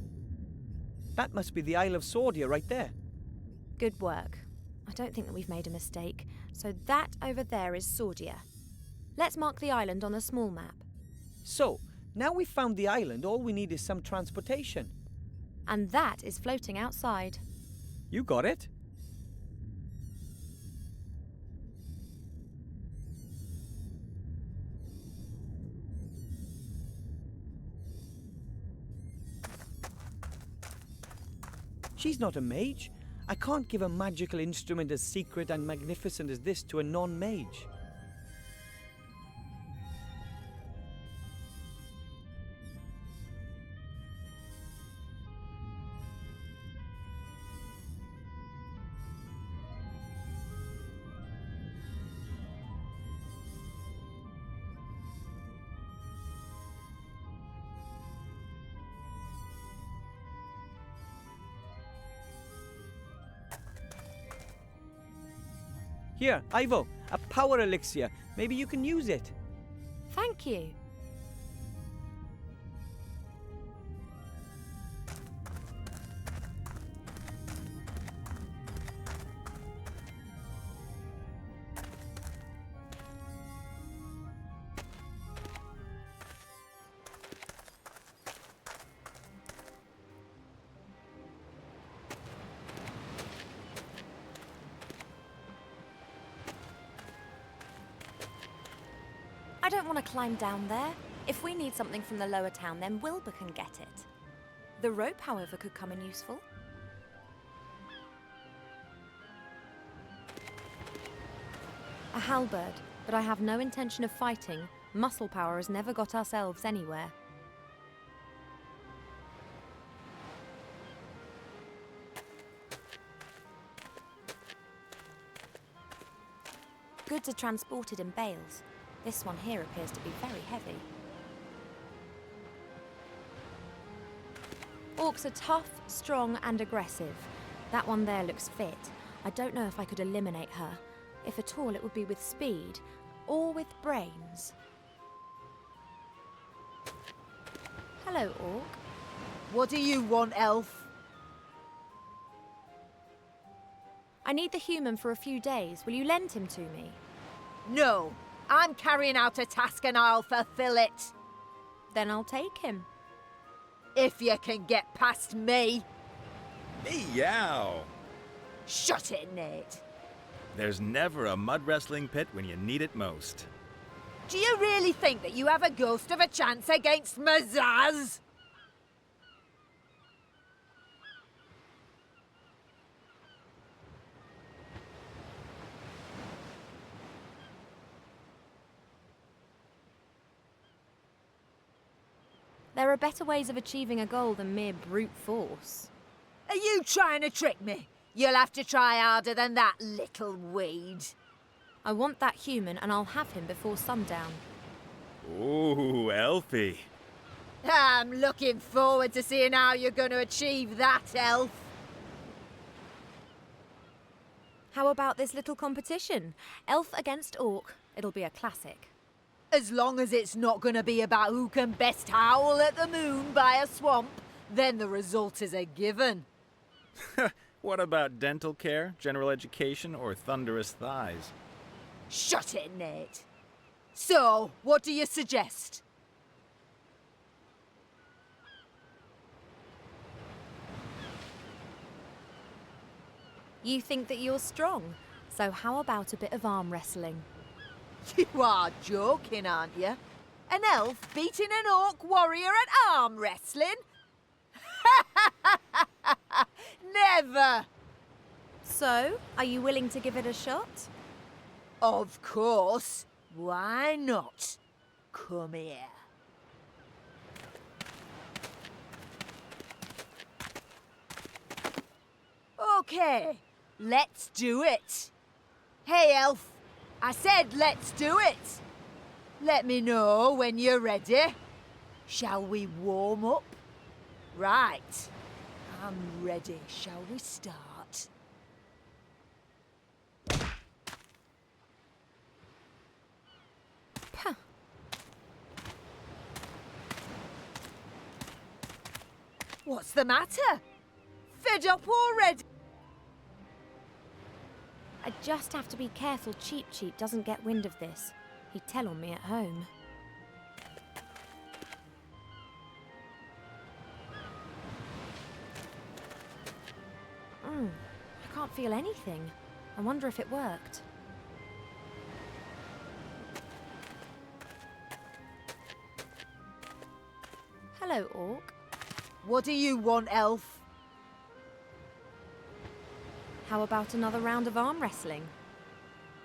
That must be the Isle of Sordia right there. Good work. I don't think that we've made a mistake. So that over there is Sordia. Let's mark the island on a small map. So, now we've found the island, all we need is some transportation. And that is floating outside. You got it. She's not a mage. I can't give a magical instrument as secret and magnificent as this to a non-mage. Here, Ivo, a power elixir. Maybe you can use it. Thank you. I don't want to climb down there. If we need something from the lower town, then Wilbur can get it. The rope, however, could come in useful. A halberd, but I have no intention of fighting. Muscle power has never got us elves anywhere. Goods are transported in bales. This one here appears to be very heavy. Orcs are tough, strong and aggressive. That one there looks fit. I don't know if I could eliminate her. If at all, it would be with speed or with brains. Hello, Orc. What do you want, elf? I need the human for a few days. Will you lend him to me? No. I'm carrying out a task and I'll fulfill it. Then I'll take him. If you can get past me. Meow! Shut it, Nate. There's never a mud wrestling pit when you need it most. Do you really think that you have a ghost of a chance against Mazaz? There are better ways of achieving a goal than mere brute force. Are you trying to trick me? You'll have to try harder than that, little weed. I want that human and I'll have him before sundown. Ooh, Elfie. I'm looking forward to seeing how you're going to achieve that, elf. How about this little competition? Elf against orc. It'll be a classic. As long as it's not going to be about who can best howl at the moon by a swamp, then the result is a given. What about dental care, general education, or thunderous thighs? Shut it, Nate. So, what do you suggest? You think that you're strong, so how about a bit of arm wrestling? You are joking, aren't you? An elf beating an orc warrior at arm wrestling? Never! So, are you willing to give it a shot? Of course. Why not? Come here. Okay, let's do it. Hey, elf. I said let's do it. Let me know when you're ready. Shall we warm up? Right. I'm ready. Shall we start? What's the matter? Fed up already? I just have to be careful Cheap Cheap doesn't get wind of this. He'd tell on me at home. I can't feel anything. I wonder if it worked. Hello, Orc. What do you want, Elf? How about another round of arm wrestling?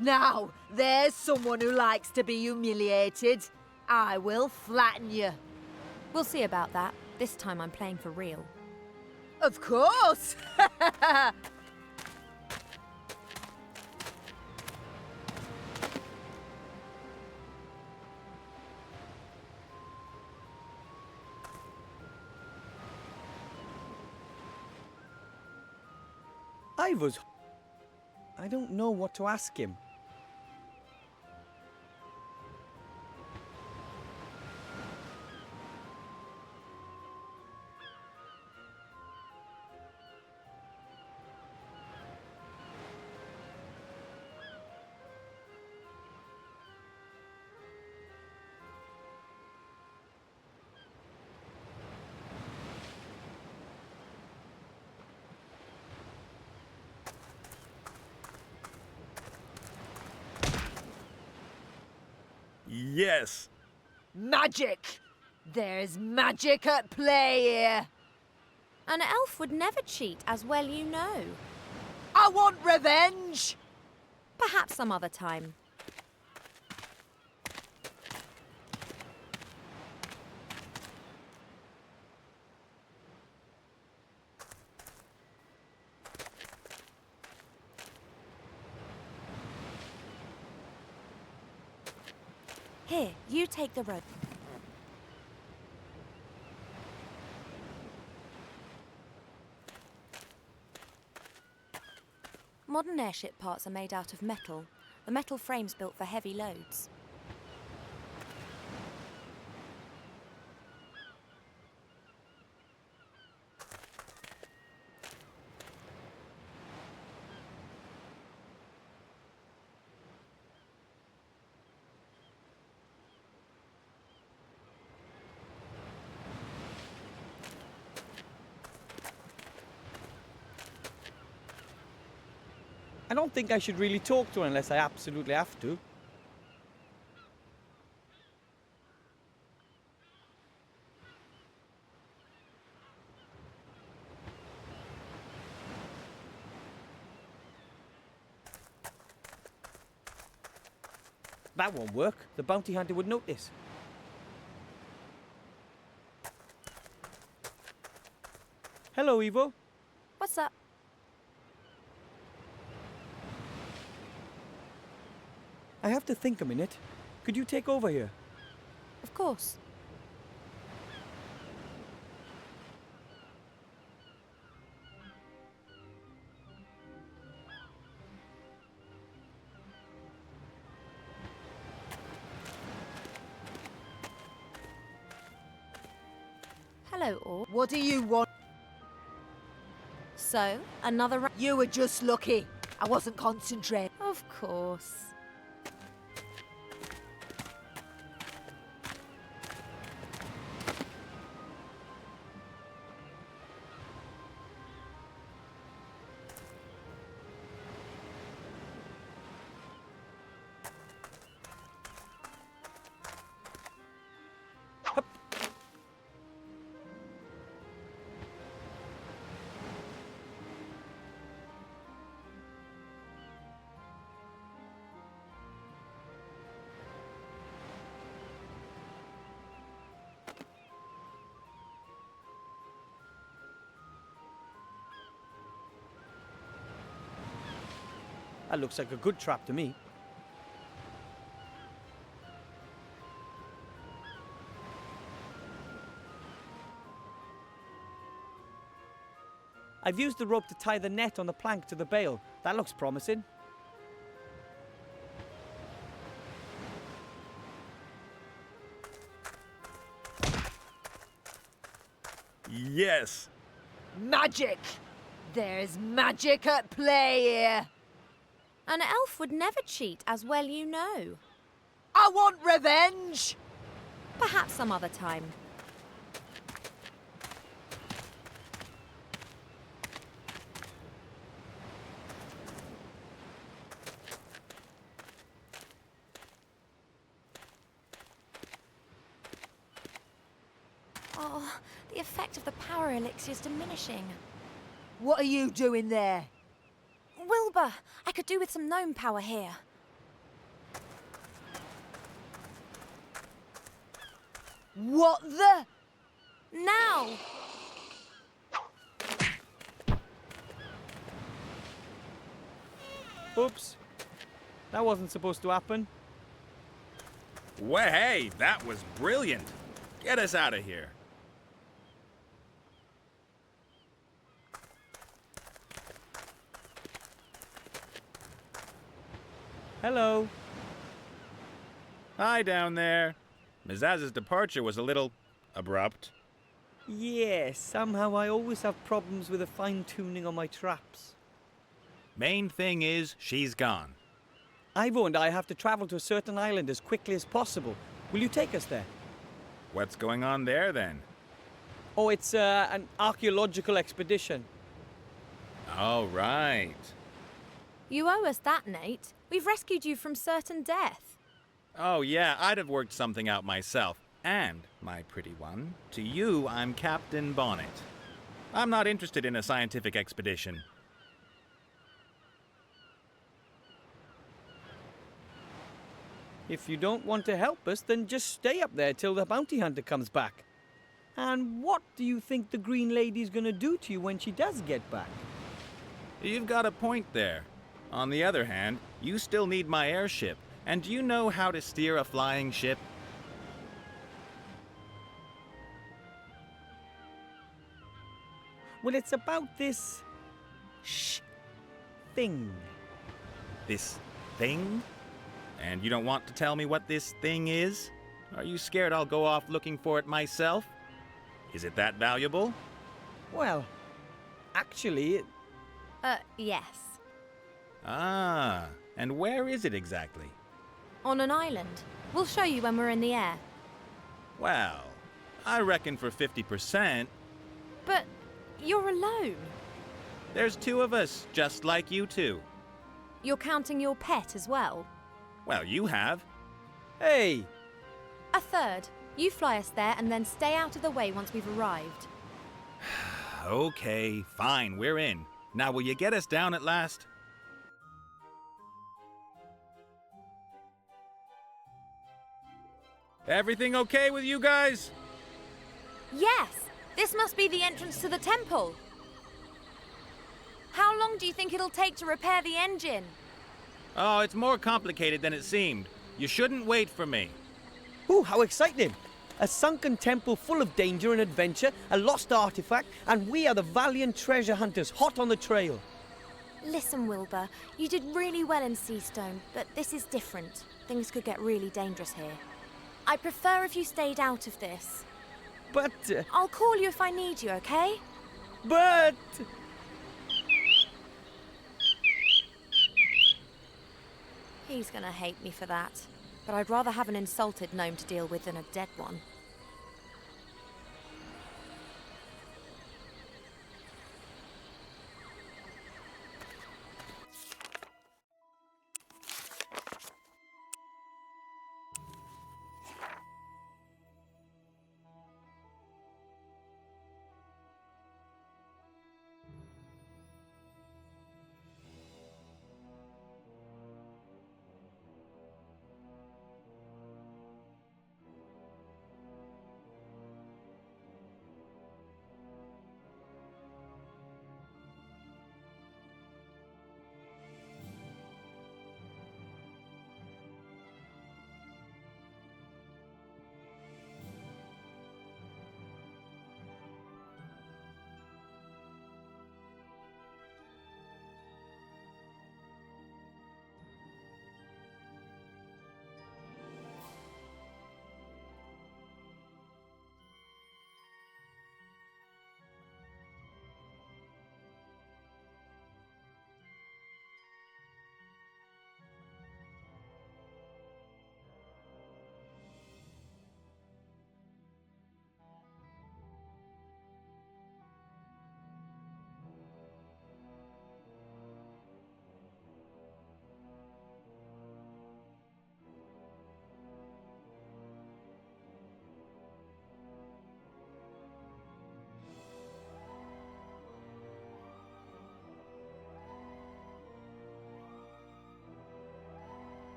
Now, there's someone who likes to be humiliated. I will flatten you. We'll see about that. This time I'm playing for real. Of course! I don't know what to ask him. Yes! Magic! There's magic at play here. An elf would never cheat, as well you know. I want revenge! Perhaps some other time. Here, you take the rope. Modern airship parts are made out of metal. The metal frame's built for heavy loads. I don't think I should really talk to her unless I absolutely have to. That won't work. The bounty hunter would notice. Hello, Evo. What's up? I have to think a minute. Could you take over here? Of course. Hello, Orc. What do you want? So, another You were just lucky. I wasn't concentrating. Of course. That looks like a good trap to me. I've used the rope to tie the net on the plank to the bale. That looks promising. Yes. Magic! There's magic at play here. An elf would never cheat, as well you know. I want revenge! Perhaps some other time. Oh, the effect of the power elixir is diminishing. What are you doing there? Wilbur, I could do with some gnome power here. What the? Now! Oops. That wasn't supposed to happen. Well, hey, that was brilliant. Get us out of here. Hello. Hi down there. Mizaz's departure was a little abrupt. Yes, somehow I always have problems with the fine-tuning on my traps. Main thing is, she's gone. Ivo and I have to travel to a certain island as quickly as possible. Will you take us there? What's going on there, then? Oh, it's an archaeological expedition. Oh, right. You owe us that, Nate. We've rescued you from certain death. Oh, yeah, I'd have worked something out myself. And, my pretty one, to you, I'm Captain Bonnet. I'm not interested in a scientific expedition. If you don't want to help us, then just stay up there till the bounty hunter comes back. And what do you think the Green Lady's gonna do to you when she does get back? You've got a point there. On the other hand, you still need my airship. And do you know how to steer a flying ship? Well, it's about this... thing. This thing? And you don't want to tell me what this thing is? Are you scared I'll go off looking for it myself? Is it that valuable? Well, actually... Yes. Ah, and where is it exactly? On an island. We'll show you when we're in the air. Well, I reckon for 50%. But you're alone. There's two of us, just like you two. You're counting your pet as well? Well, you have. Hey! A third. You fly us there and then stay out of the way once we've arrived. Okay, fine, we're in. Now, will you get us down at last? Everything okay with you guys? Yes! This must be the entrance to the temple. How long do you think it'll take to repair the engine? Oh, it's more complicated than it seemed. You shouldn't wait for me. Ooh, how exciting! A sunken temple full of danger and adventure, a lost artifact, and we are the valiant treasure hunters hot on the trail. Listen, Wilbur, you did really well in Seastone, but this is different. Things could get really dangerous here. I prefer if you stayed out of this. But... I'll call you if I need you, okay? But... He's gonna hate me for that. But I'd rather have an insulted gnome to deal with than a dead one.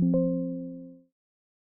you.